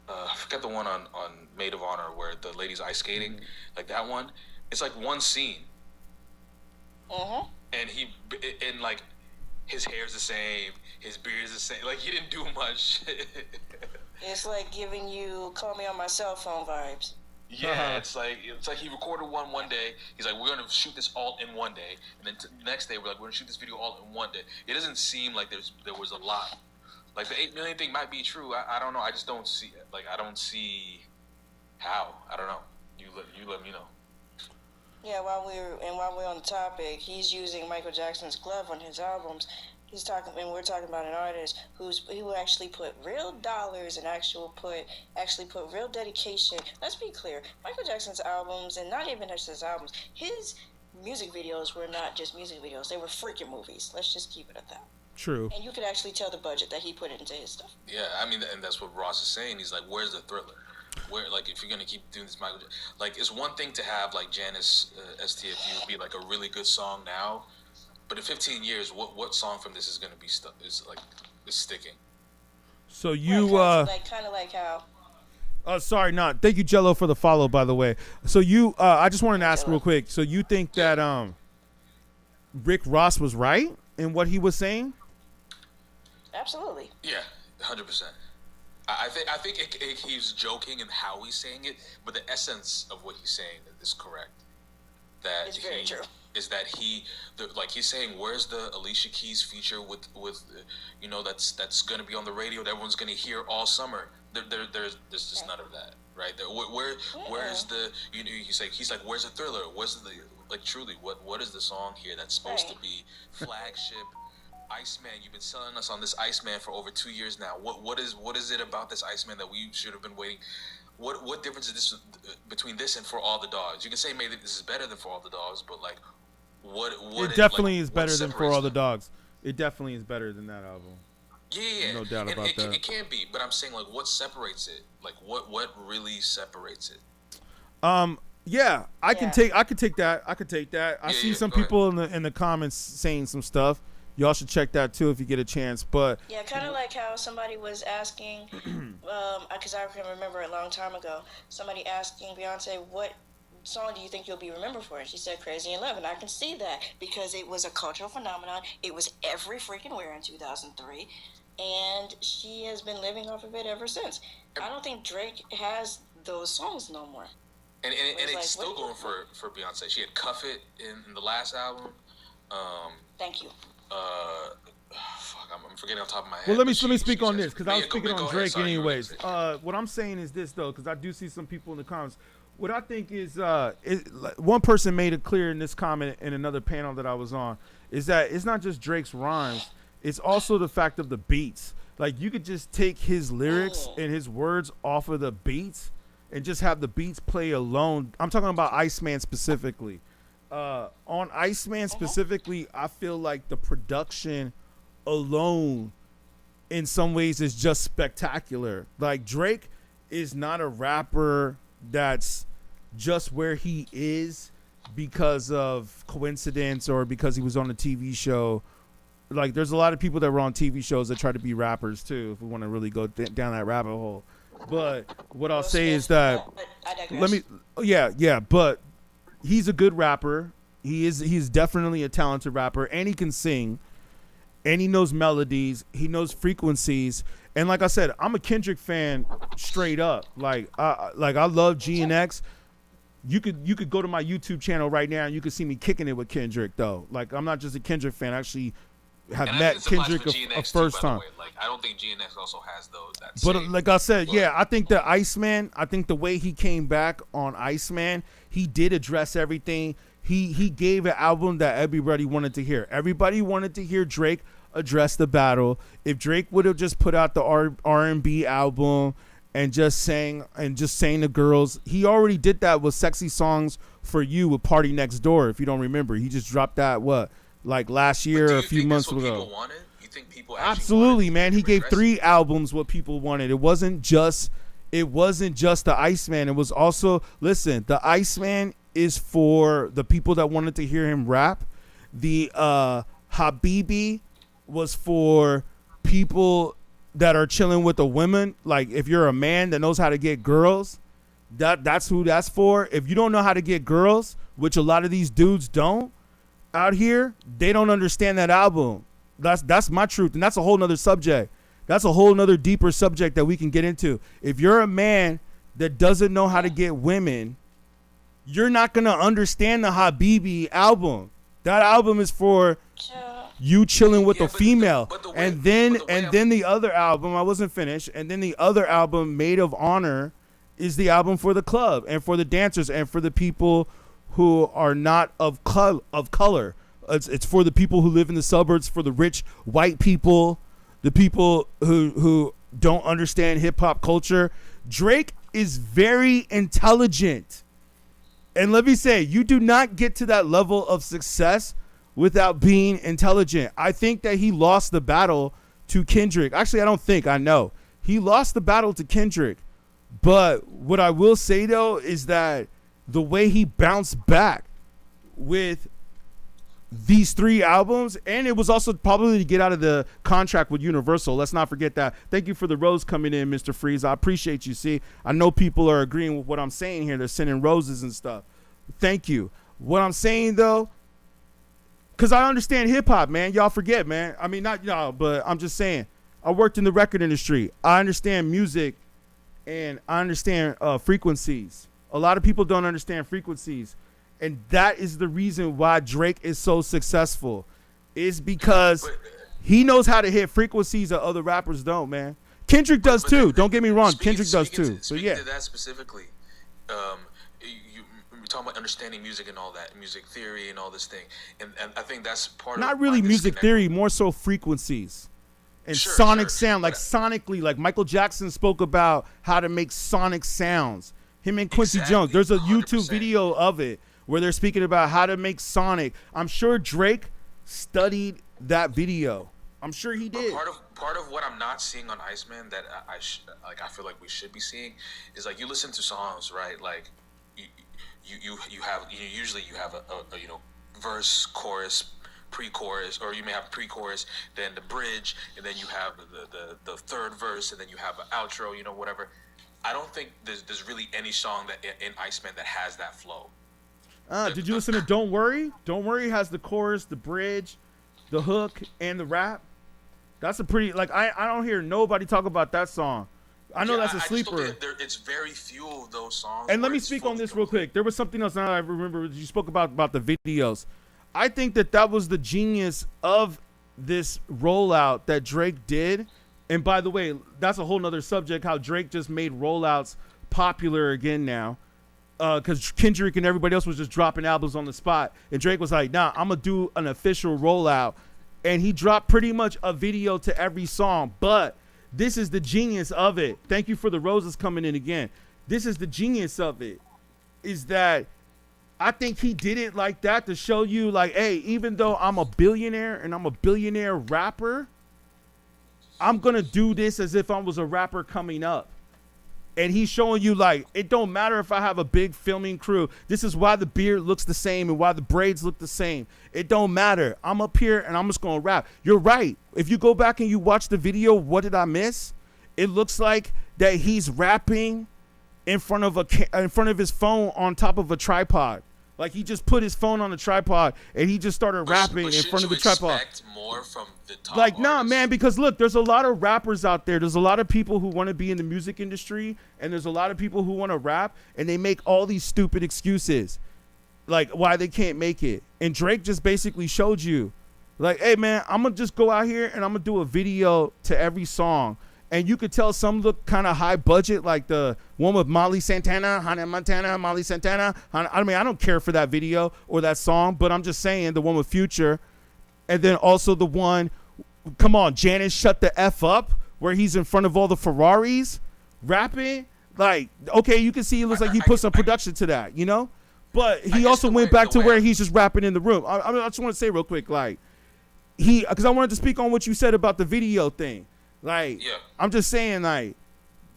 I forget the one on Maid of Honor where the lady's ice skating, like that one. It's like one scene. And like his hair's the same, his beard's the same. Like he didn't do much. It's like giving you "Call Me on My Cell Phone" vibes. Yeah, it's like he recorded one day. He's like, we're gonna shoot this all in one day, and then the next day we're like, we're gonna shoot this video all in one day. It doesn't seem like there was a lot. Like the 8 million thing might be true. I don't know. I just don't see it. Like I don't see how. I don't know. You let me know. Yeah, while we're on the topic, he's using Michael Jackson's glove on his albums. He's talking, and we're talking about an artist who actually put real dollars and actually put real dedication. Let's be clear, Michael Jackson's albums, and not even just his albums, his music videos were not just music videos; they were freaking movies. Let's just keep it at that. True. And you could actually tell the budget that he put into his stuff. Yeah, I mean, and that's what Ross is saying. He's like, where's the thriller? Where, like, if you're gonna keep doing this, Michael, like, it's one thing to have like Janice, STFU be like a really good song now, but in 15 years, what song from this is gonna be is sticking? So you kind of like how. Sorry, not. Thank you, Jello, for the follow. By the way, so you, I just wanted to ask real quick. So you think that Rick Ross was right in what he was saying? Absolutely. Yeah, 100%. I think he's joking in how he's saying it, but the essence of what he's saying is correct. That it's very true. Is that like he's saying, where's the Alicia Keys feature with you know that's gonna be on the radio that everyone's gonna hear all summer. There's just none of that, right? Where's the he's like where's the thriller? Where's the like truly what is the song here that's supposed to be flagship? Iceman, you've been selling us on this Iceman for over 2 years now. What is it about this Iceman that we should have been waiting? What difference is this between this and For All the Dogs? You can say maybe this is better than For All the Dogs, but like what it definitely is better than For All the Dogs. It definitely is better than that album. Yeah, no doubt about that. It can be, but I'm saying like what separates it? Like what really separates it? Yeah, I can take that. I see some people in the comments saying some stuff. Y'all should check that too if you get a chance. But yeah, kind of like how somebody was asking, because I can remember a long time ago, somebody asking Beyonce, what song do you think you'll be remembered for? And she said Crazy in Love, and I can see that because it was a cultural phenomenon. It was every freaking where in 2003, and she has been living off of it ever since. I don't think Drake has those songs no more. And it's still going for Beyonce. She had Cuff It in the last album. Thank you. I'm forgetting off the top of my head. Well, let me speak on this because I was speaking on Drake anyways. What I'm saying is this though, because I do see some people in the comments. What I think is one person made it clear in this comment in another panel that I was on is that it's not just Drake's rhymes, it's also the fact of the beats. Like you could just take his lyrics and his words off of the beats and just have the beats play alone. I'm talking about Iceman specifically. On Iceman specifically, I feel like the production alone in some ways is just spectacular. Like Drake is not a rapper that's just where he is because of coincidence or because he was on a TV show. Like there's a lot of people that were on TV shows that try to be rappers too, if we want to really go down that rabbit hole. But what I'll say is that but he's a good rapper. He's definitely a talented rapper, and he can sing, and he knows melodies, he knows frequencies. And like I said, I'm a Kendrick fan straight up. Like I love G and X. You could go to my YouTube channel right now and you could see me kicking it with Kendrick though. Like I'm not just a Kendrick fan. I actually have met Kendrick a first time. Like I don't think GNX also has those. But like I said, I think the ICEMAN, I think the way he came back on ICEMAN, he did address everything. He gave an album that everybody wanted to hear. Everybody wanted to hear Drake address the battle. If Drake would have just put out the R&B album and just sang to girls, he already did that with Sexy Songs for You with Party Next Door. If you don't remember, he just dropped that like last year or a few months ago. You think people actually absolutely, man. He gave 3 albums what people wanted. It wasn't just the ICEMAN. It was also, listen, the ICEMAN is for the people that wanted to hear him rap. The Habibi was for people that are chilling with the women. Like if you're a man that knows how to get girls, that's who that's for. If you don't know how to get girls, which a lot of these dudes don't out here, they don't understand that album. That's my truth, and that's a whole nother subject. That's a whole nother deeper subject that we can get into. If you're a man that doesn't know how to get women, you're not gonna understand the Habibi album. That album is for you chilling with a female. And then the other album, I wasn't finished, and then the other album, Maid of Honor, is the album for the club and for the dancers and for the people who are not of color. It's for the people who live in the suburbs, for the rich white people, the people who don't understand hip hop culture. Drake is very intelligent. And let me say, you do not get to that level of success without being intelligent. I think that he lost the battle to Kendrick. Actually, I know. He lost the battle to Kendrick. But what I will say, though, is that the way he bounced back with these 3 albums, and it was also probably to get out of the contract with Universal. Let's not forget that. Thank you for the rose coming in, Mr. Freeze. I appreciate you. See, I know people are agreeing with what I'm saying here. They're sending roses and stuff. Thank you. What I'm saying, though, because I understand hip-hop, man. Y'all forget, man. I mean, not y'all, but I'm just saying. I worked in the record industry. I understand music, and I understand frequencies. A lot of people don't understand frequencies. And that is the reason why Drake is so successful, is because he knows how to hit frequencies that other rappers don't, man. Kendrick does too. Don't get me wrong. Kendrick does too. So yeah. To that specifically, we're talking about understanding music and all that, music theory and all this thing. And I think that's part of not really music theory, more so frequencies and sonic sound, like sonically, like Michael Jackson spoke about how to make sonic sounds. Him and Quincy Jones. There's a 100%. YouTube video of it where they're speaking about how to make sonic. I'm sure Drake studied that video. I'm sure he did. Part of what I'm not seeing on ICEMAN that I feel like we should be seeing is like you listen to songs, right? Like usually you have a verse, chorus, pre-chorus, or you may have pre-chorus, then the bridge, and then you have the third verse, and then you have an outro, whatever. I don't think there's really any song that in ICEMAN that has that flow. Did you listen to Don't Worry? Don't Worry has the chorus, the bridge, the hook, and the rap. That's a pretty, I don't hear nobody talk about that song. I know that's a sleeper. It's very few of those songs. And let me speak on this real quick. There was something else now I remember you spoke about the videos. I think that was the genius of this rollout that Drake did. And by the way, that's a whole nother subject, how Drake just made rollouts popular again now. Because Kendrick and everybody else was just dropping albums on the spot. And Drake was like, nah, I'm going to do an official rollout. And he dropped pretty much a video to every song. But this is the genius of it. Thank you for the roses coming in again. This is the genius of it. Is that I think he did it like that to show you, like, hey, even though I'm a billionaire and I'm a billionaire rapper, I'm gonna do this as if I was a rapper coming up. And he's showing you, like, it don't matter if I have a big filming crew. This is why the beard looks the same and why the braids look the same. It don't matter. I'm up here and I'm just going to rap. You're right. If you go back and you watch the video, What Did I Miss? It looks like that he's rapping in front of his phone on top of a tripod. Like, he just put his phone on a tripod and he just started rapping in front of the tripod. Expect more from the top Like, nah, man, because look, there's a lot of rappers out there. There's a lot of people who want to be in the music industry, and there's a lot of people who want to rap, and they make all these stupid excuses, like why they can't make it. And Drake just basically showed you, like, hey, man, I'm going to just go out here and I'm going to do a video to every song. And you could tell some look kind of high budget, like the one with Molly Santana, Hannah Montana, Molly Santana. I mean, I don't care for that video or that song, but I'm just saying the one with Future. And then also the one, come on, Janice, Shut the F Up, where he's in front of all the Ferraris rapping. Like, okay, you can see it looks like he put some production to that, you know? But he also went back to where he's just rapping in the room. I just want to say real quick, like, because I wanted to speak on what you said about the video thing. Like, yeah. I'm just saying, like,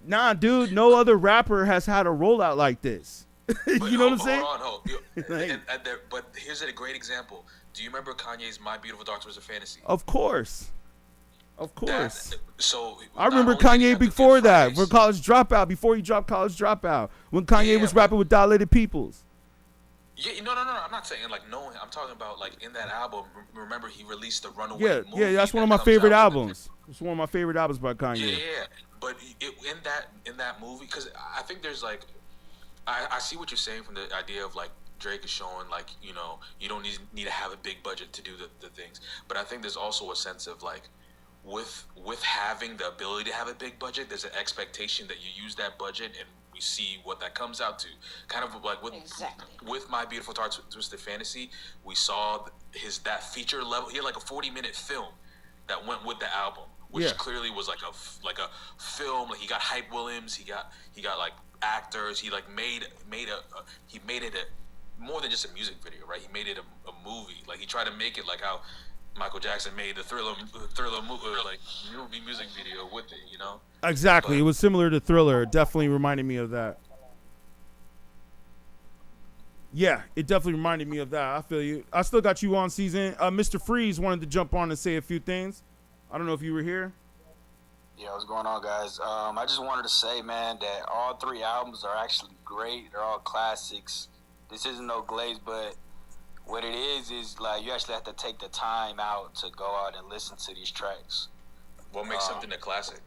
nah, dude, no other rapper has had a rollout like this. You know what I'm saying? Hold on. But here's a great example. Do you remember Kanye's My Beautiful Dark Twisted Fantasy? Of course. So I remember Kanye before that, for College Dropout, before he dropped College Dropout, when Kanye was rapping with Dilated Peoples. Yeah, no. I'm not saying like no. I'm talking about like in that album. Remember, he released the Runaway movie. Yeah, that's one of my favorite albums. It's one of my favorite albums by Kanye. Yeah. But in that movie, because I think there's like, I see what you're saying from the idea of like Drake is showing like, you know, you don't need to have a big budget to do the things. But I think there's also a sense of like, with having the ability to have a big budget, there's an expectation that you use that budget, and we see what that comes out to. Kind of like with My Beautiful Dark Twisted Fantasy, we saw that feature level. He had like a 40-minute film that went with the album, which clearly was like a film. Like he got Hype Williams, he got like actors. He like made it more than just a music video, right? He made it a movie. Like he tried to make it like how Michael Jackson made the Thriller movie, like movie music video with it, you know? Exactly. It was similar to Thriller. It definitely reminded me of that. Yeah, it definitely reminded me of that. I feel you. I still got you on, Season. Mr. Freeze wanted to jump on and say a few things. I don't know if you were here. Yeah, what's going on, guys? I just wanted to say, man, that all three albums are actually great. They're all classics. This isn't no glaze, but what it is like you actually have to take the time out to go out and listen to these tracks. What makes something a classic?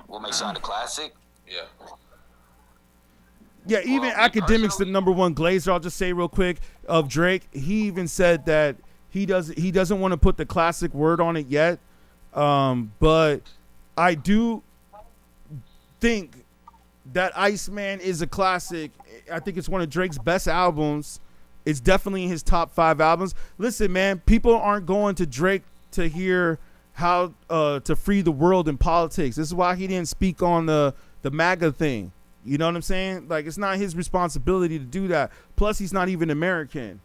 What makes something a classic? Yeah. Yeah, even Academics, the #1 glazer, I'll just say real quick, of Drake, he even said that he doesn't want to put the classic word on it yet. But I do think that ICEMAN is a classic. I think it's one of Drake's best albums. It's definitely in his top 5 albums. Listen, man, people aren't going to Drake to hear how to free the world in politics. This is why he didn't speak on the MAGA thing. You know what I'm saying? Like, it's not his responsibility to do that. Plus, he's not even American.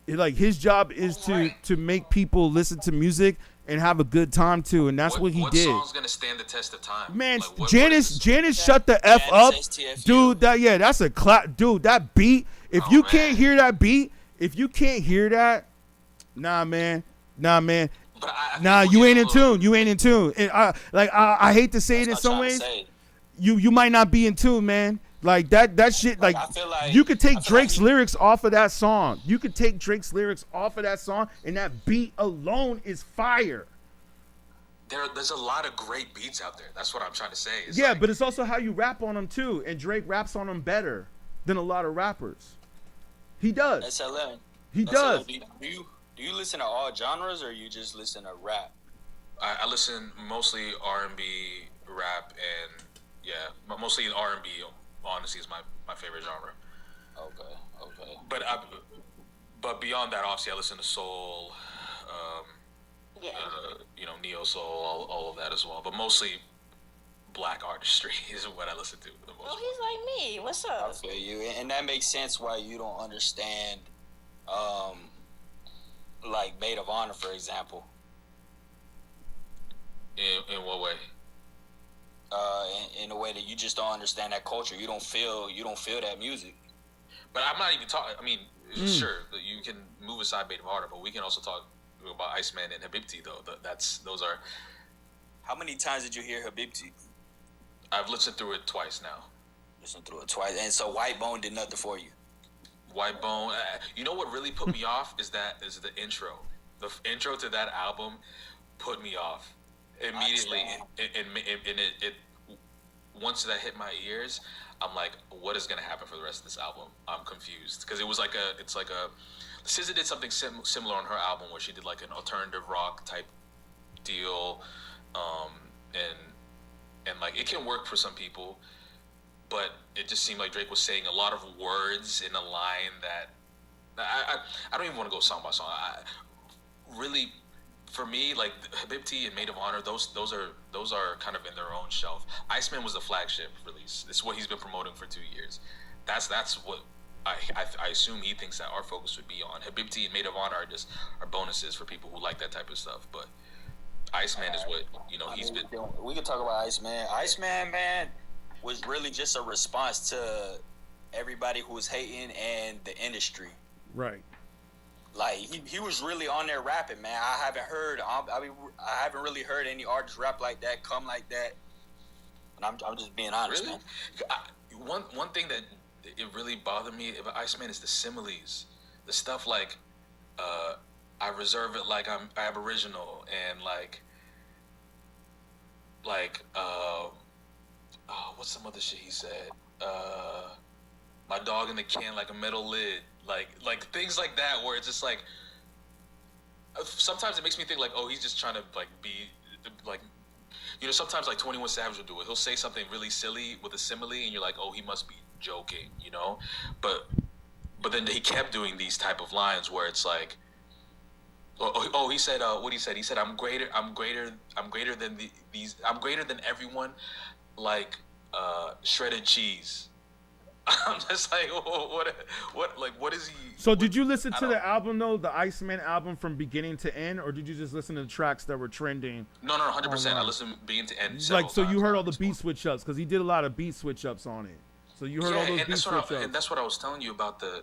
Like, his job is to make people listen to music and have a good time too, and that's what he did. What song's gonna stand the test of time? Man, like, Janice, Shut the F Up, STFU. Dude. That's a dude. That beat. If you can't hear that beat, if you can't hear that, nah, man. You ain't in tune. You ain't in tune. And I hate to say it in some ways. You might not be in tune, man. Like that shit. Like you could take Drake's lyrics off of that song. You could take Drake's lyrics off of that song, and that beat alone is fire. There's a lot of great beats out there. That's what I'm trying to say. But it's also how you rap on them too. And Drake raps on them better than a lot of rappers. He does. SLM. He does. Do you listen to all genres, or you just listen to rap? I listen mostly R&B, rap, and mostly R&B. Honestly, is my favorite genre. Okay. But beyond that, obviously, I listen to soul, neo soul, all of that as well. But mostly, black artistry is what I listen to the most. Oh, he's like me. What's up? I feel you, and that makes sense why you don't understand, like Maid of Honor, for example. you just don't understand that culture. You don't feel that music. But I'm not even talking. I mean, sure, you can move aside Beta Harder, but we can also talk about ICEMAN and Habibti though. Those are. How many times did you hear Habibti? I've listened through it twice now. Listened through it twice, and so White Bone did nothing for you. White Bone. You know what really put me off is the intro. The intro to that album put me off immediately. It once that hit my ears, I'm like, what is gonna happen for the rest of this album? I'm confused because it was like SZA did something similar on her album where she did like an alternative rock type deal, and like it can work for some people, but it just seemed like Drake was saying a lot of words in a line that I don't even want to go song by song. Really, for me, like Habibti and Maid of Honor, those are kind of in their own shelf. ICEMAN was the flagship release. This is what he's been promoting for 2 years. That's what I assume he thinks that our focus would be on. Habibti and Maid of Honor are bonuses for people who like that type of stuff. But ICEMAN is what he's been. We can talk about ICEMAN. ICEMAN, man, was really just a response to everybody who was hating and the industry. Right. Like he was really on there rapping, man. I haven't really heard any artists rap like that, come like that. And I'm just being honest, really? Man. One thing that it really bothered me about ICEMAN is the similes, the stuff like I reserve it like I'm Aboriginal and like what's some other shit he said? My dog in the can like a metal lid. Like things like that where it's just like sometimes it makes me think like, oh, he's just trying to like be like, sometimes like 21 Savage will do it. He'll say something really silly with a simile and you're like, oh, he must be joking, but then he kept doing these type of lines where it's like, he said what he said. He said I'm greater than everyone, like shredded cheese. I'm just like, what is he? So did you listen to the album though, the ICEMAN album from beginning to end, or did you just listen to the tracks that were trending? No, 100%. I listened beginning to end. Like, so you heard all the beat switch ups because he did a lot of beat switch ups on it. So you heard all those beat switch ups. And that's what I was telling you about the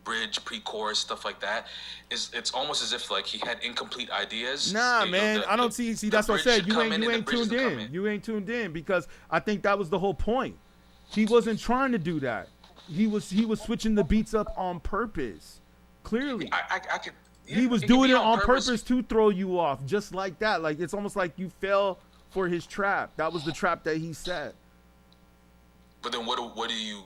bridge, pre-chorus, stuff like that. It's almost as if like he had incomplete ideas. Nah, man, I don't see. That's what I said. You ain't tuned in. You ain't tuned in because I think that was the whole point. He wasn't trying to do that. He was switching the beats up on purpose. Clearly, I could. Yeah, he was doing it on purpose to throw you off, just like that. Like it's almost like you fell for his trap. That was the trap that he set. But then, what do you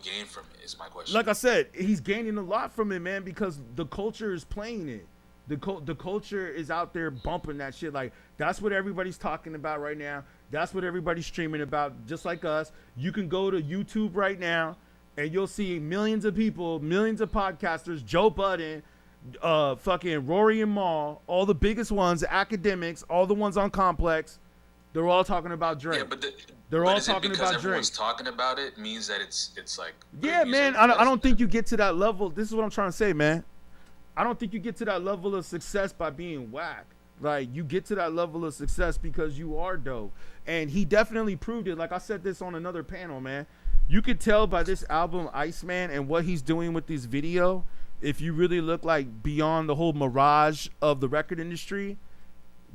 gain from it? Is my question. Like I said, he's gaining a lot from it, man, because the culture is playing it. The culture is out there bumping that shit. Like that's what everybody's talking about right now. That's what everybody's streaming about, just like us. You can go to YouTube right now, and you'll see millions of people, millions of podcasters, Joe Budden, fucking Rory and Mal, all the biggest ones, academics, all the ones on Complex. They're all talking about Drake. Yeah, but they're all talking about Drake. Because everyone's talking about it means that it's like. Yeah, man. I don't think you get to that level. This is what I'm trying to say, man. I don't think you get to that level of success by being whack. Like, you get to that level of success because you are dope. And he definitely proved it. Like I said this on another panel, man. You could tell by this album, ICEMAN, and what he's doing with this video, if you really look like beyond the whole mirage of the record industry,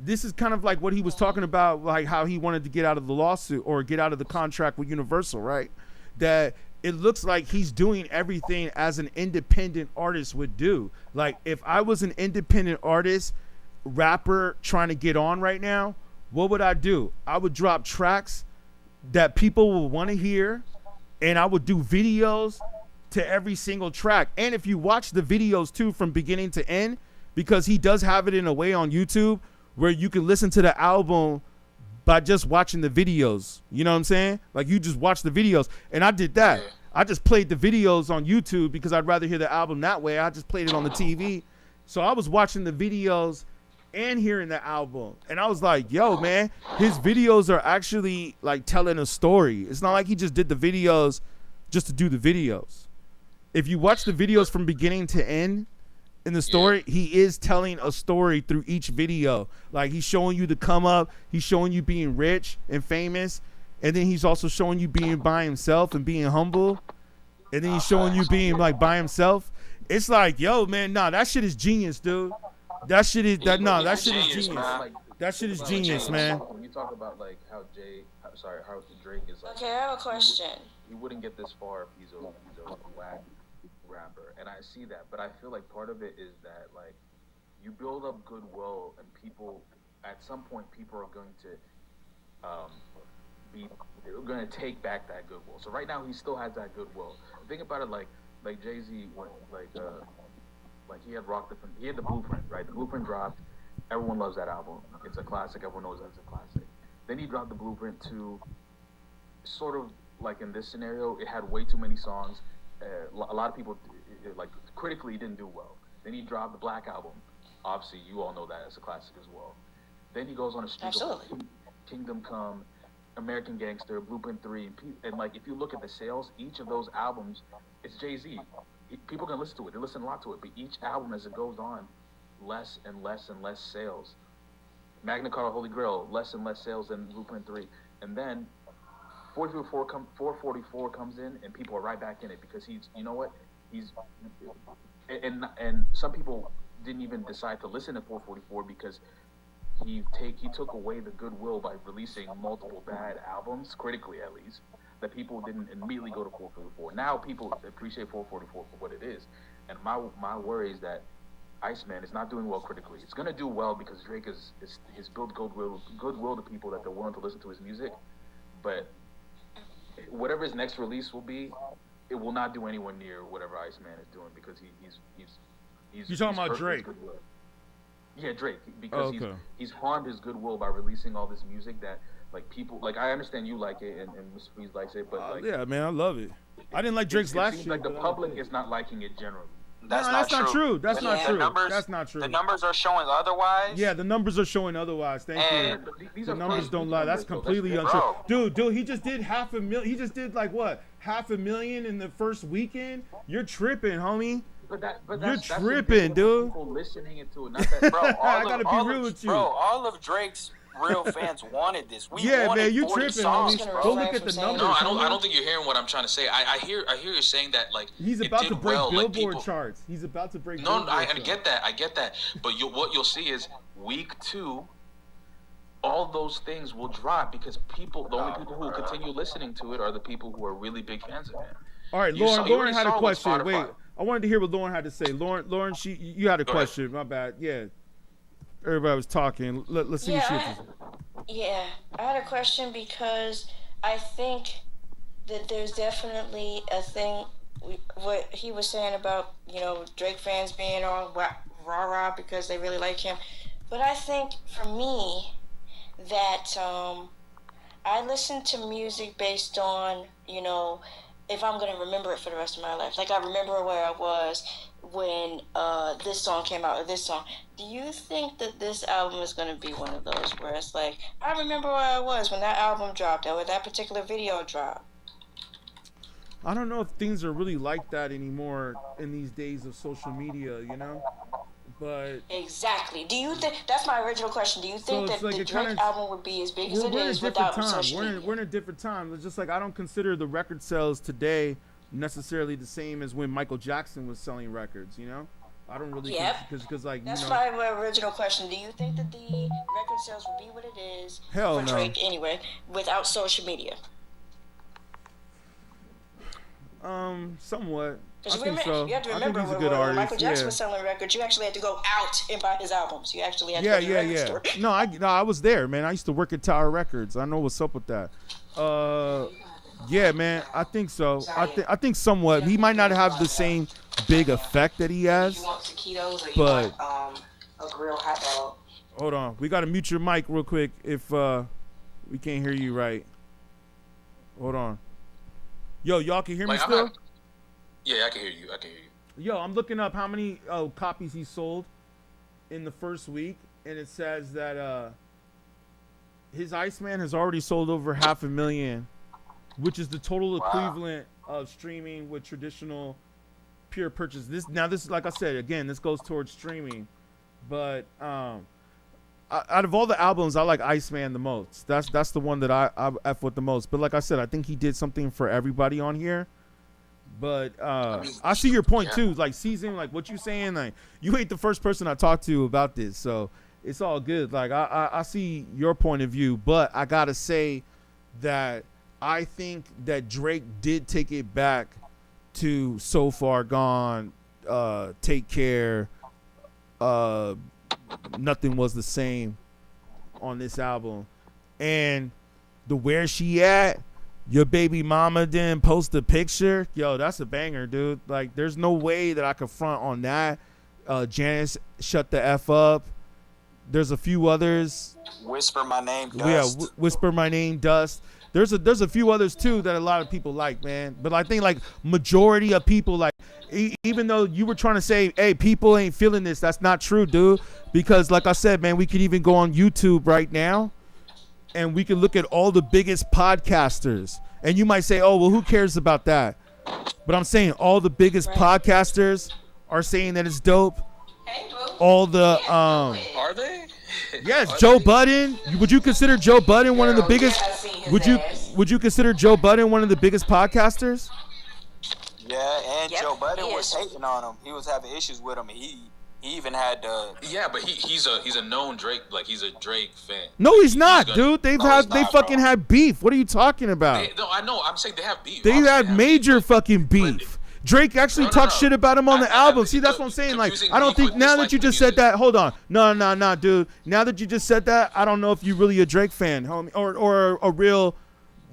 this is kind of like what he was talking about, like how he wanted to get out of the lawsuit or get out of the contract with Universal, right? That it looks like he's doing everything as an independent artist would do. Like, if I was an independent artist, rapper trying to get on right now, what would I do? I would drop tracks that people will want to hear, and I would do videos to every single track. And if you watch the videos too from beginning to end, because he does have it in a way on YouTube where you can listen to the album by just watching the videos. You know what I'm saying? Like, you just watch the videos. And I did that. I just played the videos on YouTube because I'd rather hear the album that way. I just played it on the TV. So I was watching the videos and hearing the album. And I was like, yo, man, his videos are actually like telling a story. It's not like he just did the videos just to do the videos. If you watch the videos from beginning to end in the story, he is telling a story through each video. Like, he's showing you the come up. He's showing you being rich and famous. and then he's also showing you being by himself and being humble, and then he's showing you being like by himself. It's like, yo, man, nah, that shit is genius, dude. That shit is that shit is genius. That shit is genius, man. When you talk about like how Drake is like, Okay, I have a question. He wouldn't get this far if he's a whack rapper, and I see that, but I feel like part of it is that like you build up goodwill, and people at some point people are going to they're going to take back that goodwill. So right now he still has that goodwill. Think about it like Jay-Z went like he had he had the Blueprint, right? The Blueprint dropped. Everyone loves that album. It's a classic. Everyone knows that's a classic. Then he dropped the Blueprint 2. Sort of like in this scenario, it had way too many songs. A lot of people like critically didn't do well. Then he dropped the Black Album. Obviously, you all know that as a classic as well. Then he goes on a streak of Kingdom Come, American Gangster, Blueprint 3, and like if you look at the sales, each of those albums, it's Jay-Z. People can listen to it. They listen a lot to it, but each album as it goes on, less and less and less sales. Magna Carta, Holy Grail, less and less sales than Blueprint 3, and then 444 comes in, and people are right back in it because he's, you know what, and some people didn't even decide to listen to 444 because he took away the goodwill by releasing multiple bad albums, critically at least, that people didn't immediately go to 444. Now people appreciate 444 for what it is, and my worry is that ICEMAN is not doing well critically. It's gonna do well because Drake is built goodwill to people that they're willing to listen to his music, but whatever his next release will be, it will not do anywhere near whatever ICEMAN is doing because he's You talking about Drake? Yeah, Drake, because he's harmed his goodwill by releasing all this music that like people like. I understand you like it and Mr. Freeze likes it, but like yeah, man, I love it. I didn't like Drake's last shit. Like the public is not liking it generally. That's not true. That's not true. That's not true. The numbers are showing otherwise. Yeah, the numbers are showing otherwise. Thank you. The numbers don't lie. That's completely untrue. Dude, he just did $500,000. He just did like what? $500,000 in the first weekend? You're tripping, homie. You're tripping, dude. People listening to it, not that, bro. I gotta be real with you. Bro, all of Drake's real fans wanted this. We yeah, wanted man, you 40 tripping, songs, homie. Go look at the numbers. No, I don't think you're hearing what I'm trying to say. I hear you saying that like he's about to break Billboard like charts. He's about to break. No, I get that. But what you'll see is week 2, all those things will drop because the only people who will continue listening to it are the people who are really big fans of him. All right, Lauren had a question. Wait, I wanted to hear what Lauren had to say. Lauren, you had a question. My bad. Yeah, everybody was talking. Let's see what she has to say. Yeah, I had a question because I think that there's definitely a thing. What he was saying about Drake fans being all rah because they really like him, but I think for me that I listen to music based on if I'm going to remember it for the rest of my life. Like, I remember where I was when this song came out, or this song. Do you think that this album is going to be one of those where it's like, I remember where I was when that album dropped, or that particular video dropped? I don't know if things are really like that anymore in these days of social media, But exactly. Do you think that's my original question? Do you think that the Drake album would be as big as it is without social media? We're in a different time. It's just like I don't consider the record sales today necessarily the same as when Michael Jackson was selling records. I don't really because like that's my original question. Do you think that the record sales will be what it is for Drake anyway without social media? Somewhat. I think so. You have to remember when Michael Jackson was selling records, you actually had to go out and buy his albums. You actually had to go to the record store. No, I was there, man. I used to work at Tower Records. I know what's up with that. Yeah, man. I think so. I think somewhat. He might not have the same big effect that he has. You want taquitos or but you want a grilled hot dog? Hold on. We got to mute your mic real quick if we can't hear you right. Hold on. Yo, y'all can hear me still? Yeah, I can hear you. Yo, I'm looking up how many copies he sold in the first week, and it says that his ICEMAN has already sold over 500,000, which is the total equivalent of streaming with traditional pure purchase. This like I said again, this goes towards streaming, but out of all the albums, I like Iceman the most. That's the one that I F with the most. But like I said, I think he did something for everybody on here. But I see your point too. Like season, like what you saying, like you ain't the first person I talked to about this, so it's all good. Like I see your point of view, but I gotta say that I think that Drake did take it back to So Far Gone, Take Care, Nothing Was the Same on this album. And the Where She At, your baby mama didn't post a picture. Yo, that's a banger, dude. Like, there's no way that I could front on that. Janice, Shut the F Up. There's a few others. Whisper My Name, Dust. Yeah, Whisper My Name, Dust. There's a few others too that a lot of people like, man. But I think like majority of people like, even though you were trying to say, hey, people ain't feeling this, that's not true, dude. Because like I said, man, we could even go on YouTube right now and we can look at all the biggest podcasters. And you might say, oh, well, who cares about that? But I'm saying all the biggest podcasters are saying that it's dope. All the Are they? Yes, Joe Budden. Would you consider Joe Budden one of the biggest? Would you consider Joe Budden one of the biggest podcasters? Yeah, and Joe Budden was hating on him. He was having issues with him. He even had Yeah, but he's a known Drake, like he's a Drake fan. No, he's not, dude. They fucking had beef. What are you talking about? No, I know. I'm saying they have beef. They had major fucking beef. Drake actually talked shit about him on the album. See, that's what I'm saying. Like, I don't think now that you just said that. Hold on. No, dude. Now that you just said that, I don't know if you're really a Drake fan, homie, or a real.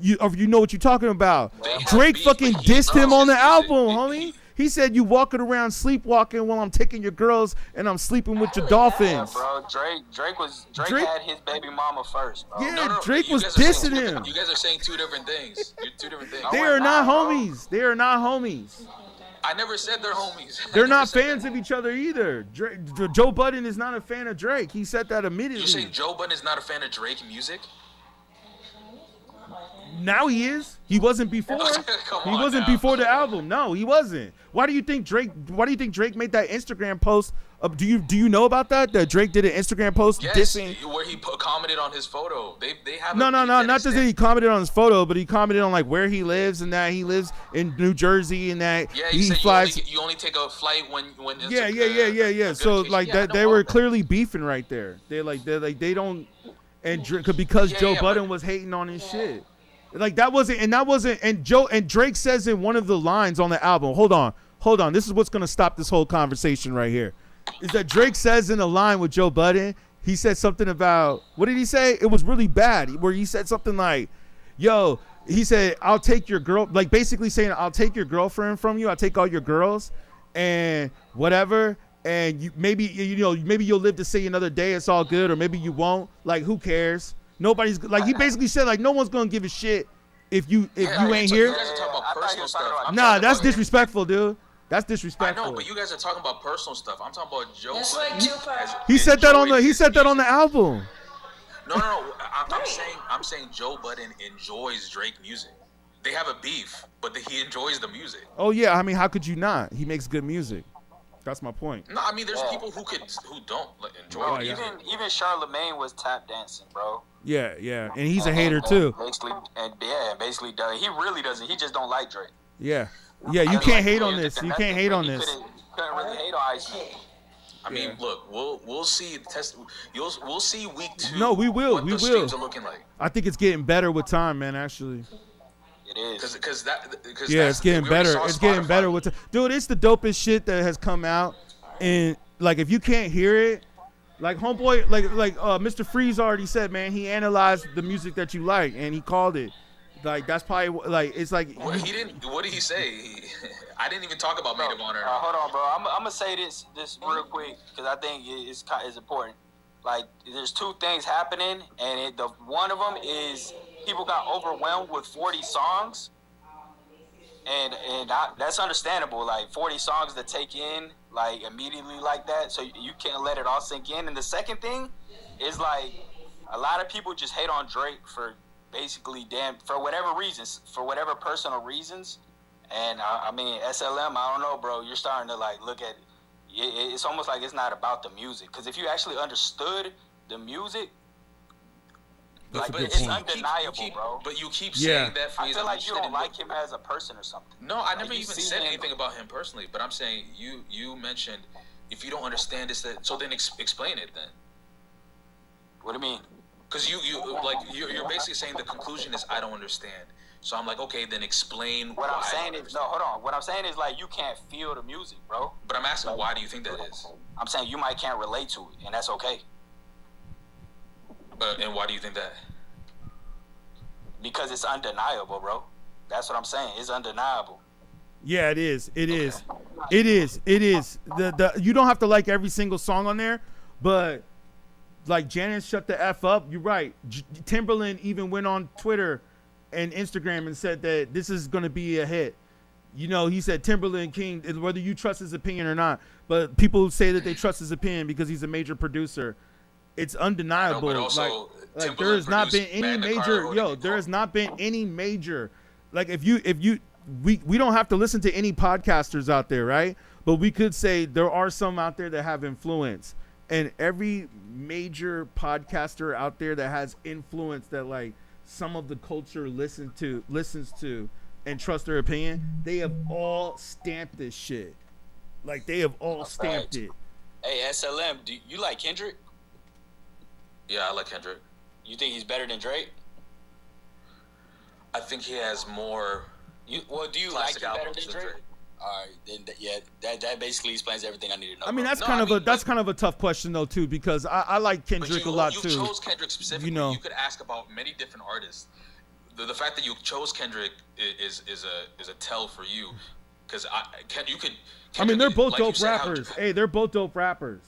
You know what you're talking about. Drake fucking dissed him on the album, homie. He said you walking around sleepwalking while I'm taking your girls and I'm sleeping with your dolphins. Yeah, bro. Drake had his baby mama first, bro. Yeah, Drake was dissing him. You guys are saying two different things. Two different things. They are not homies. They are not homies. I never said they're homies. They're not fans of each other either. Joe Budden is not a fan of Drake. He said that immediately. You're saying Joe Budden is not a fan of Drake music? Now he is. He wasn't before. He wasn't before the album. No, he wasn't. Why do you think Drake made that Instagram post? Do you know about that? That Drake did an Instagram post dissing where he commented on his photo. They have no. Not just that he commented on his photo, but he commented on like where he lives and that he lives in New Jersey and that he flies. You only take a flight when. Yeah. So like that they were clearly beefing right there. They don't because Joe Budden was hating on his shit. Like that wasn't and Drake says in one of the lines on the album, hold on, this is what's gonna stop this whole conversation right here. Is that Drake says in a line with Joe Budden, he said something about, what did he say? It was really bad, where he said something like, yo, he said, I'll take your girl, like basically saying, I'll take your girlfriend from you, I'll take all your girls and whatever, and maybe you'll live to see another day, it's all good, or maybe you won't, like who cares? Nobody's like, he basically said like no one's gonna give a shit if you ain't here. You guys are talking about personal stuff. Nah, that's disrespectful, dude. That's disrespectful. I know, but you guys are talking about personal stuff. I'm talking about Joe. He said that on the album. No. I'm saying Joe Budden enjoys Drake music. They have a beef, but he enjoys the music. Oh yeah, I mean, how could you not? He makes good music. That's my point. No, I mean, there's people who don't enjoy it. Even Charlemagne was tap dancing, bro. Yeah, and he's a hater too. Basically, he really doesn't. He just don't like Drake. Yeah. You can't hate on this. You can't hate on this. Couldn't really hate on ICEMAN. I mean, look, we'll see. We'll see week 2. No, we will. What the streams are looking like. I think it's getting better with time, man. Actually. It is. Because it's getting better. It's getting better with time. Dude, it's the dopest shit that has come out. And like, if you can't hear it, like homeboy, like Mr. Freeze already said, man, he analyzed the music that you like and he called it. Like that's probably like it's like what did he say? I didn't even talk about Maid of Honor. Hold on, bro. I'm gonna say this real quick because I think it's important. Like there's two things happening, and one of them is people got overwhelmed with 40 songs, and that's understandable. Like 40 songs to take in like immediately like that, so you can't let it all sink in. And the second thing is like a lot of people just hate on Drake for basically for whatever reasons, for whatever personal reasons. And I mean SLM, I don't know, bro. You're starting to like look at it. It's almost like it's not about the music, because if you actually understood the music. That's like, a good it's point. undeniable, bro. But you keep saying that for I his feel like you don't understanding. like him as a person or something. No, I never you even see said him- anything about him personally. But I'm saying you mentioned if you don't understand this, so then explain it then. What do you mean? Because you're basically saying the conclusion is I don't understand. So I'm like, okay, then explain What why. I'm saying is, no, hold on. What I'm saying is, like, you can't feel the music, bro. But I'm asking, why do you think that is? I'm saying you might can't relate to it, and that's okay. And why do you think that? Because it's undeniable, bro. That's what I'm saying. It's undeniable. Yeah, it is. It is. It is. It is. The you don't have to like every single song on there, but like Janice, shut the F up. You're right. Timberland even went on Twitter and Instagram and said that this is going to be a hit. You know, he said Timberland King, whether you trust his opinion or not, but people say that they trust his opinion because he's a major producer. It's undeniable. No, but also, like there has not been any major. There has not been any major. Like if you we don't have to listen to any podcasters out there, right? But we could say there are some out there that have influence, and every major podcaster out there that has influence that like some of the culture listens to and trust their opinion, they have all stamped this shit. Like they have all stamped it. Hey, SLM, do you like Kendrick? Yeah, I like Kendrick. You think he's better than Drake? I think he has more. Do you like him better than Drake? All right, then that basically explains everything I need to know. I mean, bro. that's kind of a tough question though too, because I like Kendrick a lot too. You chose Kendrick specifically. You know, you could ask about many different artists. The fact that you chose Kendrick is a tell for you, because I mean, they're both dope rappers. Hey, they're both dope rappers.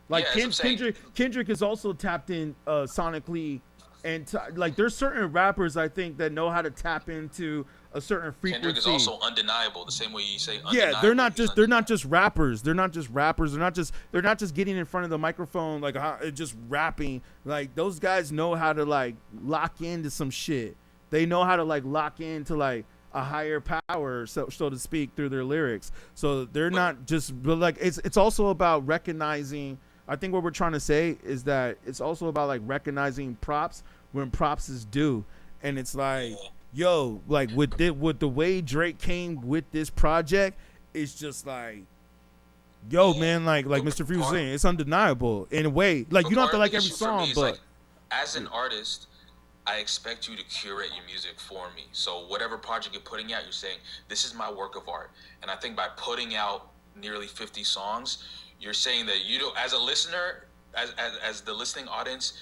Like Yeah, Kendrick is also tapped in sonically, and like there's certain rappers I think that know how to tap into a certain frequency. Kendrick is also undeniable, the same way you say undeniable. Yeah, they're not just rappers. They're not just getting in front of the microphone like just rapping. Like those guys know how to like lock into some shit. They know how to like lock into like a higher power, so to speak, through their lyrics. So they're not just, but like it's also about recognizing. I think what we're trying to say is that it's also about like recognizing props when props is due, and it's like, yo, like with the way Drake came with this project, it's just like, yo, man, like Mr. Frew was saying, it's undeniable in a way. Like you don't have to like every song, but like, as an artist, I expect you to curate your music for me. So whatever project you're putting out, you're saying, this is my work of art. And I think by putting out nearly 50 songs, you're saying that you don't, as a listener, as the listening audience,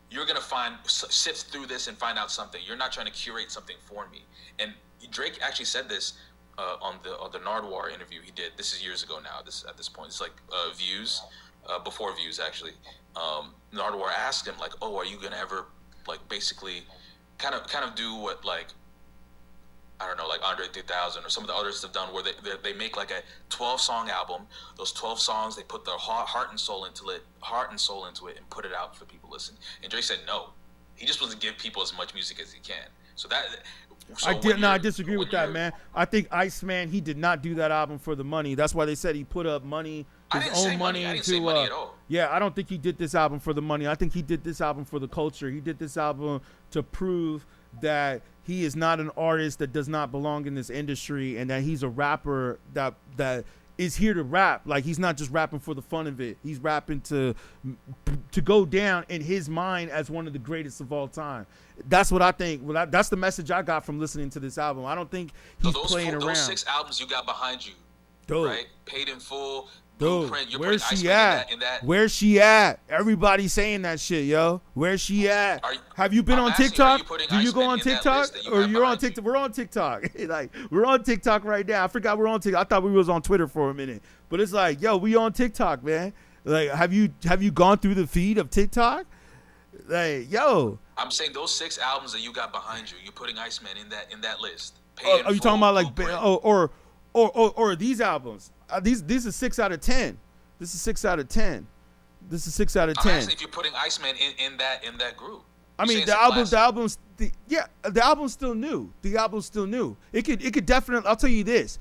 you're going to sift through this and find out something. You're not trying to curate something for me. And Drake actually said this on the Nardwuar interview he did. This is years ago now, at this point. It's like Views, before Views, actually. Nardwuar asked him, like, oh, are you going to ever like basically kind of do what like I don't know, like Andre 3000 or some of the artists have done, where they make like a 12-song album. Those 12 songs, they put their heart and soul into it, and put it out for people to listen. And Drake said no, he just wants to give people as much music as he can. I disagree with that, man. I think ICEMAN, he did not do that album for the money. That's why they said he put up money, his own money I didn't say money at all. Yeah, I don't think he did this album for the money. I think he did this album for the culture. He did this album to prove that he is not an artist that does not belong in this industry, and that he's a rapper that is here to rap. Like, he's not just rapping for the fun of it. He's rapping to go down in his mind as one of the greatest of all time. That's what I think. Well, that's the message I got from listening to this album. I don't think he's playing around. Those 6 albums you got behind you, right? Paid in Full, Dude, Blueprint. You're where's putting she ICEMAN at? in that. Where's she at? Everybody's saying that shit, yo. Where's she at? Have you been I'm on asking, TikTok? are you Do you go putting on ICEMAN in that TikTok? list that you Or have you're on behind you? TikTok? We're on TikTok. Like, we're on TikTok right now. I forgot we're on TikTok. I thought we was on Twitter for a minute. But it's like, yo, we on TikTok, man. Like, have you gone through the feed of TikTok? Like, yo. I'm saying those 6 albums that you got behind you, you're putting ICEMAN in that list. Are you talking about like or these albums? These are 6 out of 10. This is 6 out of 10. This is 6 out of 10. I'm asking if you're putting ICEMAN in that group. I mean, the album's still new. The album's still new. It could definitely. I'll tell you this.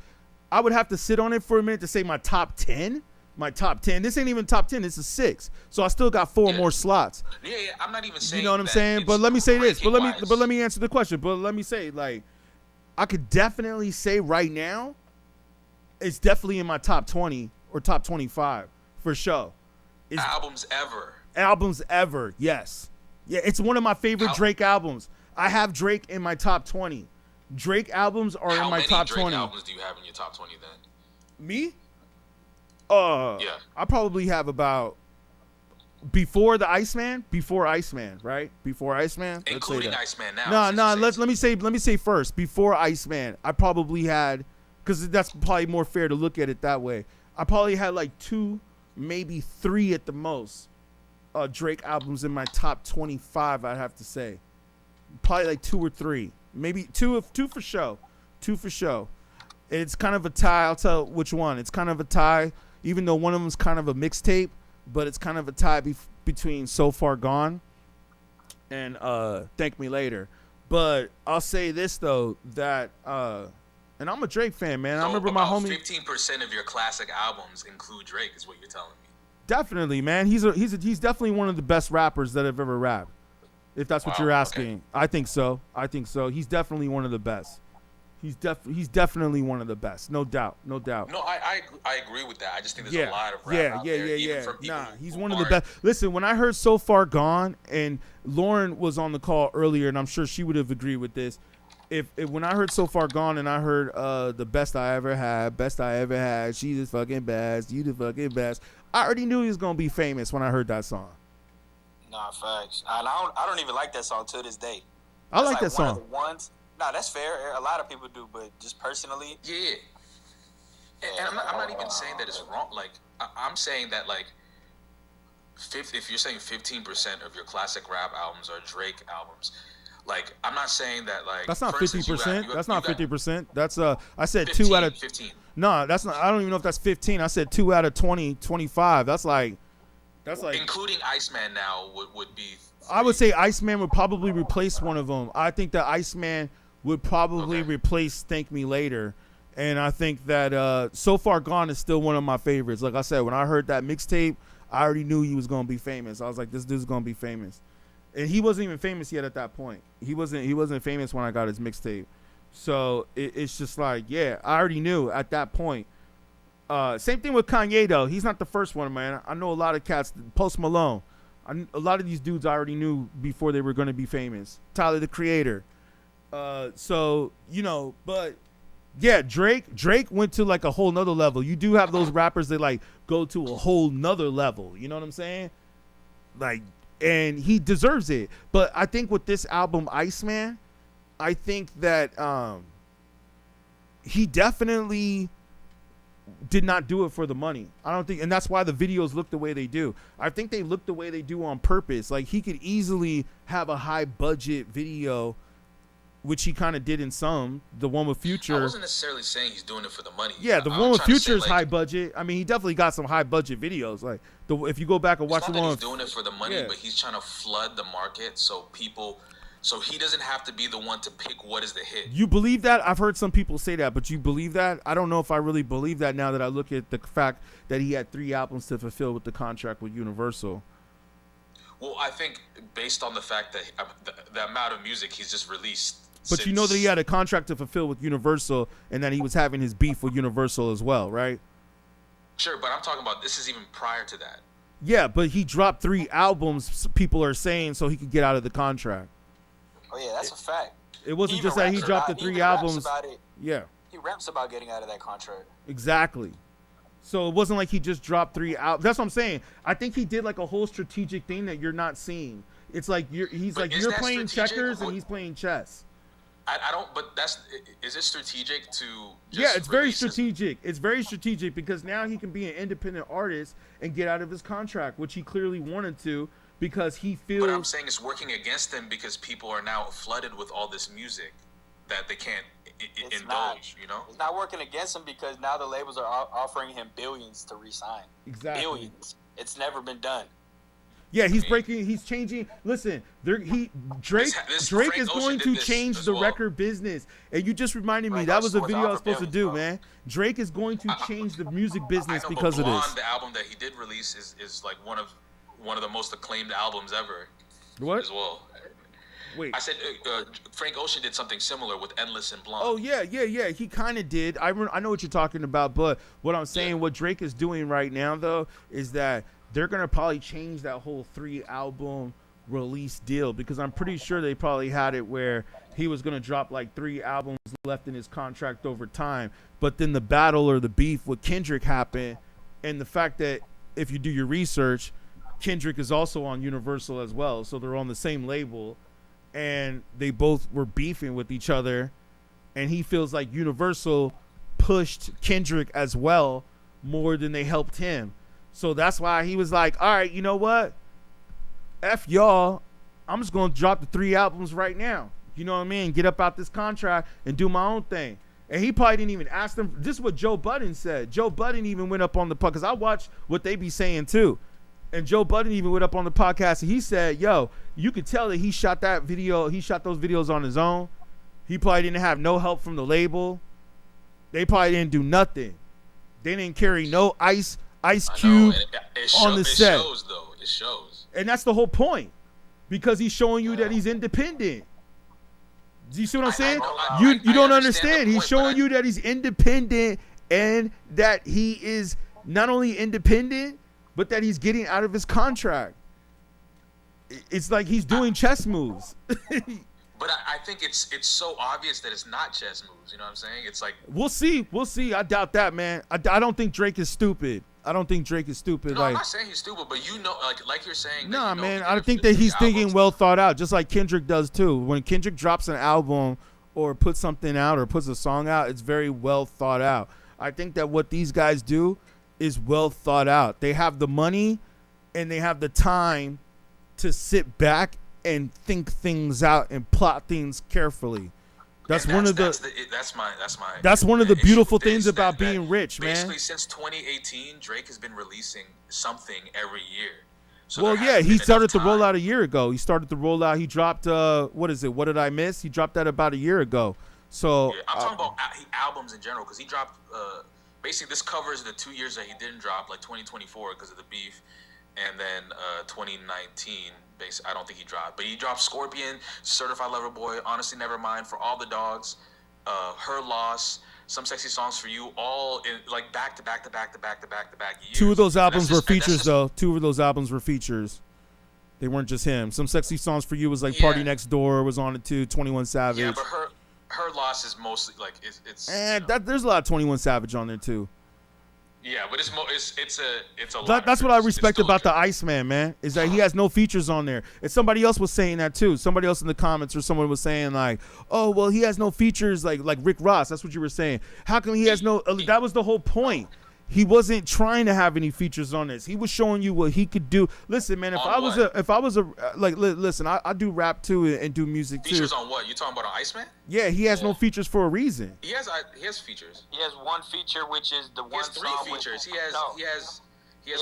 I would have to sit on it for a minute to say my top 10. my top 10. This ain't even top 10. This is 6. So I still got 4 more slots. Yeah, I'm not even saying. You know what I'm saying? But let me say this. But let me answer the question. But let me say, like, I could definitely say right now, it's definitely in my top 20 or top 25 for sure. Albums ever. Yes. Yeah, it's one of my favorite Drake albums. I have Drake in my top 20. Drake albums are in my top 20. How many Drake albums do you have in your top 20 then? Me? Yeah. I probably have about before Iceman, right? Before Iceman, including Iceman now. No. Let me say first. Before Iceman, I probably had, because that's probably more fair to look at it that way. I probably had like 2, maybe 3 at the most, Drake albums in my top 25. I'd have to say, probably like 2 or 3, maybe 2 for show. 2 for show. It's kind of a tie. I'll tell which one. It's kind of a tie, even though one of them's kind of a mixtape, but it's kind of a tie between So Far Gone and Thank Me Later. But I'll say this though, that and I'm a Drake fan, man. So I remember my homie. 15% of your classic albums include Drake, is what you're telling me. Definitely, man. He's definitely one of the best rappers that have ever rapped. If that's what you're asking, okay. I think so. He's definitely one of the best. He's definitely one of the best, no doubt. No, I agree with that. I just think there's a lot of rap out there, even from people he's one of the best. Listen, when I heard So Far Gone, and Lauren was on the call earlier, and I'm sure she would have agreed with this. If when I heard So Far Gone and I heard the best I ever had, she's the fucking best, you the fucking best, I already knew he was gonna be famous when I heard that song. Nah, facts. And I don't even like that song to this day. I like that song. One of the ones. Nah, that's fair. A lot of people do, but just personally. Yeah. And I'm not even saying that it's wrong. Like, I'm saying that, like, if you're saying 15% of your classic rap albums are Drake albums, like, I'm not saying that, like. That's not 50%. That's not 50%. That's, I said 15, 2 out of. 15. No, that's not. I don't even know if that's 15. I said 2 out of 20, 25. That's like. Including Iceman now would be. 3. I would say Iceman would probably replace one of them. I think that Iceman would probably replace Thank Me Later. And I think that So Far Gone is still one of my favorites. Like I said, when I heard that mixtape, I already knew he was going to be famous. I was like, this dude's going to be famous. And he wasn't even famous yet at that point. He wasn't famous when I got his mixtape. So it's just like, yeah, I already knew at that point. Same thing with Kanye, though. He's not the first one, man. I know a lot of cats. Post Malone. A lot of these dudes I already knew before they were going to be famous. Tyler, the Creator. So, you know, but yeah, Drake went to like a whole nother level. You do have those rappers that like go to a whole nother level. You know what I'm saying? Like, and he deserves it. But I think with this album, Iceman, I think that he definitely did not do it for the money. I don't think, and that's why the videos look the way they do. I think they look the way they do on purpose. Like, he could easily have a high budget video, which he kind of did in some. The one with Future. I wasn't necessarily saying he's doing it for the money. Yeah, the one with Future is high budget. I mean, he definitely got some high budget videos. Like, if you go back and watch the one, he's doing it for the money, but he's trying to flood the market so he doesn't have to be the one to pick what is the hit. You believe that? I've heard some people say that, but you believe that? I don't know if I really believe that now that I look at the fact that he had 3 albums to fulfill with the contract with Universal. Well, I think based on the fact that the amount of music he's just released. But you know that he had a contract to fulfill with Universal and that he was having his beef with Universal as well, right? Sure, but I'm talking about this is even prior to that. Yeah, but he dropped 3 albums, people are saying, so he could get out of the contract. Oh, yeah, that's a fact. It wasn't just that he dropped the 3 albums. Yeah. He raps about getting out of that contract. Exactly. So it wasn't like he just dropped 3 albums. That's what I'm saying. I think he did like a whole strategic thing that you're not seeing. It's like you're playing checkers and he's playing chess. I don't, but is it strategic to just Yeah, it's very strategic. It's very strategic because now he can be an independent artist and get out of his contract, which he clearly wanted to because he feels... But I'm saying it's working against him because people are now flooded with all this music that they can't indulge, you know? It's not working against him because now the labels are offering him billions to re-sign. Exactly. Billions. It's never been done. Yeah, he's breaking. He's changing. Listen, Drake is going to change the record business. And you just reminded me that was a video I was supposed to do, man. Drake is going to change the music business because of this. The album that he did release is like one of the most acclaimed albums ever. What? As well. Wait. I said Frank Ocean did something similar with Endless and Blonde. Oh yeah. He kind of did. I know what you're talking about, but what I'm saying, what Drake is doing right now though, is that they're gonna probably change that whole 3-album release deal, because I'm pretty sure they probably had it where he was gonna drop like 3 albums left in his contract over time, but then the battle or the beef with Kendrick happened, and the fact that if you do your research, Kendrick is also on Universal as well, so they're on the same label, and they both were beefing with each other, and he feels like Universal pushed Kendrick as well more than they helped him. So that's why he was like, all right, you know what? F y'all. I'm just going to drop the 3 albums right now. You know what I mean? Get up out this contract and do my own thing. And he probably didn't even ask them. This is what Joe Budden said. Joe Budden even went up on the podcast, because I watch what they be saying too. And Joe Budden even went up on the podcast and he said, yo, you could tell that he shot that video. He shot those videos on his own. He probably didn't have no help from the label. They probably didn't do nothing. They didn't carry no Ice Cube on the set. It shows, though. It shows. And that's the whole point, because he's showing you that he's independent. Do you see what I'm saying? You don't understand. He's showing you that he's independent, and that he is not only independent, but that he's getting out of his contract. It's like he's doing chess moves. But I think it's so obvious that it's not chess moves. You know what I'm saying? It's like we'll see. I doubt that, man. I don't think Drake is stupid. No, I'm not saying he's stupid, but like you're saying. Nah, man. I think that he's thinking well thought out, just like Kendrick does too. When Kendrick drops an album or puts something out or puts a song out, it's very well thought out. I think that what these guys do is well thought out. They have the money and they have the time to sit back and think things out and plot things carefully. That's one of the beautiful things about being rich, man. Basically, since 2018, Drake has been releasing something every year. So well, yeah, he started to roll out a year ago. He dropped what is it? What Did I Miss? He dropped that about a year ago. So yeah, I'm talking about albums in general, because he dropped. Basically, this covers the 2 years that he didn't drop, like 2024 because of the beef, and then 2019. I don't think he dropped, but he dropped Scorpion, Certified Lover Boy, Honestly Nevermind, For All the Dogs, Her Loss, Some Sexy Songs for You, all in like back to back years. 2 of those albums were features, though. 2 of those albums were features. They weren't just him. Some Sexy Songs for You was like Party Next Door was on it too. 21 Savage. Yeah, but her loss is mostly like it's. And there's a lot of 21 Savage on there too. Yeah, but it's a lot. That's what I respect about the ICEMAN, man, is that he has no features on there. And somebody else was saying that too. Somebody else in the comments or someone was saying like, oh, well, he has no features like Rick Ross. That's what you were saying. How come he has no? That was the whole point. He wasn't trying to have any features on this. He was showing you what he could do. Listen, man, if I was a listen, I do rap too and do music too. Features on what? You talking about on ICEMAN? Yeah, he has no features for a reason. He has features. He has one feature, which is the one. He has 3 features. He has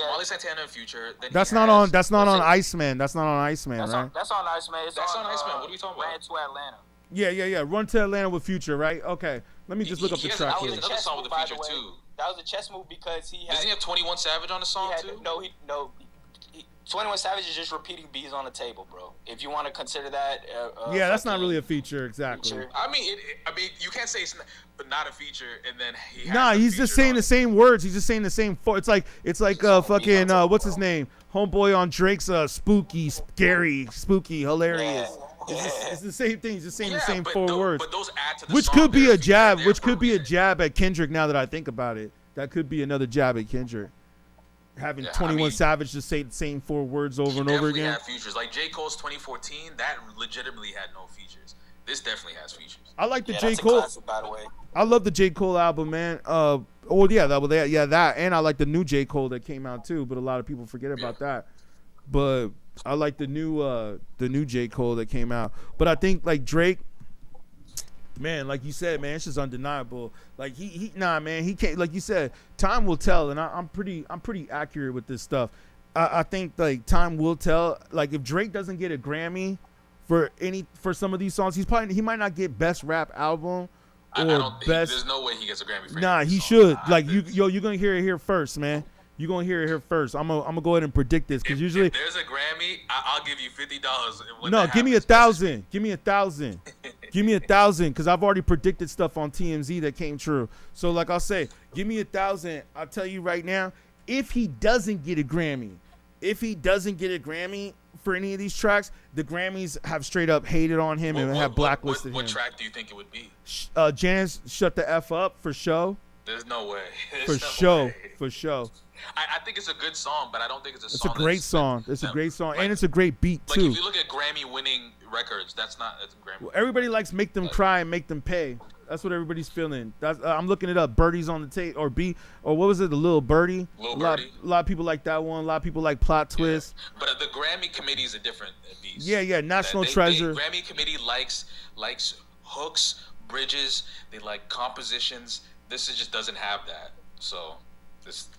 Molly Santana and Future. Then that's not on ICEMAN. That's not on ICEMAN, right? That's on ICEMAN. That's on ICEMAN. What are you talking about? Ran to Atlanta. Yeah. Run to Atlanta with Future, right? Okay. Let me just look up the track here. He has another song with the feature too. That was a chess move because he had. Doesn't he have 21 Savage on the song too? No. 21 Savage is just repeating beats on the table, bro. If you want to consider that. Yeah, that's not really a feature, exactly. I mean, you can't say it's not a feature, and then he. Nah, he's just saying the same words. He's just saying the same. It's like fucking what's his name? Homeboy on Drake's spooky, scary, spooky, hilarious. Yeah. It's the same thing. He's just saying the same 4 words. But those add to the which song. could be a jab. Which could be a jab at Kendrick. Now that I think about it, that could be another jab at Kendrick. Having 21 Savage just say the same 4 words over and over again. Have features like J. Cole's 2014. That legitimately had no features. This definitely has features. I like the J. Cole. Classic, by the way. I love the J. Cole album, man. That, and I like the new J. Cole that came out too. But a lot of people forget about that. But I like the new J. Cole that came out. But I think like Drake, man, like you said, man, it's just undeniable. Like he can't. Like you said, time will tell, and I'm pretty accurate with this stuff. I think like time will tell. Like if Drake doesn't get a Grammy for some of these songs, he might not get best rap album or best. There's no way he gets a Grammy for Nah, he should. Like you're gonna hear it here first, man. You're gonna hear it here first. I'm gonna go ahead and predict this because usually if there's a Grammy, I'll give you $50. No, give me 1,000. Give me 1,000. Give me 1,000 because I've already predicted stuff on TMZ that came true. So like I'll say, give me 1,000. I'll tell you right now, if he doesn't get a Grammy for any of these tracks, the Grammys have straight up hated on him and have blacklisted him. What track do you think it would be? Janice, Shut the F Up for show. There's no way. For show. I think it's a good song, but I don't think it's a song. It's a great song. It's a great song, and it's a great beat too. Like if you look at Grammy-winning records, that's a Grammy. Well, everybody likes Make Them Cry and Make Them Pay. That's what everybody's feeling. I'm looking it up. Birdie's on the tape, or what was it? The Little Birdie. Birdie. A lot of people like that one. A lot of people like Plot Twist. Yeah. But the Grammy committee is a different beast. Yeah. National Treasure. Grammy committee likes hooks, bridges. They like compositions. This just doesn't have that. So this.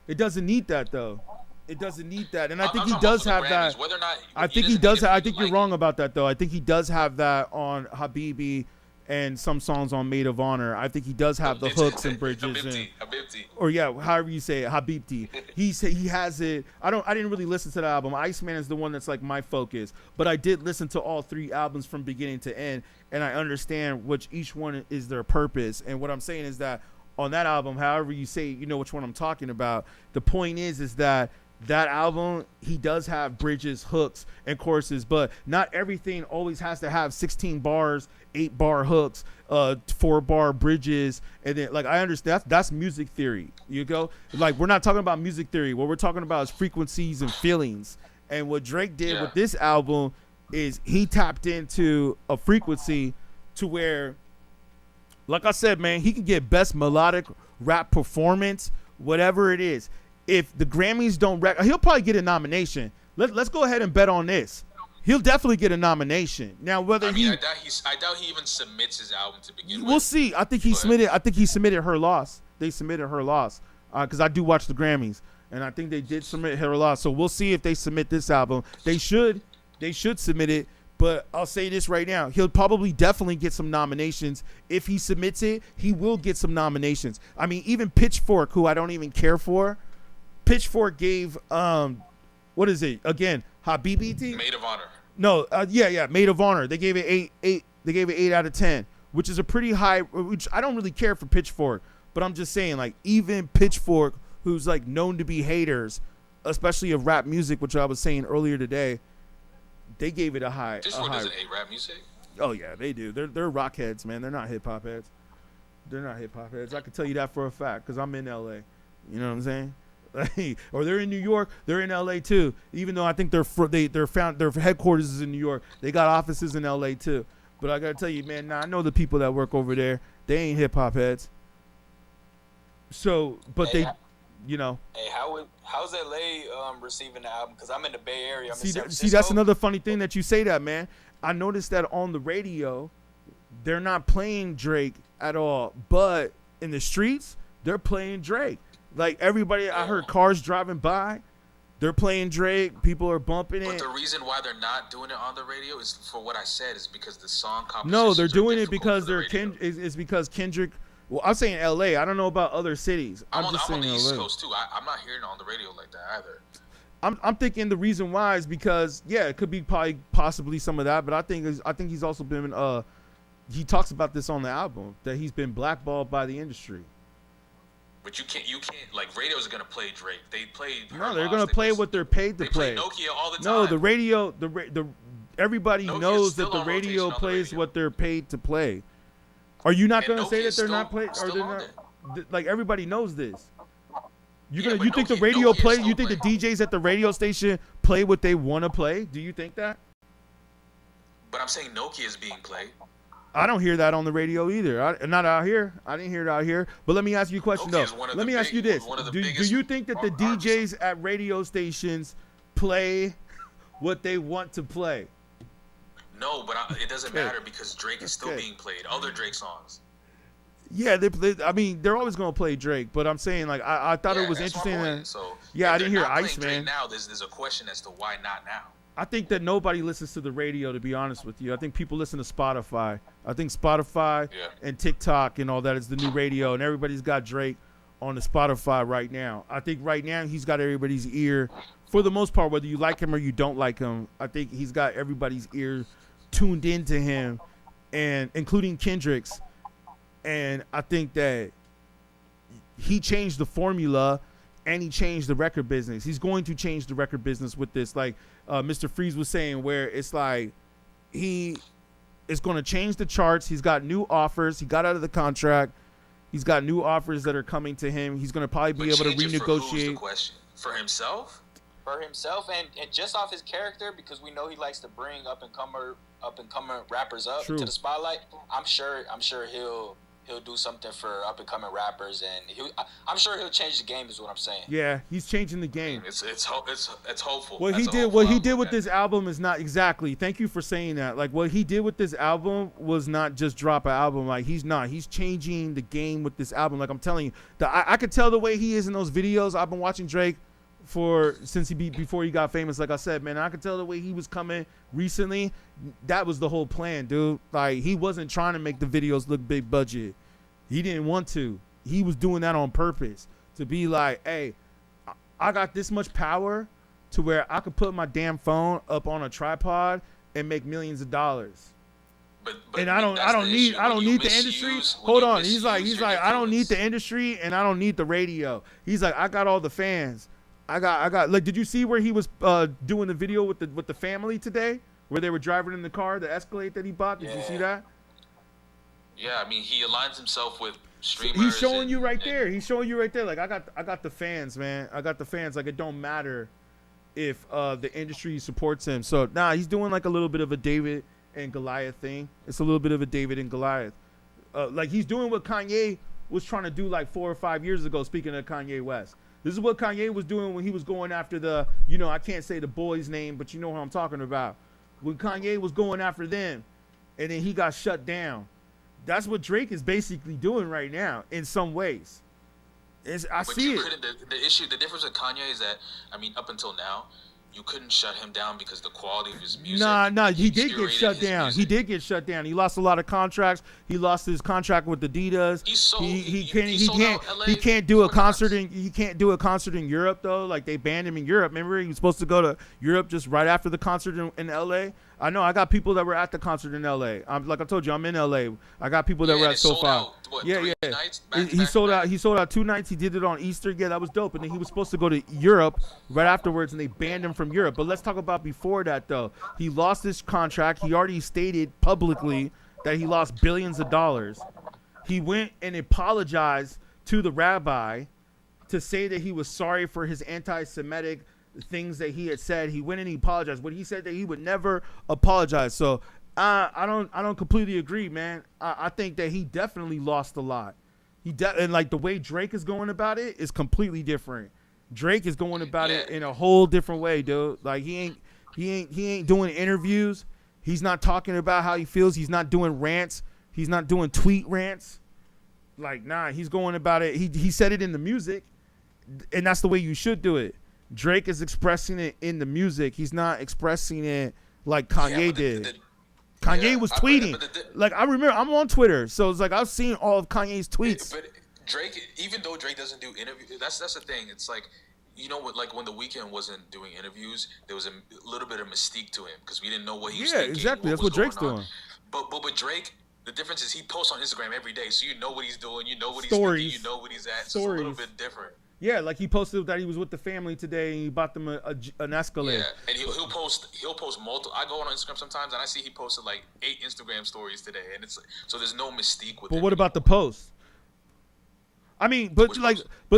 It doesn't need that though. It doesn't need that, and I think he does have that. Whether or not I think he does. I think you're wrong about that though. I think he does have that on Habibi and some songs on Maid of Honor. I think he does have the hooks and bridges Habibti. Or yeah, however you say it, Habibti. He has it. I didn't really listen to the album. ICEMAN is the one that's like my focus, but I did listen to all 3 albums from beginning to end, and I understand which each one is their purpose. And what I'm saying is that on that album, however you say, you know which one I'm talking about. The point is that album, he does have bridges, hooks, and choruses, but not everything always has to have 16 bars, 8 bar hooks, 4 bar bridges, and then like I understand that's music theory. You go like we're not talking about music theory. What we're talking about is frequencies and feelings. And what Drake did with this album is he tapped into a frequency to where, like I said, man, he can get best melodic rap performance, whatever it is. If the Grammys don't he'll probably get a nomination. Let's go ahead and bet on this. He'll definitely get a nomination. Now, whether I doubt he even submits his album to begin with. We'll see. I think he submitted Her Loss. They submitted Her Loss because I do watch the Grammys, and I think they did submit Her Loss. So we'll see if they submit this album. They should submit it. But I'll say this right now. He'll probably definitely get some nominations. If he submits it, he will get some nominations. I mean, even Pitchfork, who I don't even care for, Pitchfork gave what is it again? Habibti? Maid of Honor. No, Maid of Honor. They gave it 8. They gave it 8 out of 10, which is a pretty high. Which I don't really care for Pitchfork, but I'm just saying, like even Pitchfork, who's like known to be haters, especially of rap music, which I was saying earlier today, they gave it a high. Pitchfork doesn't hate rap music. Oh yeah, they do. They're rock heads, man. They're not hip hop heads. I can tell you that for a fact because I'm in LA. You know what I'm saying? Or they're in New York, they're in LA too. Even though I think their headquarters is in New York, they got offices in LA too. But I gotta tell you, man, I know the people that work over there. They ain't hip hop heads. So, but Hey, how's LA receiving the album? Because I'm in the Bay Area. I'm in San See, Francisco. that's another funny thing that you say that, man. I noticed that on the radio, they're not playing Drake at all, but in the streets, they're playing Drake. Like everybody, I heard cars driving by, they're playing Drake. People are bumping it. But the reason why they're not doing it on the radio is for what I said, is because the song compositions. No, they're doing it because it's because Kendrick. Well, I'm saying L.A. I don't know about other cities. I'm on the East LA. Coast too. I'm not hearing it on the radio like that either. I'm thinking the reason why is because it could be possibly some of that, but I think he's also been he talks about this on the album that he's been blackballed by the industry. But you can't like radios are gonna play Drake. They play. No, they're gonna play what they're paid to play. They play Nokia all the time. No, the radio, everybody Nokia's knows that still the on radio rotation on the plays radio. what they're paid to play. Are you not gonna say that they're not playing? Still Or they're on not? Like everybody knows this. You Yeah, but think the Nokia- radio Nokia's play? still You think the playing. DJs at the radio station play what they want to play? Do you think that? But I'm saying Nokia is being played. I don't hear that on the radio either. Not out here. I didn't hear it out here. But let me ask you a question Nokia is though. one of Let the me ask you big- this: one of the Do biggest you think that the artists. DJs at radio stations play what they want to play? No, but it doesn't Okay. matter because Drake is still Okay. being played. Other Drake songs. Yeah, I mean, they're always gonna play Drake, but I'm saying like I thought it was interesting. So yeah, I didn't hear ICEMAN. Now there's a question as to why not now. I think that nobody listens to the radio, to be honest with you. I think people listen to Spotify. I think Spotify and TikTok and all that is the new radio, and everybody's got Drake on the Spotify right now. I think right now he's got everybody's ear, for the most part, whether you like him or you don't like him. I think he's got everybody's ear tuned into him, and including Kendrick's. And I think that he changed the formula and he changed the record business. He's going to change the record business with this. Like Mr. Freeze was saying, where it's like he is going to change the charts. He's got new offers. He got out of the contract. He's got new offers that are coming to him. He's going to probably be able to renegotiate. For who's the question? For himself? For himself and just off his character, because we know he likes to bring up and coming rappers up to the spotlight. I'm sure he'll do something for up and coming rappers, and I'm sure he'll change the game. Is what I'm saying. Yeah, he's changing the game. It's hopeful. What he did with this album is not exactly. Thank you for saying that. Like what he did with this album was not just drop an album. Like he's changing the game with this album. Like I'm telling you, I could tell the way he is in those videos. I've been watching Drake before he got famous. Like I said, man, I could tell the way he was coming recently. That was the whole plan, dude. Like he wasn't trying to make the videos look big budget. He didn't want to. He was doing that on purpose to be like, hey, I got this much power to where I could put my damn phone up on a tripod and make millions of dollars. And I don't need the industry. Hold on. He's like, I don't need the industry and I don't need the radio. He's like, I got all the fans. I got like, did you see where he was doing the video with the family today, where they were driving in the car, the Escalade that he bought? Did you see that? Yeah, I mean, he aligns himself with streamers. He's showing you right there. He's showing you right there. Like I got the fans, man. I got the fans. Like it don't matter if the industry supports him. So he's doing like a little bit of a David and Goliath thing. It's a little bit of a David and Goliath. Like he's doing what Kanye was trying to do like 4 or 5 years ago. Speaking of Kanye West. This is what Kanye was doing when he was going after the, I can't say the boy's name, but you know what I'm talking about. When Kanye was going after them, and then he got shut down. That's what Drake is basically doing right now, in some ways. I see it. The difference with Kanye is that, I mean, up until now, you couldn't shut him down because the quality of his music. He did get shut down. He did get shut down. He lost a lot of contracts. He lost his contract with Adidas. He can't do a concert in Europe though. Like they banned him in Europe. Remember he was supposed to go to Europe just right after the concert in LA. I know I got people that were at the concert in LA. Like I told you, I'm in LA. I got people that were at SoFi. He sold out. He sold out 2 nights. He did it on Easter. Yeah, that was dope. And then he was supposed to go to Europe right afterwards, and they banned him from Europe. But let's talk about before that though. He lost his contract. He already stated publicly that he lost billions of dollars. He went and apologized to the rabbi to say that he was sorry for his anti-Semitic things that he had said. He went and he apologized, but he said that he would never apologize. So I don't completely agree, man. I think that he definitely lost a lot. And like the way Drake is going about it is completely different. Drake is going about it in a whole different way, dude. Like he ain't doing interviews. He's not talking about how he feels. He's not doing rants. He's not doing tweet rants. Like, he's going about it. He said it in the music, and that's the way you should do it. Drake is expressing it in the music. He's not expressing it like Kanye did. Kanye was tweeting. Like, I remember, I'm on Twitter, so it's like I've seen all of Kanye's tweets. But Drake, even though Drake doesn't do interviews, that's the thing. It's like, like when The Weeknd wasn't doing interviews, there was a little bit of mystique to him because we didn't know what he was thinking. Yeah, exactly. That's what Drake's doing. But with Drake, the difference is he posts on Instagram every day, so you know what he's doing, you know what he's thinking, you know what he's at. So it's a little bit different. Yeah, like he posted that he was with the family today and he bought them an Escalade. Yeah, and he'll post multiple. I go on Instagram sometimes and I see he posted like 8 Instagram stories today, and it's so there's no mystique with it. But what about the post? I mean,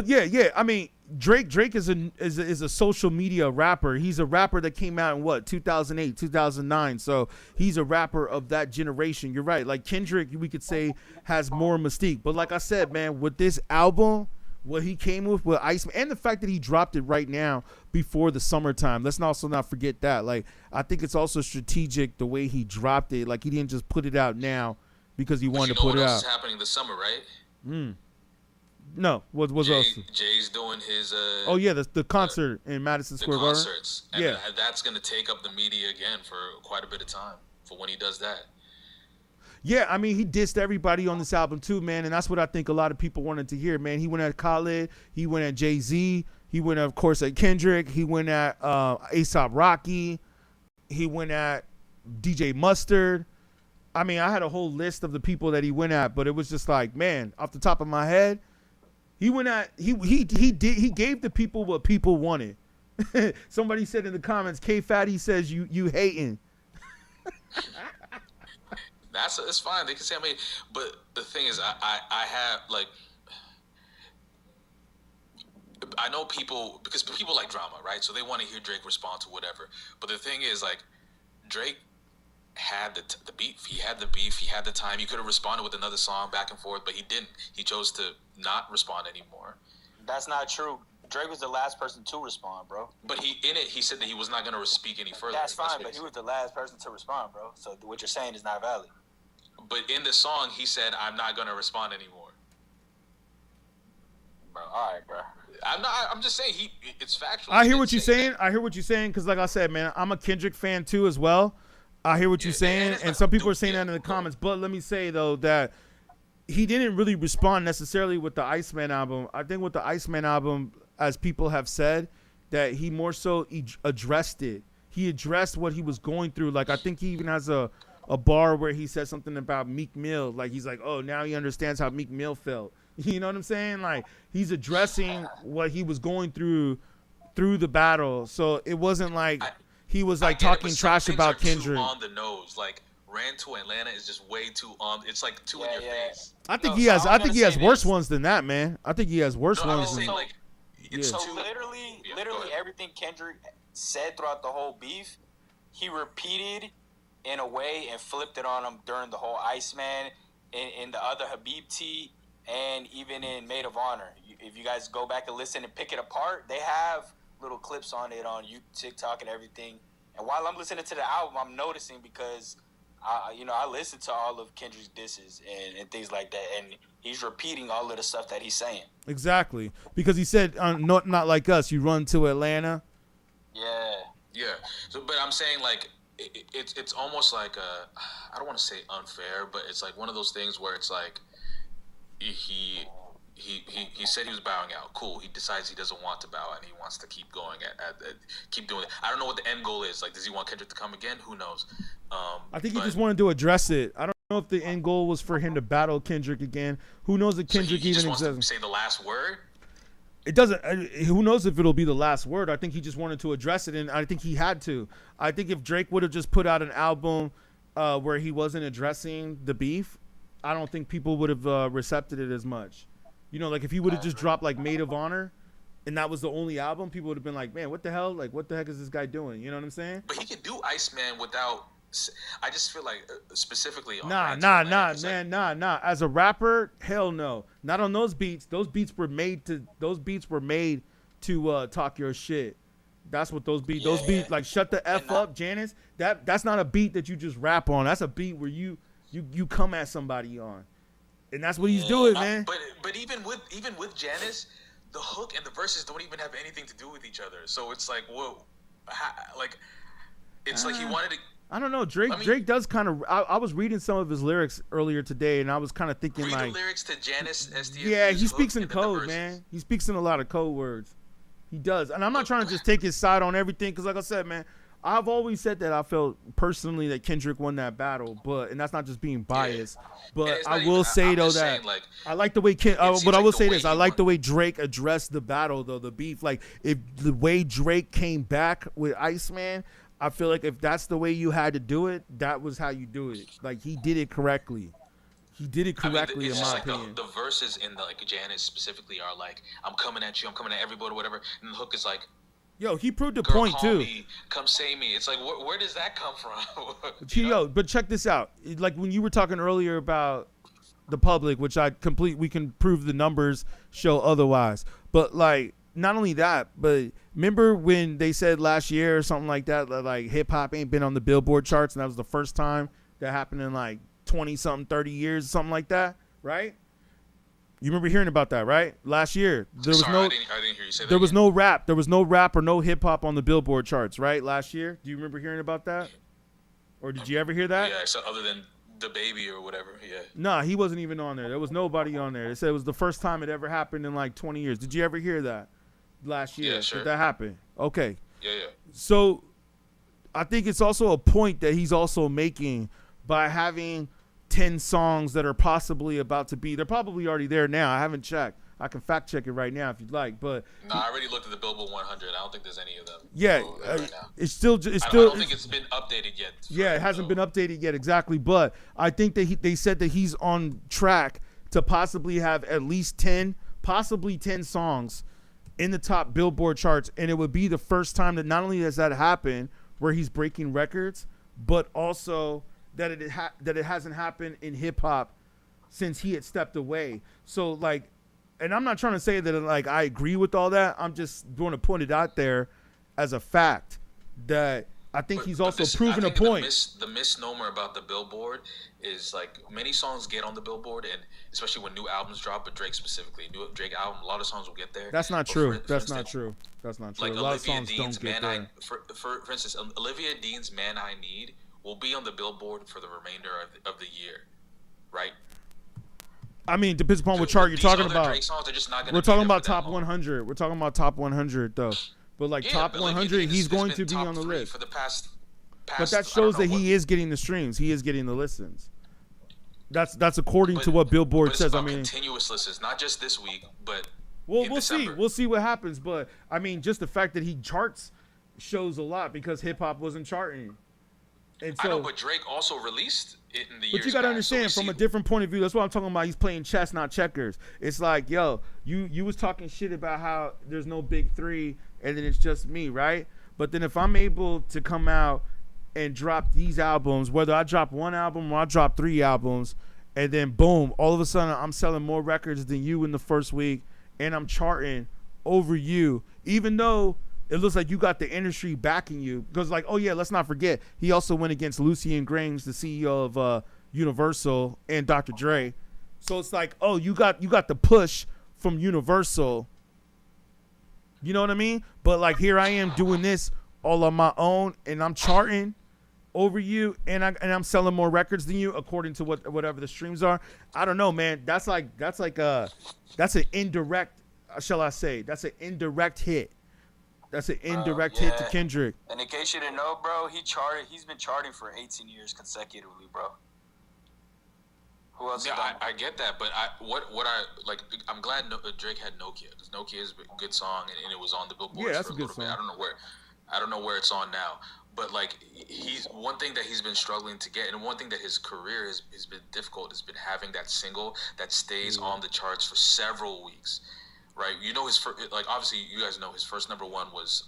yeah. I mean, Drake is a social media rapper. He's a rapper that came out in 2008, 2009. So he's a rapper of that generation. You're right. Like Kendrick, we could say has more mystique. But like I said, man, with this album, what he came with ICEMAN, and the fact that he dropped it right now before the summertime. Let's also not forget that. Like, I think it's also strategic the way he dropped it. Like, he didn't just put it out now because he wanted to put it out. What's happening this summer, right? No, what else? Jay's doing his. Oh yeah, the concert in Madison Square Garden. The concerts, and that's gonna take up the media again for quite a bit of time for when he does that. Yeah, I mean, he dissed everybody on this album too, man, and that's what I think a lot of people wanted to hear, man. He went at Khaled, he went at Jay-Z, he went, of course, at Kendrick, he went at A$AP Rocky, he went at DJ Mustard. I mean, I had a whole list of the people that he went at, but it was just like, man, off the top of my head, he went at he gave the people what people wanted. Somebody said in the comments, K Fatty says you hating. It's fine. They can say but the thing is, I have like, I know people, because people like drama, right? So they want to hear Drake respond to whatever. But the thing is, like, Drake had the beef. He had the beef. He had the time. He could have responded with another song back and forth, but he didn't. He chose to not respond anymore. That's not true. Drake was the last person to respond, bro. But he said that he was not going to speak any further. That's fine, but he was the last person to respond, bro. So what you're saying is not valid. But in the song, he said, "I'm not going to respond anymore." Bro, all right, bro. I'm just saying it's factual. I hear what you're saying. I hear what you're saying because, like I said, man, I'm a Kendrick fan too as well. I hear what you're saying, and some people are saying that in the comments. But let me say though that he didn't really respond necessarily with the ICEMAN album. I think with the ICEMAN album, as people have said, that he more so addressed it. He addressed what he was going through. Like I think he even has a bar where he said something about Meek Mill. Like he's like, oh, now he understands how Meek Mill felt. You know what I'm saying? Like he's addressing what he was going through the battle. So it wasn't like he was like talking trash about Kendrick. Too on the nose, like Ran to Atlanta is just way too on. It's like too in your face. I think he has worse ones than that, man. I think he has worse ones. I'm just saying, like, it's so literally everything Kendrick said throughout the whole beef, he repeated in a way and flipped it on him during the whole ICEMAN, in the other Habib T, and even in Maid of Honor. If you guys go back and listen and pick it apart, they have little clips on it on TikTok and everything. And while I'm listening to the album, I'm noticing because I listen to all of Kendrick's disses and things like that, and he's repeating all of the stuff that he's saying. Exactly, because he said, "Not like us, you run to Atlanta." Yeah. So, but I'm saying like it's almost like I don't want to say unfair, but it's like one of those things where it's like he said he was bowing out. Cool. He decides he doesn't want to bow and he wants to keep going keep doing it. I don't know what the end goal is. Like, does he want Kendrick to come again? Who knows? I think he just wanted to address it. I don't know if the end goal was for him to battle Kendrick again. Who knows if Kendrick he even wants exists? to say the last word. It doesn't. Who knows if it'll be the last word? I think he just wanted to address it, and I think he had to. I think if Drake would have just put out an album where he wasn't addressing the beef, I don't think people would have recepted it as much. You know, like if he would have just dropped like Maid of Honor, and that was the only album, people would have been like, man, what the hell? Like, what the heck is this guy doing? You know what I'm saying? But he could do ICEMAN without. I just feel like specifically on Nah. As a rapper, hell no. Not on those beats. Those beats were made to talk your shit. That's what those beats. Those beats, like Shut the F Up, Janice. That's not a beat that you just rap on. That's a beat where you come at somebody on, and that's what he's doing, man. But even with Janice, the hook and the verses don't even have anything to do with each other. So it's like, whoa, it's like he wanted to. I don't know. Drake does kind of. I was reading some of his lyrics earlier today, and I was kind of thinking read like the lyrics to Janice. STFU. Yeah, he speaks in code, man. He speaks in a lot of code words. He does, and I'm not trying to just take his side on everything, because, like I said, man, I've always said that I felt personally that Kendrick won that battle, and that's not just being biased. But I will say though that I like the way but I will say this: I like the way Drake addressed the battle, though, the beef. Like if the way Drake came back with ICEMAN. I feel like if that's the way you had to do it, that was how you do it. Like, he did it correctly. He did it correctly, in my opinion. The verses in the Janice specifically are like, I'm coming at you, I'm coming at everybody, whatever. And the hook is like, yo, he proved a point too. Me, come save me. It's like, where does that come from? But check this out. Like when you were talking earlier about the public, which we can prove the numbers show otherwise. But like, not only that, but remember when they said last year or something like that, like hip hop ain't been on the Billboard charts, and that was the first time that happened in like 20 something, 30 years, something like that, right? You remember hearing about that, right? Last year, there was I didn't hear you say that. There was no rap. There was no rap or no hip hop on the Billboard charts, right? Last year, do you remember hearing about that, or did you ever hear that? Yeah, so other than the baby or whatever, yeah. Nah, he wasn't even on there. There was nobody on there. They said it was the first time it ever happened in like 20 years. Did you ever hear that last year? Yeah, sure. Did that happen? Okay. Yeah. So I think it's also a point that he's also making by having 10 songs that are possibly about to be. They're probably already there now. I haven't checked. I can fact check it right now if you'd like. But no, I already looked at the Billboard 100. I don't think there's any of them. Yeah, right now. It's still. I don't think it's been updated yet. Yeah, it hasn't been updated yet exactly. But I think that they said that he's on track to possibly have at least 10, possibly 10 songs in the top Billboard charts, and it would be the first time that not only has that happened where he's breaking records, but also that it hasn't happened in hip hop since he had stepped away. So like, and I'm not trying to say that like I agree with all that. I'm just going to point it out there as a fact that I think he's also proven a point. The misnomer about the Billboard is like many songs get on the Billboard, and especially when new albums drop, but Drake specifically, new Drake album, a lot of songs will get there. That's not true. That's not true. Like a lot of Olivia songs Dean's don't get Man there. For instance, Olivia Dean's Man I Need will be on the Billboard for the remainder of the year, right? I mean, depends upon what chart you're talking about. Drake songs are just not gonna We're be talking there about for that top long. 100. We're talking about top 100 though. But like top but, like, 100, he's going to be top on the 3 list. for the past. But that shows that he is getting the streams. He is getting the listens. That's according to what Billboard says. I mean, continuous listens, not just this week, but we'll see. We'll see what happens. But I mean, just the fact that he charts shows a lot because hip hop wasn't charting. And so, I know, but Drake also released it in the years. But you gotta past, understand from a different point of view. That's what I'm talking about. He's playing chess, not checkers. It's like, yo, you was talking shit about how there's no big three, and then it's just me, right? But then if I'm able to come out and drop these albums, whether I drop one album or I drop 3 albums, and then boom, all of a sudden I'm selling more records than you in the first week, and I'm charting over you, even though it looks like you got the industry backing you. Because like, oh yeah, let's not forget, he also went against Lucien Grange, the CEO of Universal, and Dr. Dre. So it's like, oh, you got the push from Universal. You know what I mean? But like, here I am doing this all on my own, and I'm charting over you, and I'm selling more records than you according to whatever the streams are. I don't know, man. That's an indirect, shall I say? That's an indirect hit. That's an indirect hit to Kendrick. And in case you didn't know, bro, he's been charting for 18 years consecutively, bro. Who else? Yeah, I get that, but I'm glad Drake had Nokia, because Nokia is a good song, and it was on the Billboard for a little bit. I don't know where it's on now, but like he's one thing that he's been struggling to get, and one thing that his career has been difficult has been having that single that stays on the charts for several weeks. Right, you know his first, like obviously you guys know his first number one was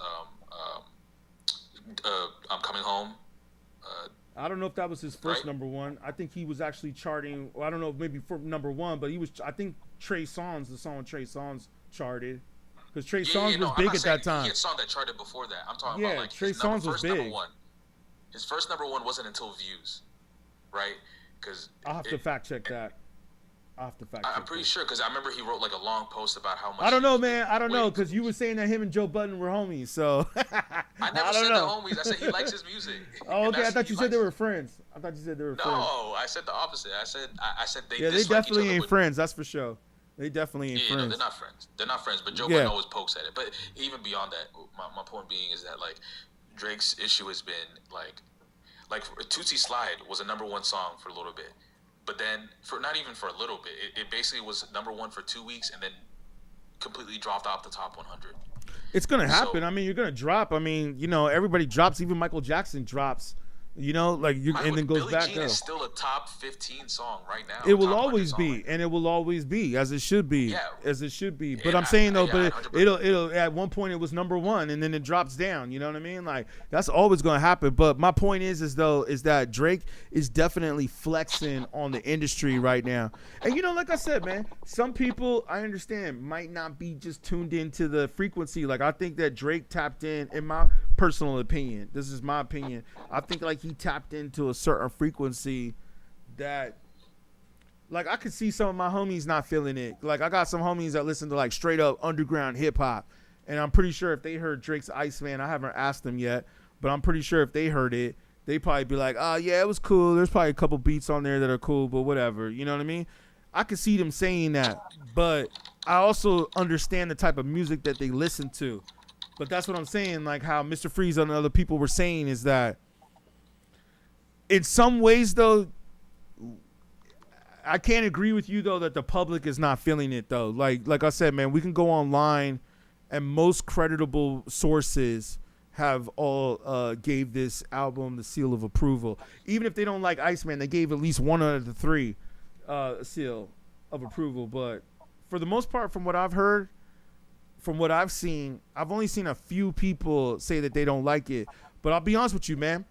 I'm Coming Home. I don't know if that was his first number one. I think he was actually charting. Well, I don't know, maybe for number one, but he was. I think Trey Songz, the song Trey Songz charted, because Trey Songz was big at that time. He had a song that charted before that. I'm talking about like Trey Songz was big. Number one. His first number one wasn't until Views, right? Because I'll have to fact check that. I'm pretty sure, because I remember he wrote like a long post about how much. I don't know, man. I don't know, because you were saying that him and Joe Budden were homies. So I never said the homies. I said he likes his music. Oh, okay. I thought you said they were friends. friends. No, I said the opposite. I said they. Yeah, they definitely ain't friends. That's for sure. They definitely ain't friends. No, they're not friends. They're not friends. But Joe Budden always pokes at it. But even beyond that, my point being is that like Drake's issue has been like Tootsie Slide was a number one song for a little bit. But then, for not even for a little bit, it basically was number one for 2 weeks and then completely dropped off the top 100. It's going to happen. I mean, you're going to drop. I mean, you know, everybody drops. Even Michael Jackson drops. You know, like and then goes Billie back Jean up. is still a top 15 song right now. It will always be, and it will always be, as it should be, as it should be. But I'm saying though, but it'll at one point it was number one, and then it drops down. You know what I mean? Like that's always gonna happen. But my point is that Drake is definitely flexing on the industry right now. And you know, like I said, man, some people I understand might not be just tuned into the frequency. Like I think that Drake tapped in my personal opinion. This is my opinion. I think like he tapped into a certain frequency that Like, I could see some of my homies not feeling it. Like, I got some homies that listen to, like, straight up underground hip-hop. And I'm pretty sure if they heard Drake's Iceman, I haven't asked them yet, but I'm pretty sure if they heard it, they'd probably be like, oh, yeah, it was cool. There's probably a couple beats on there that are cool, but whatever. You know what I mean? I could see them saying that. But I also understand the type of music that they listen to. But that's what I'm saying, like how Mr. Freeze and other people were saying is that in some ways, though, I can't agree with you, though, that the public is not feeling it, though. Like I said, man, we can go online, and most creditable sources have all gave this album the seal of approval. Even if they don't like Iceman, they gave at least one out of the three seal of approval. But for the most part, from what I've heard, from what I've seen, I've only seen a few people say that they don't like it. But I'll be honest with you, man.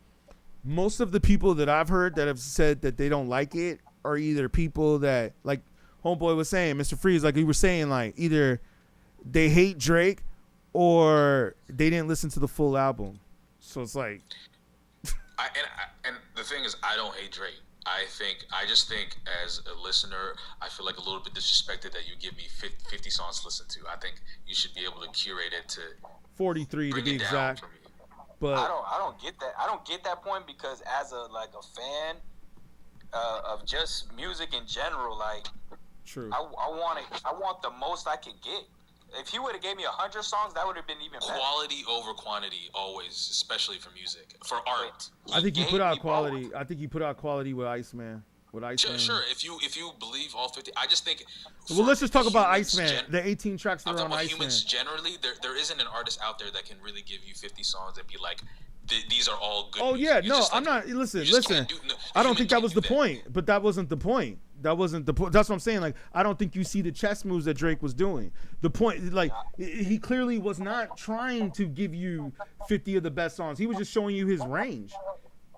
Most of the people that I've heard that have said that they don't like it are either people that, like Homeboy was saying, Mr. Freeze, like he was saying, like either they hate Drake or they didn't listen to the full album. So it's like, and the thing is, I don't hate Drake. I just think as a listener, I feel like a little bit disrespected that you give me 50 songs to listen to. I think you should be able to curate it to 43 to be exact. But I don't get that. I don't get that point because as a fan of just music in general, like, true. I want the most I can get. If he would have gave me 100 songs, that would have been even better. Quality over quantity, always, especially for music, for art. I think he put out quality. I think he put out quality with Iceman. Sure. If you believe all 50, I just think. Well, let's just talk about Iceman. The 18 tracks that are on Iceman. Humans generally, there isn't an artist out there that can really give you 50 songs and be like, these are all good. Oh music. yeah, no, I'm not. Listen. I don't think that was the point. But that wasn't the point. That wasn't the point. That's what I'm saying. Like, I don't think you see the chess moves that Drake was doing. The point, like, he clearly was not trying to give you 50 of the best songs. He was just showing you his range.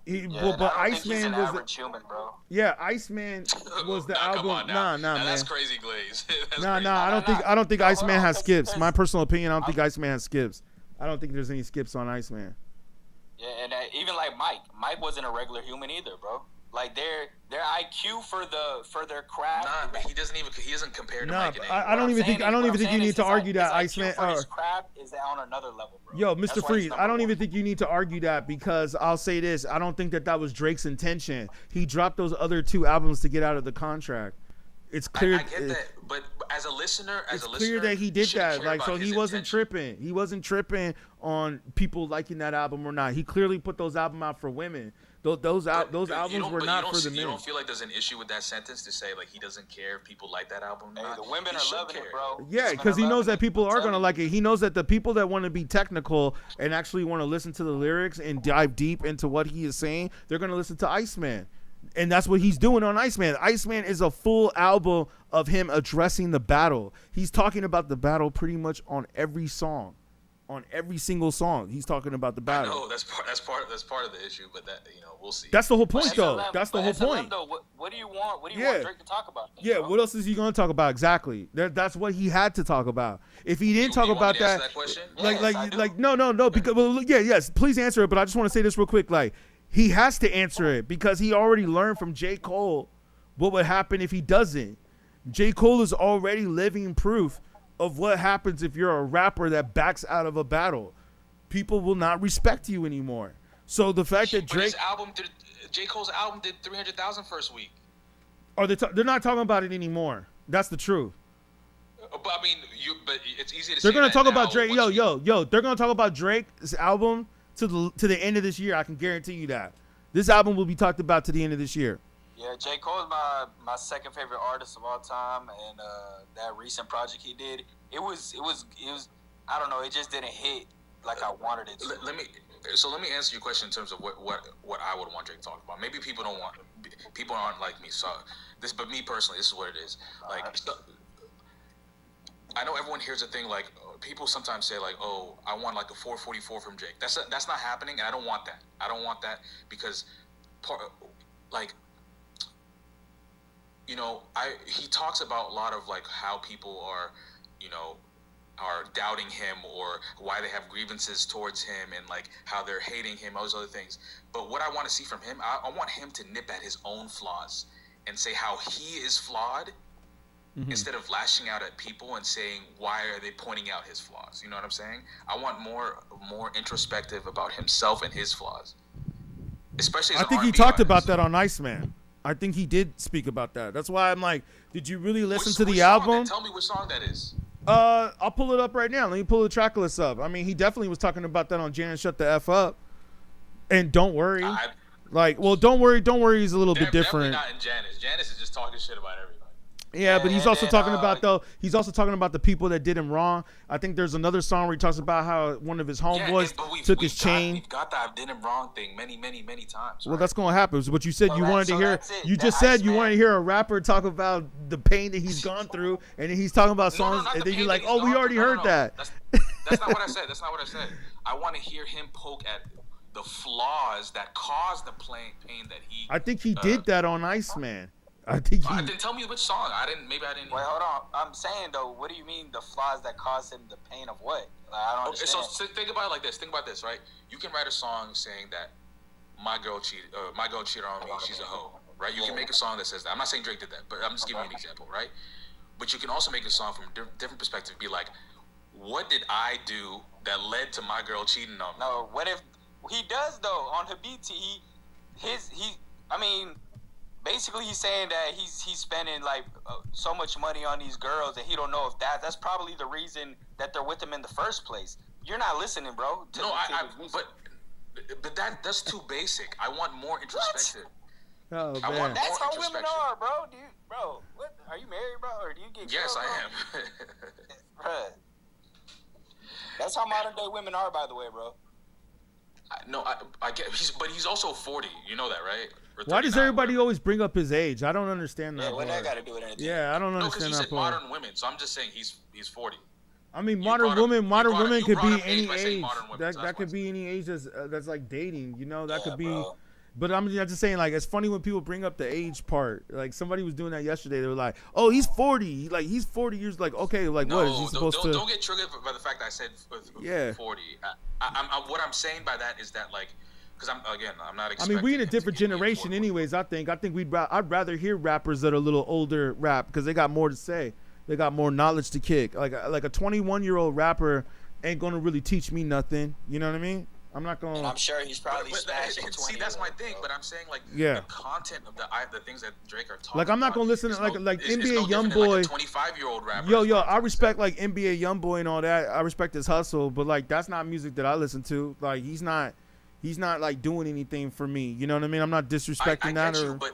But Iceman was human, bro. Yeah, Iceman was the album. Nah, man. That's crazy, Glaze. I don't think Iceman has skips. My personal opinion, I don't think Iceman has skips. I don't think there's any skips on Iceman. Yeah, and even like Mike wasn't a regular human either, bro. Like their IQ for their craft. Nah, but he doesn't compare to Mike. I don't even think you need to argue that Iceman. His craft is on another level, bro. Yo, Mr. Freeze, I don't even think you need to argue that because I'll say this: I don't think that was Drake's intention. He dropped those other two albums to get out of the contract. It's clear. I get that, but as a listener, it's clear that he did that. Like, so he wasn't tripping. He wasn't tripping on people liking that album or not. He clearly put those albums out for women. Those albums were not for the men. You don't feel like there's an issue with that sentence to say like he doesn't care if people like that album? Hey, the women are loving it, bro. Yeah, because he knows that people are gonna like it. He knows that the people that want to be technical and actually want to listen to the lyrics and dive deep into what he is saying, they're gonna listen to Iceman. And that's what he's doing on Iceman. Iceman is a full album of him addressing the battle. He's talking about the battle pretty much on every song. On every single song, he's talking about the battle. I know that's part of the issue, but that we'll see. That's the whole point, though. That's the whole point. What do you want? What do you want Drake to talk about? Yeah, what else is he going to talk about exactly? That's what he had to talk about. If he didn't talk about that, no, because yes, please answer it. But I just want to say this real quick, like he has to answer it because he already learned from J. Cole what would happen if he doesn't. J. Cole is already living proof of what happens if you're a rapper that backs out of a battle. People will not respect you anymore. So the fact that Drake, J. Cole's album did 300,000 first week. They're not talking about it anymore. That's the truth. But I mean, but it's easy to. They're gonna talk about Drake. Yo. They're gonna talk about Drake's album to the end of this year. I can guarantee you that this album will be talked about to the end of this year. Yeah, J. Cole is my second favorite artist of all time, and that recent project he did, it was I don't know, it just didn't hit like I wanted it to. Let me answer your question in terms of what I would want Drake to talk about. Maybe people aren't like me, but me personally, this is what it is. Like, I know everyone hears a thing like people sometimes say like, oh, I want like a 444 from Drake. That's not happening, and I don't want that. I don't want that because he talks about a lot of like how people are doubting him or why they have grievances towards him and like how they're hating him, all those other things. But what I want to see from him, I want him to nip at his own flaws and say how he is flawed, instead of lashing out at people and saying why are they pointing out his flaws. You know what I'm saying? I want more introspective about himself and his flaws. Especially as I think he talked about that on ICEMAN. I think he did speak about that. That's why I'm like, did you really listen to the album? Tell me which song that is. I'll pull it up right now. Let me pull the track list up. I mean, he definitely was talking about that on Janice Shut the F Up. And Don't Worry. Don't Worry is a little bit different. Definitely not in Janice. Janice is just talking shit about everybody. Yeah, but he's also talking about the people that did him wrong. I think there's another song where he talks about how one of his homeboys took his chain. We've got that did him wrong thing many times. Well, that's gonna happen. But you said you wanted to hear. You just said you wanted to hear a rapper talk about the pain that he's gone through, and then he's talking about songs, and then you're like, oh, we already heard that. That's not what I said. That's not what I said. I want to hear him poke at the flaws that caused the pain that he. I think he did that on ICEMAN. I think he. Then tell me which song. Maybe I didn't. Wait, hold on. I'm saying though, what do you mean the flaws that caused him the pain of what? Like, I don't understand. So think about it like this. Think about this, right? You can write a song saying that my girl cheated on me. She's a hoe, right? You can make a song that says that. I'm not saying Drake did that, but I'm just giving you an example, right? But you can also make a song from a different perspective. Be like, what did I do that led to my girl cheating on me? No, what if he does though on Habiti? Basically, he's saying that he's spending like so much money on these girls, and he don't know if that's probably the reason that they're with him in the first place. You're not listening, bro. But that's too basic. I want more introspective. Oh man, that's how women are, bro. Bro, what? Are you married, bro, or do you get? Yes, girls, I am. Bruh. That's how modern day women are, by the way, bro. I get. But he's also 40. You know that, right? Why does everybody always bring up his age? I don't understand that. Yeah, what that got to do with anything? Yeah, I don't understand that. No, because he said modern women, so I'm just saying he's 40. I mean, modern women could be any age. That could be any age that's like dating. You know, that could be. Bro. But I'm just saying, like, it's funny when people bring up the age part. Like, somebody was doing that yesterday. They were like, "Oh, he's 40. Like, he's 40 years. Like, okay, like, what is he supposed to?" Don't get triggered by the fact that I said 40. What I'm saying by that is that, like, because I'm not. I mean, we in a different generation, anyways. I think I'd rather hear rappers that are a little older rap because they got more to say. They got more knowledge to kick. Like a 21-year-old rapper ain't gonna really teach me nothing. You know what I mean? I'm not going. And I'm sure he's probably smashing. See, that's my thing. But I'm saying, like, the content of the things that Drake are talking. Like, I'm not gonna listen to like NBA YoungBoy. Like a 25-year-old rapper. Yo, I respect like NBA YoungBoy and all that. I respect his hustle, but like that's not music that I listen to. Like he's not like doing anything for me. You know what I mean? I'm not disrespecting that or. But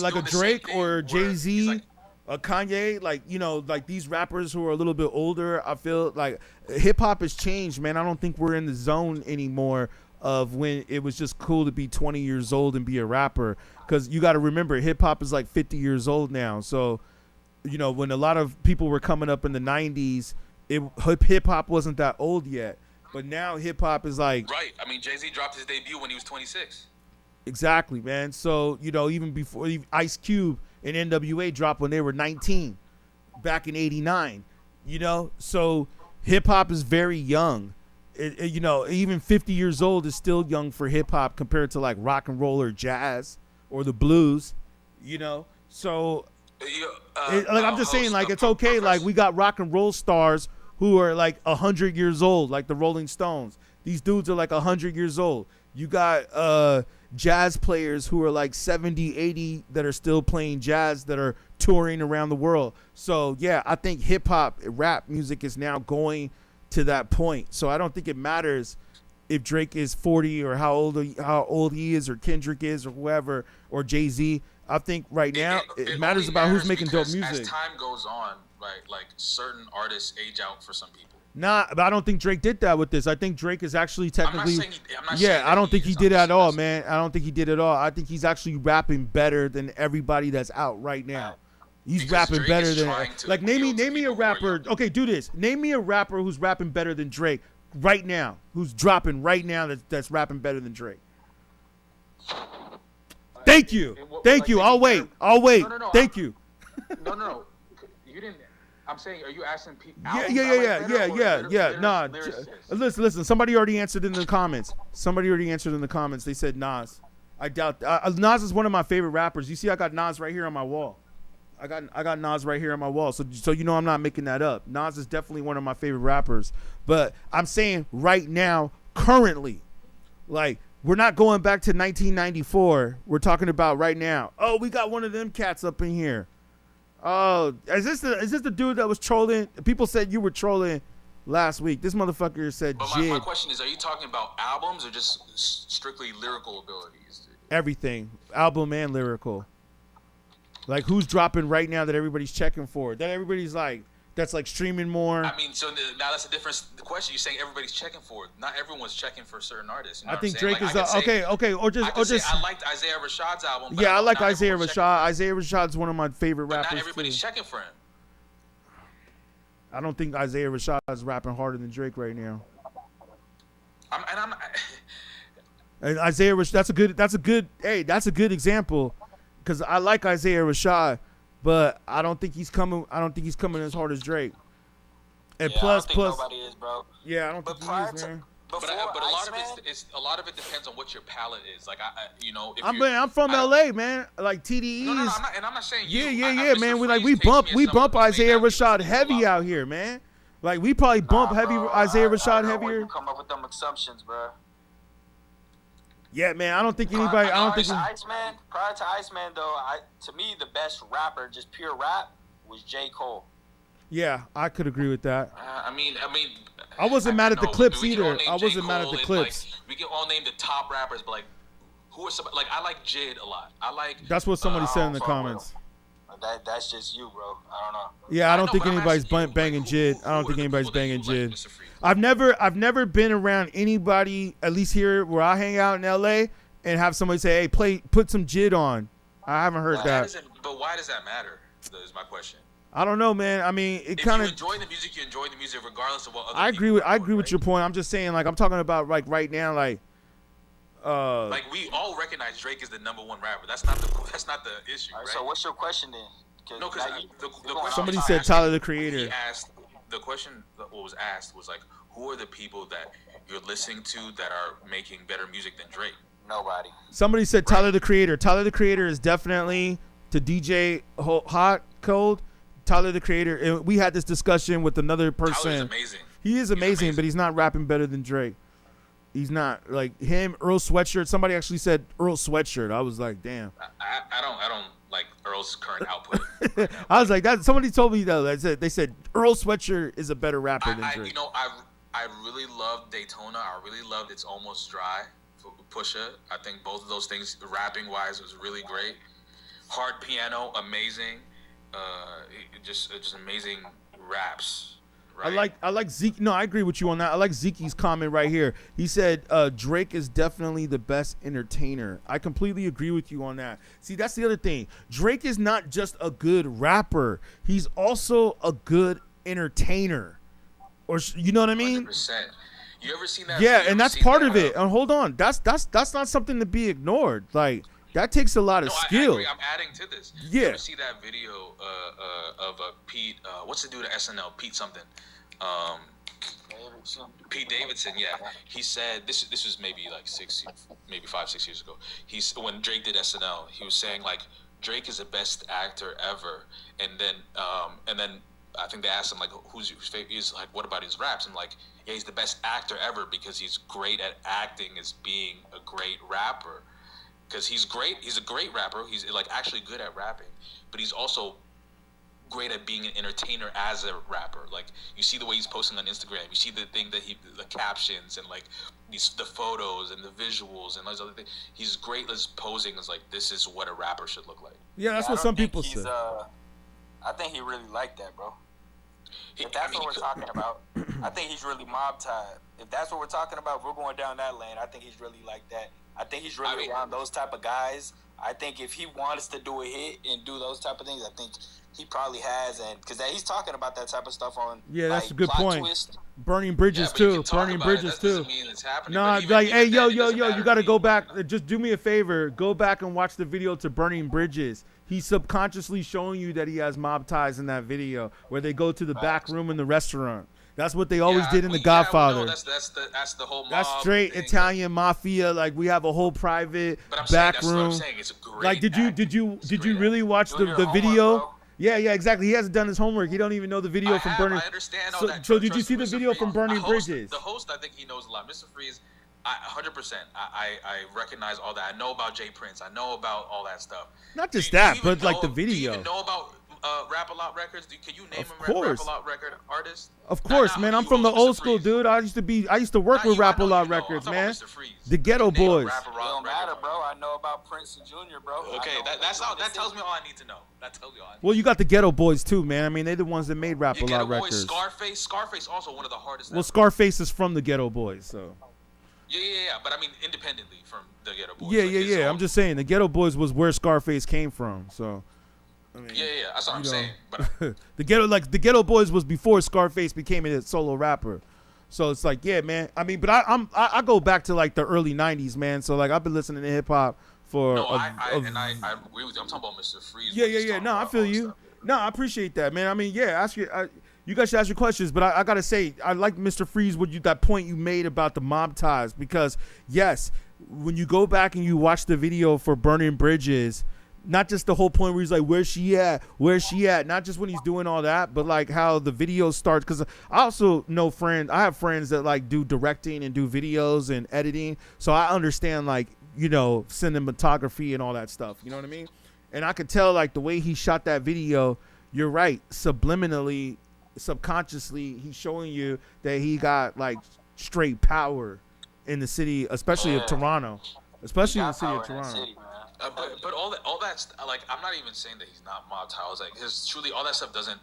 like a Drake or Jay-Z. Kanye, like, you know, like these rappers who are a little bit older, I feel like hip hop has changed, man. I don't think we're in the zone anymore of when it was just cool to be 20 years old and be a rapper. Because you got to remember, hip hop is like 50 years old now. So, you know, when a lot of people were coming up in the 90s, hip hop wasn't that old yet. But now hip hop is like. Right. I mean, Jay-Z dropped his debut when he was 26. Exactly, man. So, you know, even before Ice Cube and NWA dropped when they were 19 back in 89, you know, so hip hop is very young. You know, even 50 years old is still young for hip hop compared to like rock and roll or jazz or the blues, you know. So I'm just saying, like, it's okay. Like, we got rock and roll stars who are like 100 years old, like the Rolling Stones. These dudes are like 100 years old. You got jazz players who are like 70, 80 that are still playing jazz that are touring around the world. So, yeah, I think hip-hop, rap music is now going to that point. So I don't think it matters if Drake is 40 or how old he is or Kendrick is or whoever or Jay-Z. I think right now it matters about who's making dope music. As time goes on, right, like certain artists age out for some people. Nah, but I don't think Drake did that with this. I think Drake is actually technically. I don't think he did at all, man. I don't think he did at all. I think he's actually rapping better than everybody that's out right now. He's rapping better than like name me a rapper. Okay, do this. Name me a rapper who's rapping better than Drake right now. Who's dropping right now that's rapping better than Drake. Thank you. I'll wait. No. Thank you. No. You didn't. I'm saying, are you asking people? Yeah. Nah, listen. Somebody already answered in the comments. They said Nas. I doubt. Nas is one of my favorite rappers. You see, I got Nas right here on my wall. I got Nas right here on my wall. So you know I'm not making that up. Nas is definitely one of my favorite rappers. But I'm saying right now, currently, like we're not going back to 1994. We're talking about right now. Oh, we got one of them cats up in here. Oh, is this the dude that was trolling? People said you were trolling last week. This motherfucker said But Jid. my question is, are you talking about albums or just strictly lyrical abilities? Everything, album and lyrical. Like who's dropping right now that everybody's checking for? That everybody's like, that's like streaming more. I mean, so now that's a different question. You're saying everybody's checking for it. Not everyone's checking for certain artists. You know I what think I'm saying? Drake is I I liked Isaiah Rashad's album. Yeah, I like Isaiah Rashad. Isaiah Rashad's one of my favorite But rappers. not everybody's too. checking for him. I don't think Isaiah Rashad is rapping harder than Drake right now. And Isaiah Rashad, that's a good example, because I like Isaiah Rashad, but I don't think he's coming as hard as Drake. And plus, nobody is, bro. Yeah, I don't think he is, man. But a lot of it depends on what your palate is. Like I'm from LA, man. Like TDE No, is. I'm not saying Yeah, man. We bump Isaiah Rashad heavy out here, man. Like we probably bump Isaiah Rashad heavier. You come up with them assumptions, bro. Yeah, man. I don't think anybody. I don't think. ICEMAN, prior to ICEMAN, though, to me the best rapper, just pure rap, was J. Cole. Yeah, I could agree with that. I mean, I wasn't mad at the clips either. I wasn't mad at the clips. Like, we can all name the top rappers, but like, who are some? Like, I like Jid a lot. I like. That's what somebody said in the comments. That's just you, bro. I don't know. Yeah, I don't think anybody's banging Jid. I don't think anybody's banging Jid. I've never been around anybody, at least here where I hang out in LA, and have somebody say, "Hey, put some Jid on." I haven't heard that. But why does that matter? Is my question. I don't know, man. I mean, it kind of. If you enjoy the music, you enjoy the music regardless of what other I agree with your point. I'm just saying, like, I'm talking about like right now, like. Like we all recognize Drake is the #1 rapper. That's not the issue, right? So what's your question then? No, because the question somebody said Tyler the Creator. He asked the question that was asked was like, who are the people that you're listening to that are making better music than Drake? Nobody. Somebody said Tyler the Creator. Tyler the Creator is definitely to DJ Hot Cold. Tyler the Creator. And we had this discussion with another person. Tyler's amazing. He is amazing, but he's not rapping better than Drake. He's not like him. Earl Sweatshirt. Somebody actually said Earl Sweatshirt. I was like, damn. I don't like Earl's current output. I was like that. Somebody told me though. They said Earl Sweatshirt is a better rapper than Drake. I really loved Daytona. I really loved It's Almost Dry for Pusha. I think both of those things, rapping wise, was really great. Hard Piano, amazing. Just amazing raps. Right? I like Zeke. No, I agree with you on that. I like Zeke's comment right here. He said Drake is definitely the best entertainer. I completely agree with you on that. See, that's the other thing. Drake is not just a good rapper. He's also a good entertainer. Or you know what I mean? 100%. You ever seen that? Yeah, and that's part of it. And hold on, that's not something to be ignored. Like that takes a lot of skill. I'm adding to this. Yeah. You ever see that video of Pete? What's the dude at SNL? Pete something. Pete Davidson. Yeah. He said this was maybe like 5-6 years ago. When Drake did SNL, he was saying like Drake is the best actor ever, and then I think they asked him like who's your favorite? He's like, what about his raps? And like, yeah, he's the best actor ever because he's great at acting as being a great rapper. Because he's great. He's a great rapper. He's like actually good at rapping, but he's also great at being an entertainer as a rapper. Like you see the way he's posting on Instagram. You see the captions and like the photos and the visuals and those other things. He's great as posing as like this is what a rapper should look like. Yeah, that's what some people say. I think he really liked that, bro. If that's what we're talking about, I think he's really mob tied. If that's what we're talking about, if we're going down that lane, I think he's really like that. I think he's really around those type of guys. I think if he wants to do a hit and do those type of things, I think he probably has, and because he's talking about that type of stuff on. Yeah, that's like, a good point. Twist. Burning Bridges too. Burning Bridges too. Nah, like, hey, yo, you got to go back. Just do me a favor. Go back and watch the video to Burning Bridges. He's subconsciously showing you that he has mob ties in that video, where they go to the back room in the restaurant. That's what they always did in The Godfather. Well, no, that's the whole mob. That's straight thing. Italian mafia. Like we have a whole private back room. What I'm saying. It's a great like did you really watch the video? Bro. Yeah, exactly. He hasn't done his homework. He don't even know the video from Burning. I understand all that. So did you see the video from Burning Bridges? The host, I think he knows a lot. Mr. Freeze, 100%. I recognize all that. I know about Jay Prince. I know about all that stuff. Not just that, but like the video. Do you even know about Rap-A-Lot Records? Can you name him Rap-A-Lot record artists? Of course, man. I'm from the old school, dude. I used to work with Rap-A-Lot Records, man. The Ghetto Boys. It don't matter, bro. I know about Prince and Junior, bro. Okay, that tells me all I need to know. That tells me all I need. Well, you got the Ghetto Boys too, man. I mean, they're the ones that made Rap-A-Lot Records. Scarface also one of the hardest. Well, Scarface is from the Ghetto Boys, so. Yeah. But I mean, independently from the Ghetto Boys. Yeah. I'm just saying the Ghetto Boys was where Scarface came from, so. I mean, yeah. That's what I'm saying. But the Ghetto Boys was before Scarface became a solo rapper, so it's like, yeah, man. I mean, but I go back to like the early '90s, man. So like I've been listening to hip hop for. I agree with you. I'm talking about Mr. Freeze. Yeah. No, I feel you. No, I appreciate that, man. I mean, yeah. You guys should ask your questions, but I gotta say, I like Mr. Freeze that point you made about the mob ties, because yes, when you go back and you watch the video for Burning Bridges. Not just the whole point where he's like, where's she at? Not just when he's doing all that, but like how the video starts. Because I also know I have friends that like do directing and do videos and editing. So I understand like, cinematography and all that stuff. You know what I mean? And I could tell like the way he shot that video, you're right. Subliminally, subconsciously, he's showing you that he got like straight power in the city, especially of Toronto. Especially in the city of Toronto. But all that's like, I'm not even saying that he's not mob ties. Like truly, all that stuff doesn't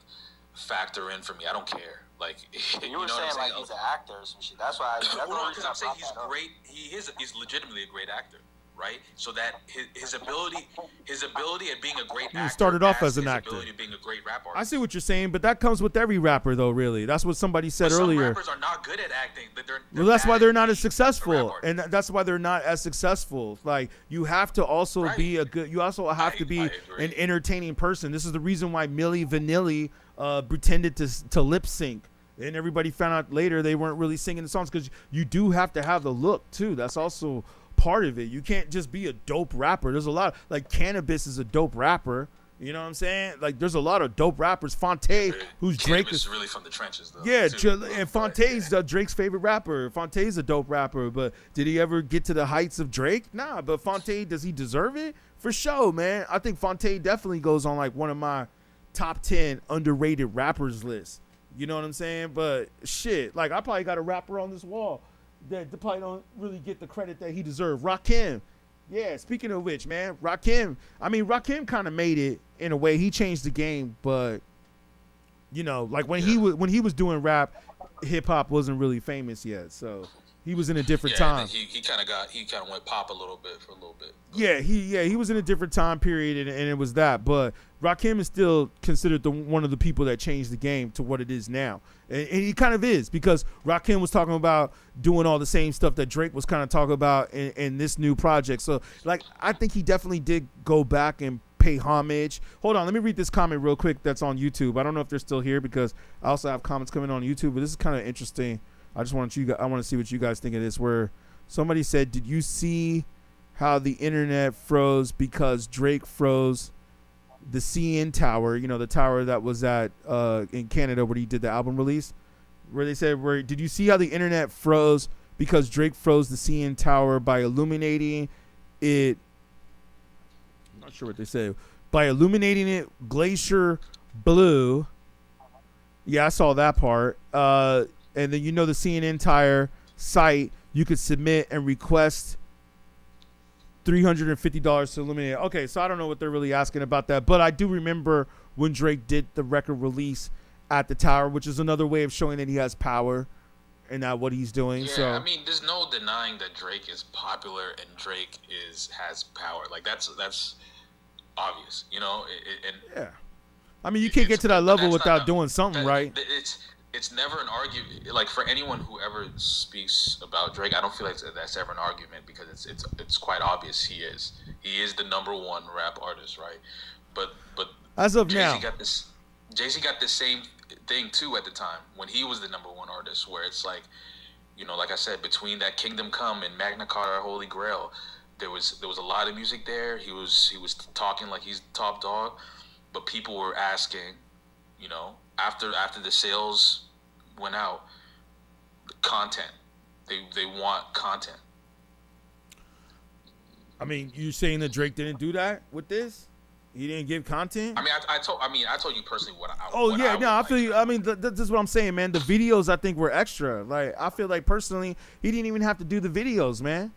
factor in for me. I don't care. Like you were saying, like he's an actor or some shit. That's why. Because I'm saying he's great. He's legitimately a great actor, right? So that his ability at being a great actor. He started off as an actor. Ability of being a great rap artist. I see what you're saying, but that comes with every rapper, though. Really, that's what somebody said earlier. Some rappers are not good at acting. Well, that's why they're not as successful, and that's why they're not as successful. Like you have to also be a good. You also have to be an entertaining person. This is the reason why Milli Vanilli pretended to lip sync, and everybody found out later they weren't really singing the songs, because you do have to have the look too. That's also part of it. You can't just be a dope rapper. There's a lot like Cannabis is a dope rapper. You know what I'm saying? Like there's a lot of dope rappers. Fonte, who's Drake is really from the trenches though. Yeah, and Fonte's Drake's favorite rapper. Fonte's a dope rapper, but did he ever get to the heights of Drake? Nah, but Fonte, does he deserve it? For sure, man. I think Fonte definitely goes on like one of my top 10 underrated rappers list. You know what I'm saying? But shit, like I probably got a rapper on this wall that probably don't really get the credit that he deserves. Rakim. Yeah, speaking of which, man, Rakim kind of made it in a way. He changed the game, but like when he was doing rap, hip hop wasn't really famous yet. So he was in a different time. He kind of went pop a little bit for a little bit. Yeah, he was in a different time period, and it was that. But Rakim is still considered one of the people that changed the game to what it is now. And he kind of is, because Rakim was talking about doing all the same stuff that Drake was kind of talking about in this new project. So, like, I think he definitely did go back and pay homage. Hold on, let me read this comment real quick that's on YouTube. I don't know if they're still here, because I also have comments coming on YouTube, but this is kind of interesting. I want to see what you guys think of this, where somebody said, did you see how the internet froze because Drake froze the CN Tower, the tower that was at in Canada where he did the album release, where they said, did you see how the internet froze because Drake froze the CN Tower by illuminating it? I'm not sure what they say. By illuminating it glacier blue. Yeah, I saw that part. And then the CNN Tower site, you could submit and request $350 to illuminate. Okay, so I don't know what they're really asking about that, but I do remember when Drake did the record release at the tower, which is another way of showing that he has power and that what he's doing. Yeah, so I mean, there's no denying that Drake is popular and Drake has power. Like that's obvious, yeah. I mean, you can't get to that level without doing something, right? It's never an argument. Like for anyone who ever speaks about Drake, I don't feel like that's ever an argument, because it's quite obvious he is the number one rap artist, right? But as of Jay-Z now, Jay-Z got the same thing too at the time when he was the number one artist, where it's like, you know, like I said, between that Kingdom Come and Magna Carta Holy Grail, there was a lot of music there. He was talking like he's top dog, but people were asking, you know, after the sales went out, content. They want content. I mean, you saying that Drake didn't do that with this? He didn't give content? I mean, I told you personally what I. Oh what yeah, I no, I like. feel you. I mean, this is what I'm saying, man. The videos I think were extra. Like, I feel like personally, he didn't even have to do the videos, man.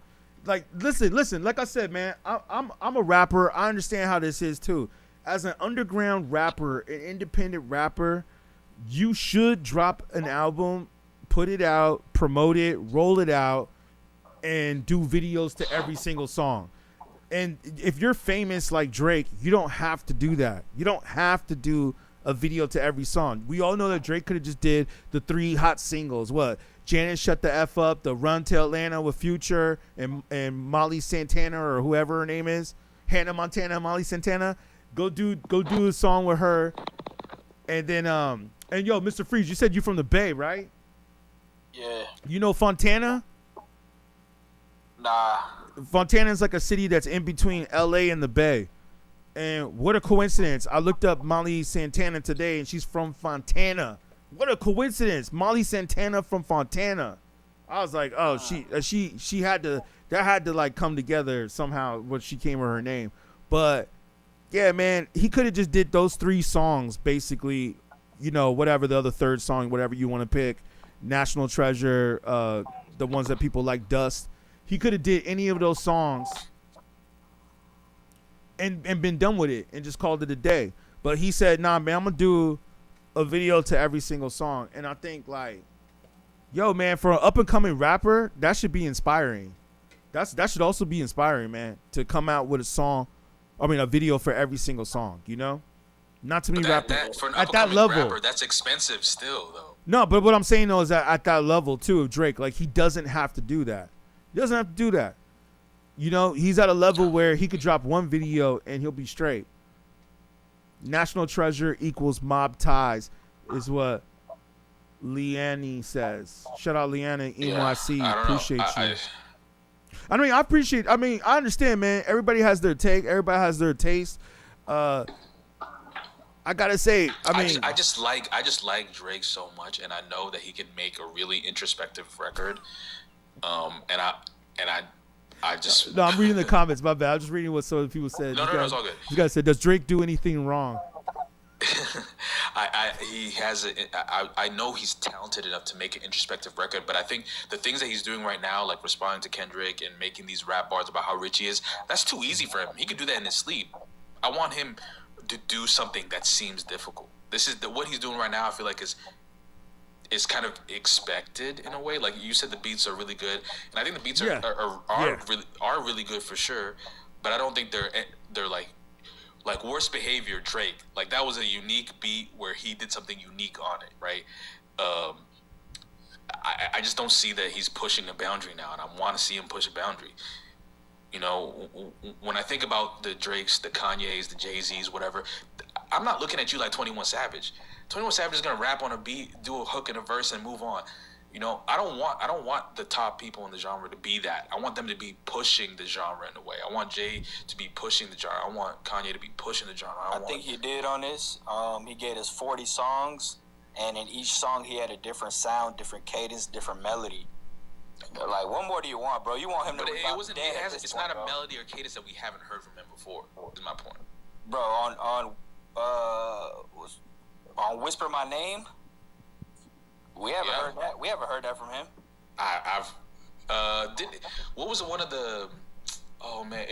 Like, listen. Like I said, man, I'm a rapper. I understand how this is too. As an underground rapper, an independent rapper, you should drop an album, put it out, promote it, roll it out, and do videos to every single song. And if you're famous like Drake, you don't have to do that. You don't have to do a video to every song. We all know that Drake could have just did the 3 hot singles. What? Janice, Shut the F Up, the Run to Atlanta with Future and Molly Santana or whoever her name is, Hannah Montana, Molly Santana. Go do a song with her. And then and yo, Mr. Freeze, you said you from the Bay, right? Yeah. You know Fontana? Nah. Fontana is like a city that's in between LA and the Bay. And what a coincidence. I looked up Molly Santana today and she's from Fontana. What a coincidence. Molly Santana from Fontana. I was like, oh, she had to, that had to like come together somehow when she came with her name. But yeah, man, he could have just did those 3 songs basically, you know, whatever the other third song, whatever you want to pick. National Treasure, the ones that people like, Dust. He could have did any of those songs and been done with it and just called it a day. But he said, nah, man, I'm going to do a video to every single song. And I think, like, yo, man, for an up-and-coming rapper, that should be inspiring. That should also be inspiring, man, to come out with a video for every single song, you know? Not to me rappers. For an at that level. rapper, that's expensive still, though. No, but what I'm saying, though, is that at that level, too, of Drake, like, he doesn't have to do that. He doesn't have to do that. You know, he's at a level where he could drop one video and he'll be straight. National Treasure equals Mob Ties is what Leanne says. Shout out Leanne, NYC. Appreciate you. I understand, man. Everybody has their take. Everybody has their taste. I gotta say, I just like Drake so much, and I know that he can make a really introspective record. I just no, I'm reading the comments. My bad. I'm just reading what some of the people said. No, it's all good. You guys said, does Drake do anything wrong? I know he's talented enough to make an introspective record, but I think the things that he's doing right now, like responding to Kendrick and making these rap bars about how rich he is, that's too easy for him. He could do that in his sleep. I want him to do something that seems difficult. This is what he's doing right now. I feel like is kind of expected in a way. Like you said, the beats are really good, and I think the beats are really good for sure. But I don't think they're like Worst Behavior Drake. Like that was a unique beat where he did something unique on it, right? I just don't see that he's pushing a boundary now, and I want to see him push a boundary. You know, when I think about the Drakes, the Kanyes, the Jay-Z's, whatever, I'm not looking at you like 21 Savage. 21 Savage is gonna rap on a beat, do a hook and a verse, and move on. You know, I don't want the top people in the genre to be that. I want them to be pushing the genre in a way. I want Jay to be pushing the genre. I want Kanye to be pushing the genre. I think he did on this. He gave us 40 songs, and in each song he had a different sound, different cadence, different melody. Like, what more do you want, bro? You want him to But it's not a melody or cadence that we haven't heard from him before, is my point. Bro, on Whisper My Name, we haven't heard that. We haven't heard that from him. What was one of the? Oh man,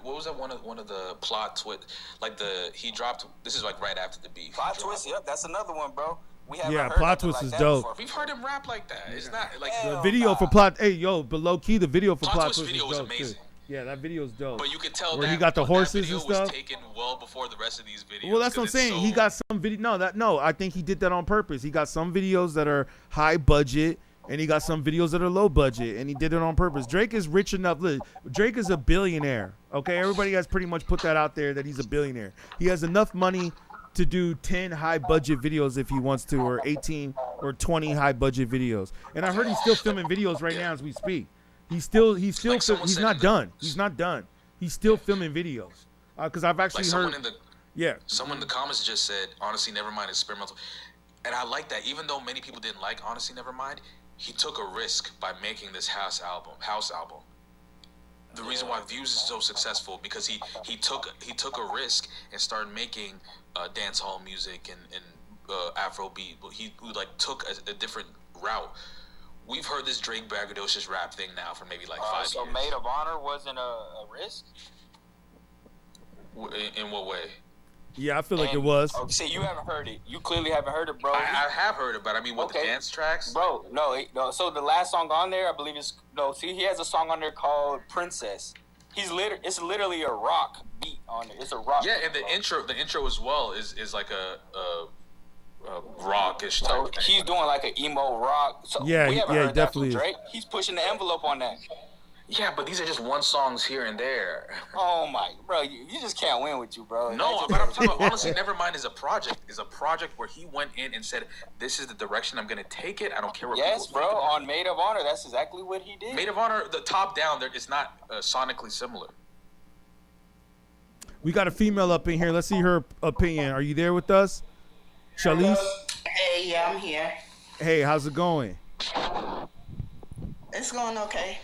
what was that one of the plot twist? Like he dropped. This is like right after the beef. Plot twist. Yep, that's another one, bro. We haven't heard plot twist like is that dope. before. We've heard him rap like that. It's not like the video for plot. Hey, yo, but low key, the video for plot twist video is dope was amazing. Too. Yeah, that video's dope. But you could tell where that he got the horses that and stuff. Was taken well before the rest of these videos. Well, that's what I'm saying. He got some video. No, I think he did that on purpose. He got some videos that are high budget, and he got some videos that are low budget, and he did it on purpose. Drake is rich enough. Look, Drake is a billionaire. Okay, everybody has pretty much put that out there that he's a billionaire. He has enough money to do 10 high budget videos if he wants to, or 18 or 20 high budget videos. And I heard he's still filming videos right now as we speak. He's not done. He's not done. He's still filming videos. Because I've actually heard. Someone in the comments just said, "Honestly, Nevermind is experimental," and I like that. Even though many people didn't like Honestly Nevermind, he took a risk by making this house album. The reason why Views is so successful because he took a risk and started making dance hall music and Afrobeat. He like took a different route. We've heard this Drake braggadocious rap thing now for maybe like 5 years. So Maid of Honor wasn't a risk? In what way? Yeah, I feel like it was. See, you haven't heard it. You clearly haven't heard it, bro. I have heard it, but I mean, with the dance tracks? Bro, no. So the last song on there, I believe he has a song on there call Princess. It's literally a rock beat on it. It's a rock. Yeah, and the intro as well is like a rockish type of thing. He's doing like an emo rock. So yeah, we haven't heard definitely. That from Drake. He's pushing the envelope on that. Yeah, but these are just one songs here and there. Oh my, bro, you just can't win with you, bro. No, but I'm talking about Honestly Nevermind is a project where he went in and said, "This is the direction I'm gonna take it. I don't care what." Yes, bro. On Maid of Honor, that's exactly what he did. Maid of Honor, the top down, it's not sonically similar. We got a female up in here. Let's see her opinion. Are you there with us, Charlize? Hey, yeah, I'm here. Hey, how's it going? It's going okay.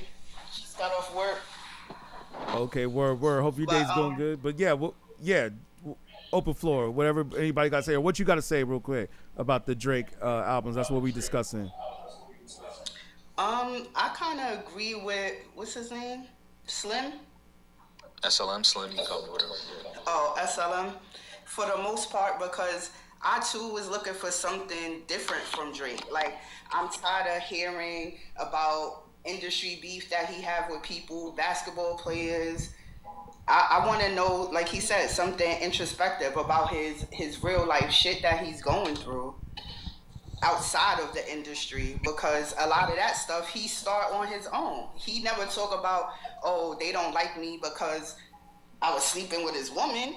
Just got off work. Okay, word. Hope your day's going good. But open floor. Whatever anybody got to say, or what you got to say real quick about the Drake albums. That's what we discussing. I kind of agree with, what's his name? Slim? SLM, Slim, you call me whatever. Oh, SLM. For the most part, because I too was looking for something different from Drake. Like, I'm tired of hearing about industry beef that he have with people, basketball players. I want to know, like he said, something introspective about his real life shit that he's going through outside of the industry, because a lot of that stuff he start on his own. He never talk about, oh, they don't like me because I was sleeping with his woman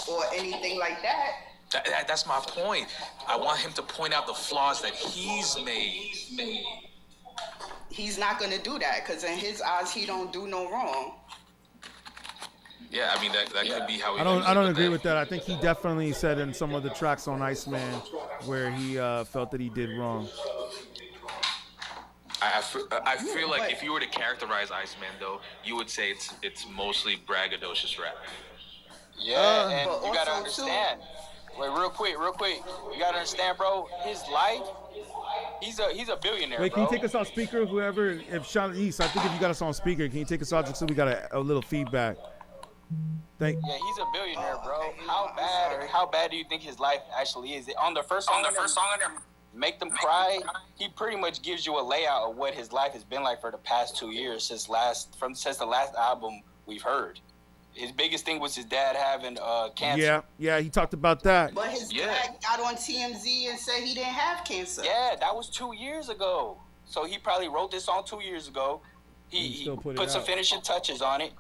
or anything like that. That's my point. I want him to point out the flaws that he's made. He's not going to do that because in his eyes, he don't do no wrong. Yeah, I mean, that could be how he I don't agree with that. I think he definitely said in some of the tracks on ICEMAN where he felt that he did wrong. I feel like if you were to characterize ICEMAN, though, you would say it's mostly braggadocious rap. Yeah, and you gotta understand. Wait, real quick. You gotta understand, bro. His life, he's a billionaire. Wait, can you take us off speaker? Whoever, if East, I think if you got us on speaker, can you take us off just so we got a little feedback? Yeah, he's a billionaire, bro. How bad do you think his life actually is? On the first song, Make Them Cry, he pretty much gives you a layout of what his life has been like for the past 2 years since the last album we've heard. His biggest thing was his dad having cancer. Yeah, he talked about that. But his dad got on TMZ and said he didn't have cancer. Yeah, that was 2 years ago. So he probably wrote this song 2 years ago. He put some finishing touches on it.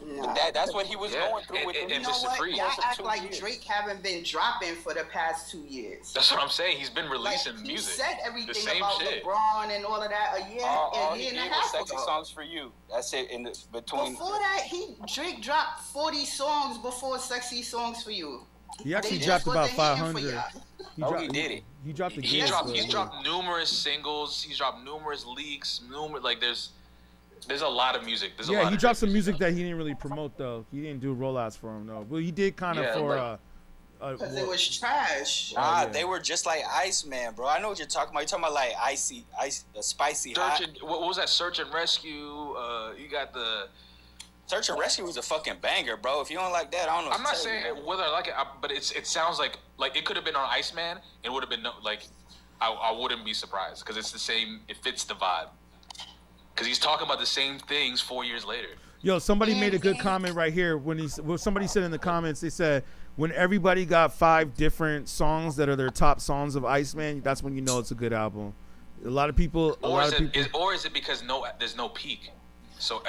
No. That's what he was going through with him. You know what? Y'all act like Drake haven't been dropping for the past 2 years. That's what I'm saying. He's been releasing music. He said everything about shit. LeBron and all of that a year and a half ago. Sexy Songs for You. That's it. Between. Before that, Drake dropped 40 songs before Sexy Songs for You. He actually dropped about 500. He did it. He dropped the He's dropped numerous singles. He's dropped numerous leaks. There's a lot of music. He dropped some music that he didn't really promote though. He didn't do rollouts for him though. Well, he did kind of for. Because it was trash. They were just like ICEMAN, bro. I know what you're talking about. You're talking about like spicy hot. What was that? Search and Rescue. You got the. Search and Rescue was a fucking banger, bro. If you don't like that, I don't know. I'm not saying whether I like it, but it sounds like it could have been on ICEMAN. It would have been I wouldn't be surprised because it's the same. It fits the vibe. Because he's talking about the same things 4 years later. Yo, somebody made a good comment right here. Somebody said in the comments, they said, when everybody got 5 different songs that are their top songs of ICEMAN, that's when you know it's a good album. A lot of people. Or is it because there's no peak? So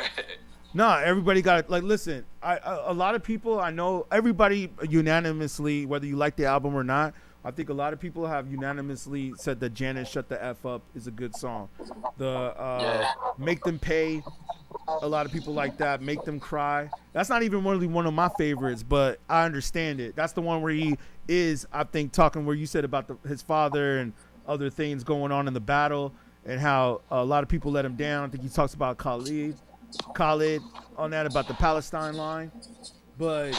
No, everybody got like. Listen, a lot of people I know. Everybody unanimously, whether you like the album or not, I think a lot of people have unanimously said that Janice "Shut the F Up" is a good song. The "Make Them Pay," a lot of people like that. "Make Them Cry." That's not even really one of my favorites, but I understand it. That's the one where he is, I think, talking where you said about his father and other things going on in the battle and how a lot of people let him down. I think he talks about Khalid on that about the Palestine line. But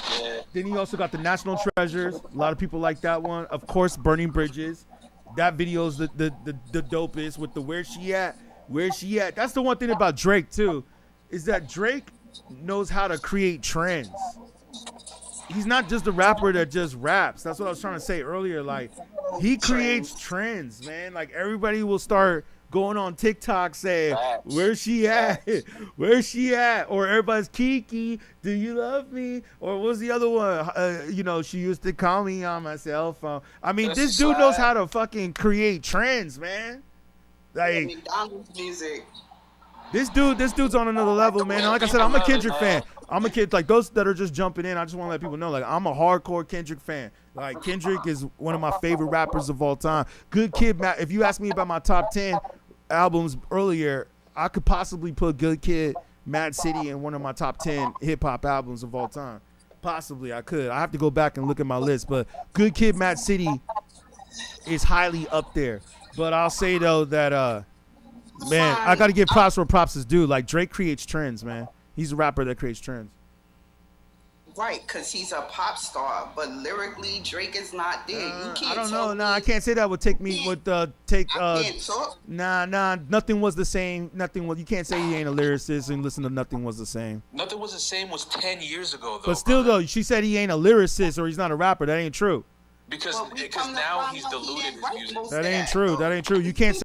then he also got the National Treasures. A lot of people like that one. Of course, Burning Bridges. That video's the dopest with the Where She At. That's the one thing about Drake too, is that Drake knows how to create trends. He's not just a rapper that just raps. That's what I was trying to say earlier. Like, he creates trends, man. Like, everybody will start going on TikTok saying, "Where's she at? Where's she at?" Or everybody's Kiki, "Do you love me?" Or what's the other one? She used to call me on my cell phone. I mean, this dude knows how to fucking create trends, man. Like, McDonald's music. This dude's on another level, man. And like I said, I'm a Kendrick fan. I'm a kid, like those that are just jumping in. I just want to let people know, like, I'm a hardcore Kendrick fan. Like, Kendrick is one of my favorite rappers of all time. Good Kid, Matt. If you ask me about my top 10 albums earlier, I could possibly put Good Kid, Mad City in one of my top 10 hip hop albums of all time. Possibly, I could. I have to go back and look at my list, but Good Kid, Mad City is highly up there. But I'll say though that man, I got to give props where props is due. Like, Drake creates trends, man. He's a rapper that creates trends. Right, because he's a pop star, but lyrically, Drake is not there. You can't. I don't know. Nah, I can't say that would take me with Nah, Nothing Was the Same. You can't say he ain't a lyricist and listen to Nothing Was the Same. Nothing Was the Same was 10 years ago, though. But still, though, she said he ain't a lyricist or he's not a rapper. That ain't true. Because now he's diluted his music. That ain't true. You can't say